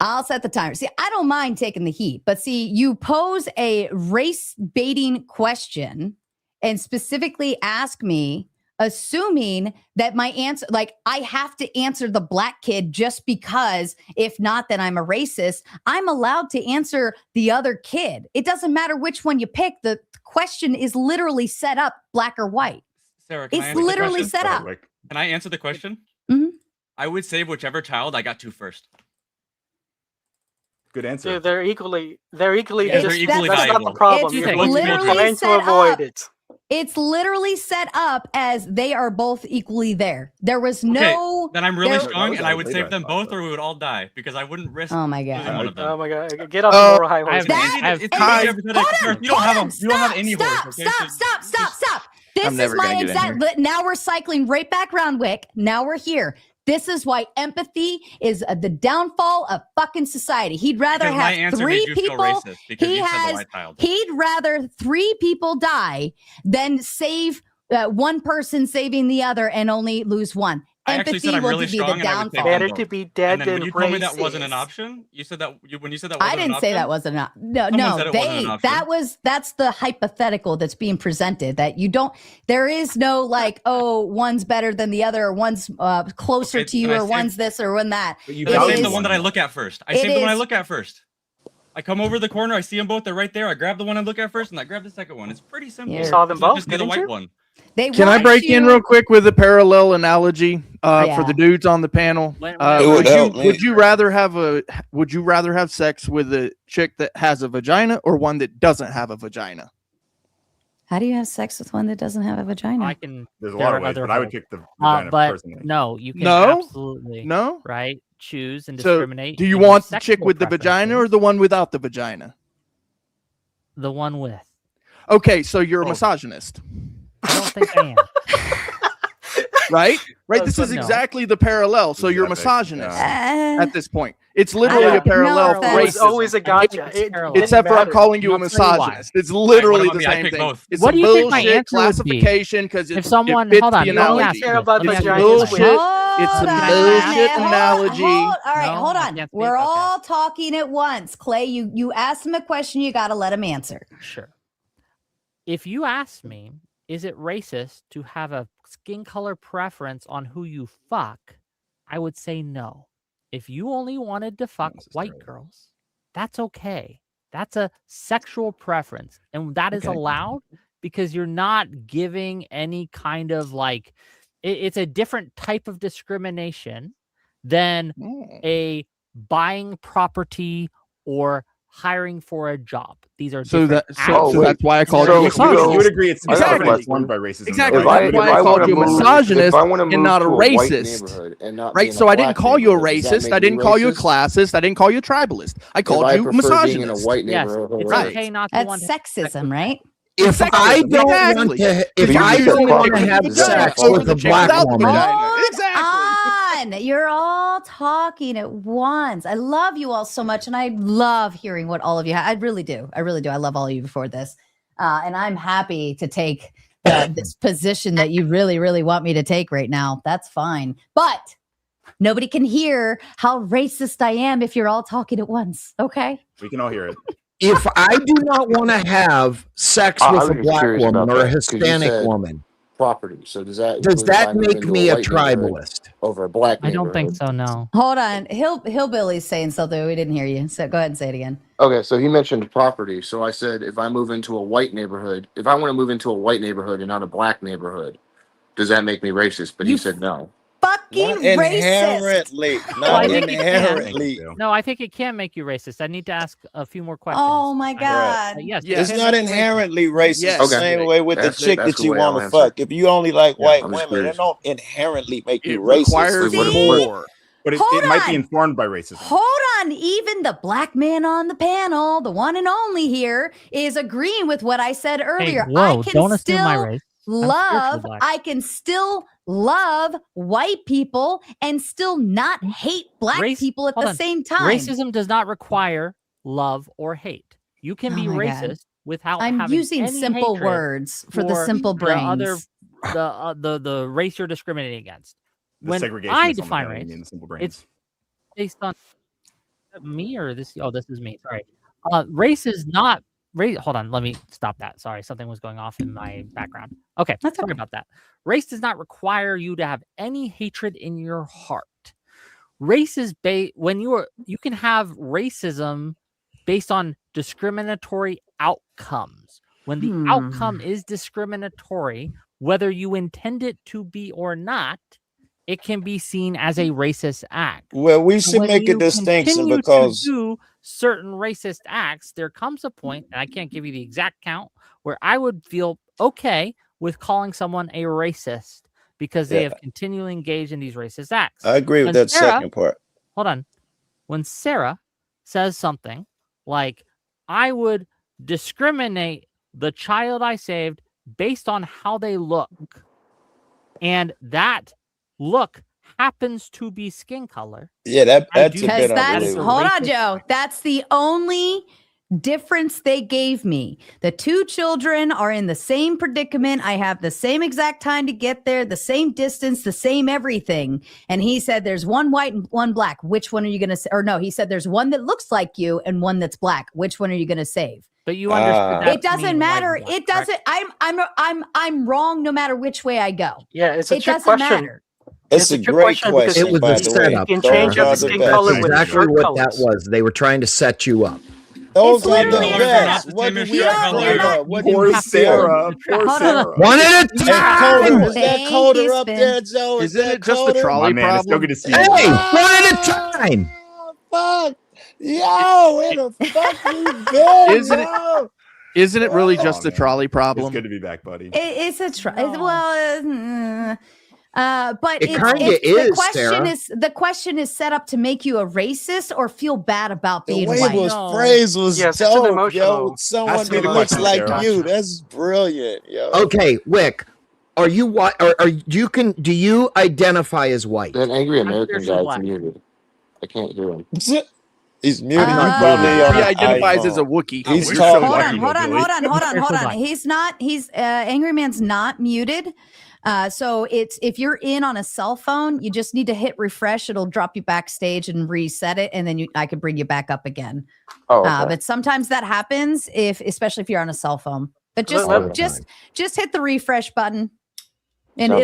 I'll set the timer. See, I don't mind taking the heat, but see, you pose a race baiting question and specifically ask me assuming that my answer, like I have to answer the black kid just because if not, then I'm a racist. I'm allowed to answer the other kid. It doesn't matter which one you pick. The question is literally set up black or white. Sarah, it's literally set up. Can I answer the question? Mm-hmm. I would save whichever child I got to first. Good answer. Dude, they're equally just, they're equally that's valuable. not the problem. It's You're literally trying to set avoid up. it. It's literally set up as they are both equally there. There was no. Then I'm really there- strong, and I would save them both, or we would all die because I wouldn't risk. Oh my god! losing one of them. Oh my god! Get off the moral high horse. You don't have any horse. Okay? Stop! This I'm is never my gonna get in exact. here. Now we're cycling right back around, Wick. Now we're here. This is why empathy is the downfall of fucking society. He'd rather Because my have answer 3 made you feel people. racist because you said the white child. He'd rather 3 people die than save one person saving the other and only lose one. I actually Empathy said I'm will really be strong the and I would take downfall. them Better both. to be dead And then when than you told me that wasn't an racist. option, you said that when you said that wasn't I didn't an say option, that wasn't an no. Someone No, said it wasn't an option. that's the hypothetical that's being presented. That you don't. There is no like, oh, one's better than the other, or one's closer Okay, to you, then I or saved- one's this or one that. But you saved the one that I look at first. I It saved the one I is- look at first. I come over the corner, I see them both, they're right there. I grab the one I look at first, and I grab the second one. It's pretty simple. You saw them both, Just get the didn't white you? one. Can I break in real quick with a parallel analogy for Yeah. the dudes on the panel? It would help, man. Would you rather have sex with a chick that has a vagina or one that doesn't have a vagina? How do you have sex with one that doesn't have a vagina? I can. There's a there lot are of ways, other but I would holes. pick the vagina But personally. no, you can No? absolutely No? right choose and So, discriminate. do you in your want the chick sexual with the vagina or preferences. the one without the vagina? The one with? Okay, so you're a misogynist, I don't think I am. right? Right. This so is no. exactly the parallel. So you're a misogynist at this point. It's literally I a parallel don't for know if It's racism. always a gotcha. It parallel. didn't Except for I'm matter. calling you a I'll tell you why. misogynist. It's literally What the about me? I same pick thing. both. It's What a do you think my bullshit answer would be? classification because If someone, fits hold on, the let me analogy. ask you. Care about It's a vaginas bullshit. with- It's a Hold on. bullshit Hold- analogy. All right, No, hold I on. can't We're speak. Okay. all talking at once. Clay, you ask him a question, you got to let him answer. Sure. If you ask me, is it racist to have a skin color preference on who you fuck? I would say no. If you only wanted to fuck white girls, that's okay. That's a sexual preference. And that is allowed because you're not giving any kind of like, it's a different type of discrimination than a buying property or hiring for a job. These are So different so that's why I called So you a misogynist. you would agree it's Exactly. informed by racism. Exactly. though, right? That's why I called you a misogynist and not a racist. Right? So I didn't call you a racist. I didn't call you a classist. I didn't call you a tribalist. I called you a misogynist. Yes, it's Right. okay not to That's want to sexism, right? If I don't want to, if I don't want to have sex with a black woman, On. You're all talking at once. I love you all so much, and I love hearing what all of you have. I really do. I really do. I love all of you before this. And I'm happy to take this position that you really, really want me to take right now. That's fine. But nobody can hear how racist I am if you're all talking at once. Okay? We can all hear it. if I do not want to have sex with a black woman or a Hispanic woman, property. So does that make me a tribalist over a black? I don't think so. No. Hold on. Hillbilly's saying something. We didn't hear you. So go ahead and say it again. Okay, so he mentioned property. So I said, if I move into a white neighborhood, if I want to move into a white neighborhood and not a black neighborhood, does that make me racist? But he said no. Fucking inherently, not inherently. No, I think it can make you racist. I need to ask a few more questions. Oh my God. Yes, It's not inherently racist. Yes. The same way with the chick that you want to fuck. If you only like white women, it don't inherently make you racist. Requires more. But it might be on. informed by racism. Hold on. Even the black man on the panel, the one and only here, is agreeing with what I said earlier. whoa, I can don't assume my still race. love, black. I can still love white people and still not hate black people at Hold the on. same time. Racism does not require love or hate. You can be Oh my God. racist without I'm having using any simple hatred words for the simple brains. The race you're discriminating against. The When segregation I is something define that I race, mean, the simple it's brains. based on me or this. Oh, this is me. Sorry. Race is not hold on, let me stop that. Sorry, something was going off in my background. Okay, sorry about that. Race does not require you to have any hatred in your heart. Race is when you can have racism based on discriminatory outcomes. When the outcome is discriminatory, whether you intend it to be or not, it can be seen as a racist act. Well, we should make a distinction because do certain racist acts, there comes a point, and I can't give you the exact count, where I would feel okay with calling someone a racist because they have continually engaged in these racist acts. I agree with that second part. Hold on. When Sarah says something like, I would discriminate the child I saved based on how they look, and that look happens to be skin color. Yeah, that's a bit unbelievable. Hold on, Joe. That's the only difference they gave me. The two children are in the same predicament. I have the same exact time to get there, the same distance, the same everything. And he said, there's one white and one black. Which one are you going to save? Or no, he said, there's one that looks like you and one that's black. Which one are you going to save? But you understood that. It doesn't matter. It doesn't. I'm wrong no matter which way I go. Yeah, it's a it trick doesn't question. matter. It's a great question. It was a setup. You can change up the skin color with exactly shirt what colors. that was. They were trying to set you up. Those are the literally best. What do we have? Poor Sarah. Poor Sarah. One at a time. Is that colder up there, Joe? Isn't it just the trolley Man, it's so problem? good to see you. Hey, one at a time. Fuck. Yo, where the fuck you been? Isn't it really just the trolley problem? It's good to be back, buddy. It's a but It it's kinda the is, question Sarah. the question is set up to make you a racist or feel bad about The being way white. it was phrased was Yes, it's an dope, yo. emotional. Someone Ask me that the looks question, like Sarah. you. That's brilliant, yo. Okay, Wick, are you white? Do you identify as white? That angry American spiritual guy's black. muted. I can't hear him. He's muted. He identifies as a Wookiee. He's We're talking. so Hold on. Spiritual black. He's Angry Man's not muted. So if you're in on a cell phone, you just need to hit refresh. It'll drop you backstage and reset it, and then I can bring you back up again. Oh, okay. But sometimes that happens especially if you're on a cell phone. But just hit the refresh button, and Sounds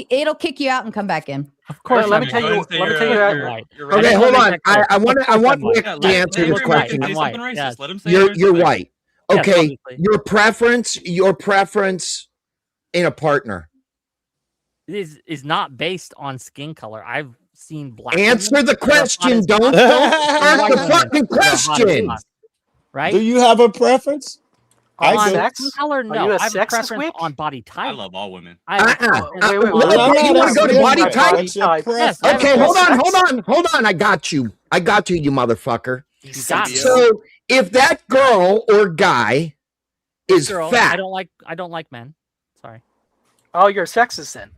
it'll kick you out and come back in. Of course, Let me tell you. Okay, hold on. I want Wick to answer this question. Say something racist. Let him say You're white. Yes, Okay, obviously. your preference in a partner. Is not based on skin color. I've seen black. Answer women the that are hot question. as Don't fuck, start and the white women fucking that are hot as question. fuck, right? Do you have a preference? On I do. sex? Skin color, Are no. you a I have a sexist, preference Wick? on body type. I love all women. Wait, wait, What, I'm you not want to go to body asking type? about your preference. Yes, Okay, hold on. I got you, you motherfucker. You got me. So if that girl or guy is Girl, fat, I don't like men. Sorry. Oh, you're sexist then.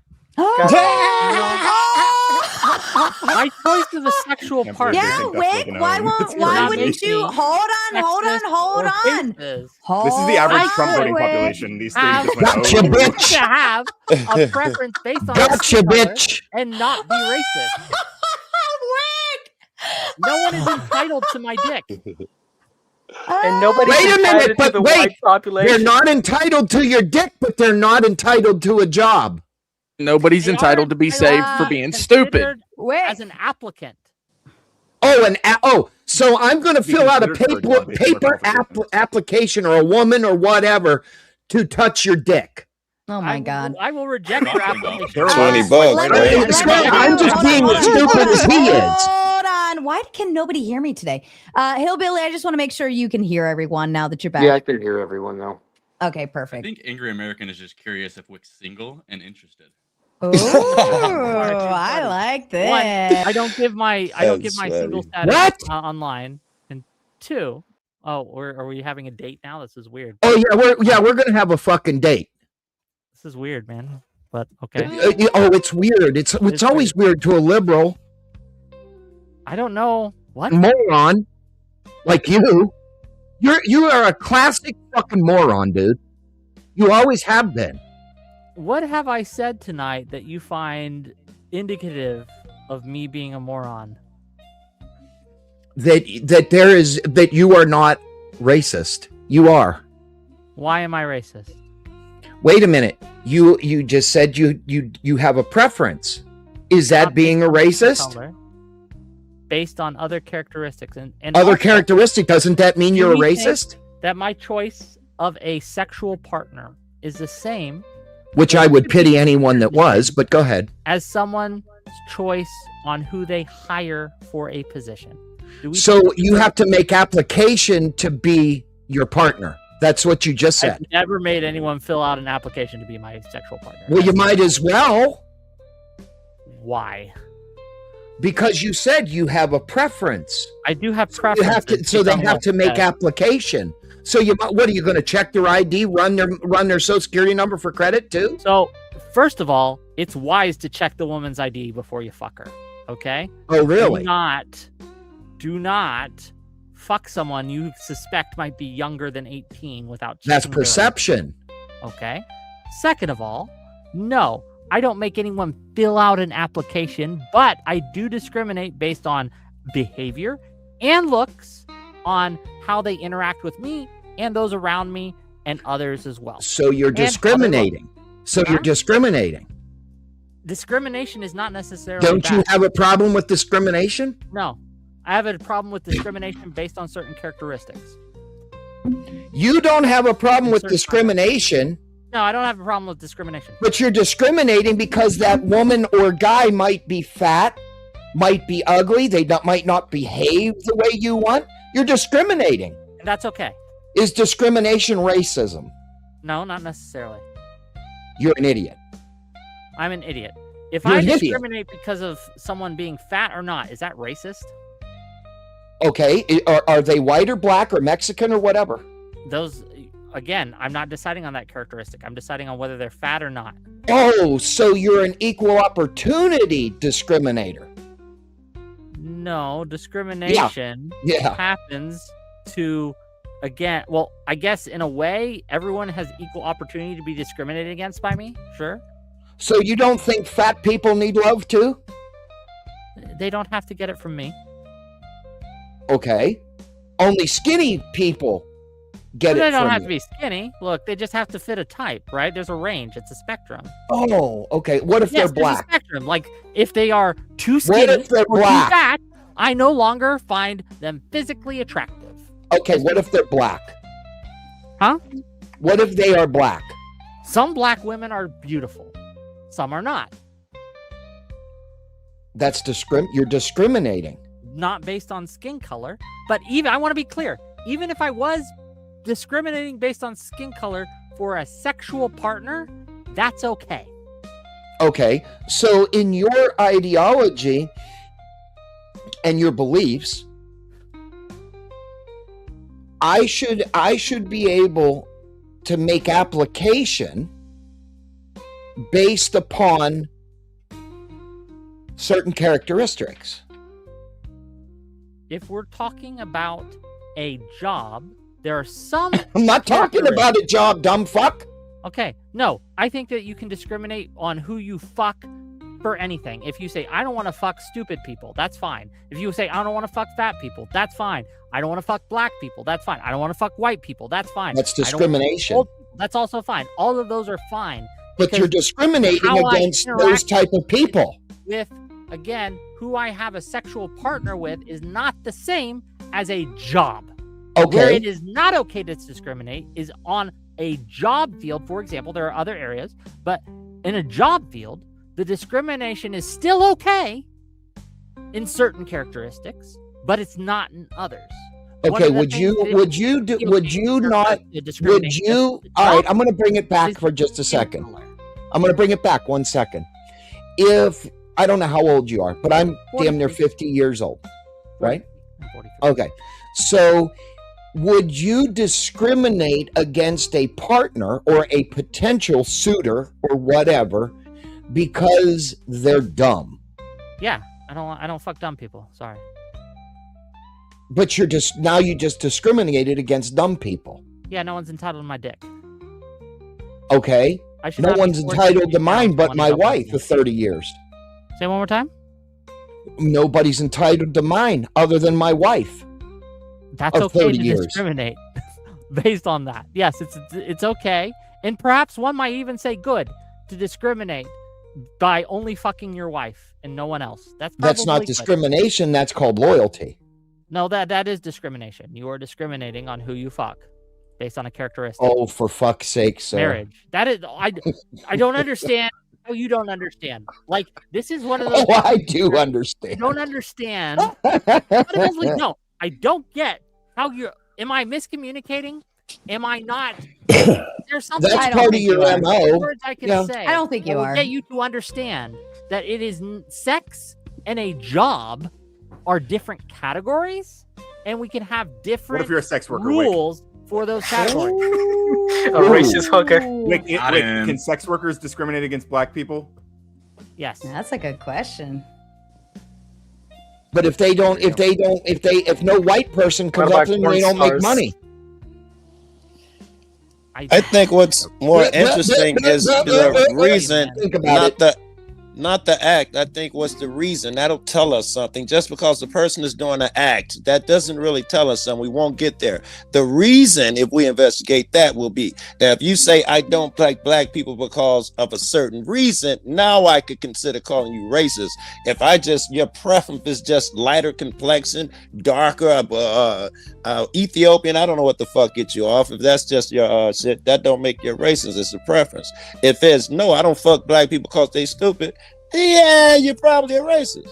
My choice of a sexual Can't partner. believe Yeah, they think that's Wick. like an Why own. won't? It's Why crazy. wouldn't you? Hold on. This is the average Hold Trump on, voting Wick. population. These three Have just went, Gotcha, oh. bitch. to have a preference based on Gotcha, skin color bitch. and not be racist. No one is entitled to my dick. And nobody's Wait a minute, entitled to but the wait. white population. They're not entitled to your dick, but they're not entitled to a job. Nobody's They are entitled to be saved for being stupid. considered Wick. as an applicant. So I'm going to fill out a paper application or a woman or whatever to touch your dick. Oh my God. I will reject your application. $20, I'm just being as stupid as he is. Hold on. Why can nobody hear me today? Hillbilly, I just want to make sure you can hear everyone now that you're back. Yeah, I can hear everyone now. Okay, I perfect. think Angry American is just curious if Wick's single and interested. Ooh, I like this. One, I don't give my That's single funny. status online. And two, are we having a date now? This is weird. Oh yeah, we're going to have a fucking date. This is weird, man. But okay. It's weird. It's always weird to a liberal I don't know what moron like you. You are a classic fucking moron, dude. You always have been. What have I said tonight that you find indicative of me being a moron? That you are not racist. You are. Why am I racist? Wait a minute. You just said you have a preference. Is that being a racist? Color, based on other characteristics and other also, characteristic, doesn't that mean you're a racist? That my choice of a sexual partner is the same, which I would pity anyone that was, but go ahead. As someone's choice on who they hire for a position. So you have to make application to be your partner. That's what you just said. I've never made anyone fill out an application to be my sexual partner. Well, you might as well. Why? Because you said you have a preference. I do have preferences. So they have to make application. So what are you going to check their ID, run their social security number for credit too? So first of all, it's wise to check the woman's ID before you fuck her. Okay? Oh, really? Do not fuck someone you suspect might be younger than 18 without checking. That's perception. Okay. Second of all, no, I don't make anyone fill out an application, but I do discriminate based on behavior and looks on how they interact with me and those around me and others as well. So you're discriminating. You're discriminating. Discrimination is not necessarily Don't you have a problem with discrimination? No. I have a problem with discrimination based on certain characteristics. You don't have a problem with discrimination. No, I don't have a problem with discrimination. But you're discriminating because that woman or guy might be fat, might be ugly, they might not behave the way you want. You're discriminating. And that's okay. Is discrimination racism? No, not necessarily. You're an idiot. I'm an idiot. If You're I an idiot. discriminate because of someone being fat or not, is that racist? Okay, are they white or black or Mexican or whatever? Those, again, I'm not deciding on that characteristic. I'm deciding on whether they're fat or not. Oh, so you're an equal opportunity discriminator. No, discrimination happens to, again, well, I guess in a way, everyone has equal opportunity to be discriminated against by me. Sure. So you don't think fat people need love too? They don't have to get it from me. Okay. Only skinny people get it They don't from have you. to be skinny. Look, they just have to fit a type, right? There's a range. It's a spectrum. Oh, okay. What if they're There's a black? spectrum. Like, if they are too skinny What if they're or black? too fat, I no longer find them physically attractive. Okay, what if they're black? Huh? What if they are black? Some black women are beautiful. Some are not. That's you're discriminating. Not based on skin color, but even, I want to be clear, even if I was discriminating based on skin color for a sexual partner, that's okay. Okay, so in your ideology and your beliefs, I should be able to make application based upon certain characteristics. If we're talking about a job, there are some... I'm not talking about a job, dumb fuck. Okay, no, I think that you can discriminate on who you fuck for anything. If you say, I don't want to fuck stupid people, that's fine. If you say, I don't want to fuck fat people, that's fine. I don't want to fuck black people, that's fine. I don't want to fuck white people, that's fine. That's discrimination. Old people, that's also fine. All of those are fine. But you're discriminating against those type of people. With, again, who I have a sexual partner with is not the same as a job. Okay. Where it is not okay to discriminate is on a job field. For example, there are other areas, but in a job field, the discrimination is still okay in certain characteristics, but it's not in others. Okay, all right, I'm going to bring it back for just a second. I'm going to bring it back 1 second. If, I don't know how old you are, but I'm damn near 50 years old, right? Okay, so would you discriminate against a partner or a potential suitor or whatever because they're dumb? Yeah, I don't fuck dumb people. Sorry. But you just discriminated against dumb people. Yeah, no one's entitled to my dick. Okay. No one's entitled to mine but my wife for 30 years. Say one more time. Nobody's entitled to mine other than my wife. That's okay to discriminate. based on that. Yes, it's okay, and perhaps one might even say good to discriminate by only fucking your wife and no one else. That's not good. discrimination. That's called loyalty. No, that is discrimination. You are discriminating on who you fuck based on a characteristic. Oh, for fuck's sake, sir. Marriage. That is, I don't understand how you don't understand. Like, this is one of those. Oh, I do understand. I don't understand. No, I don't get how you're. Am I miscommunicating? Am I not? There's something. That's part of your MO. Words I can say. I don't think you are. Get you to understand that it is sex and a job are different categories, and we can have different. What if you're a sex worker? Rules for those categories. A racist hooker. Wick, can sex workers discriminate against black people? Yes, that's a good question. But if no white person comes up to them, they don't make money. I think what's more interesting is the reason, not the act. I think what's the reason. That'll tell us something. Just because the person is doing an act, that doesn't really tell us something. We won't get there. The reason, if we investigate that, will be that if you say, I don't like black people because of a certain reason, now I could consider calling you racist. If your preference is just lighter complexion, darker, Ethiopian, I don't know what the fuck gets you off. If that's just your shit, that don't make you racist. It's a preference. If it's, no, I don't fuck black people because they stupid, yeah, you're probably a racist.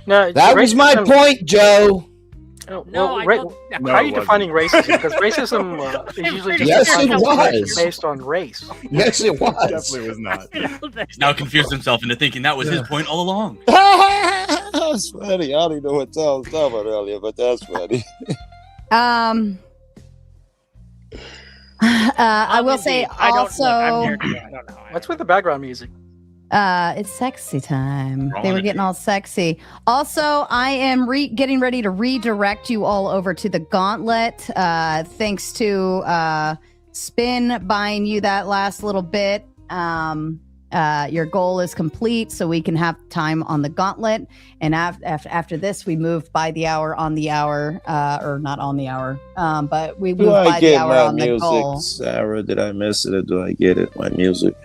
No, that was my point, Joe. How are you defining racism? Because racism is usually just based on race. Yes, it was. Definitely was not. He's now confused himself into thinking that was his point all along. That's funny. I don't even know what I was talking about earlier, but that's funny. I will say also. What's with the background music? It's sexy time. They were getting all sexy. Also, I am getting ready to redirect you all over to the Gauntlet. Thanks to Spin buying you that last little bit. Your goal is complete, so we can have time on the Gauntlet. And after this, we move by the hour on the hour, or not on the hour, but we move by the hour on the goal. Sarah, did I miss it or do I get it? My music.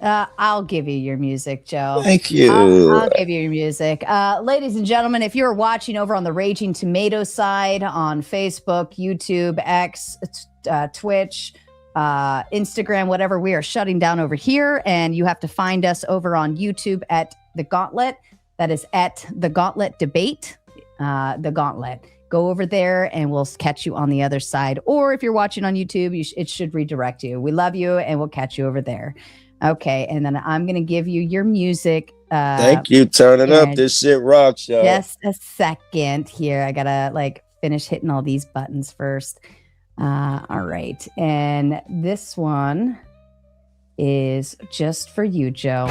I'll give you your music, Joe. Thank you. I'll give you your music. Ladies and gentlemen, if you're watching over on the Raging Tomato side on Facebook, YouTube, X, Twitch, Instagram, whatever, we are shutting down over here, and you have to find us over on YouTube at The Gauntlet. That is at The Gauntlet Debate. The Gauntlet. Go over there and we'll catch you on the other side. Or if you're watching on YouTube, it should redirect you. We love you and we'll catch you over there. Okay, and then I'm going to give you your music. Thank you. Turn it up. This shit rocks, y'all. Just a second here. I got to finish hitting all these buttons first. All right. And this one is just for you, Joe.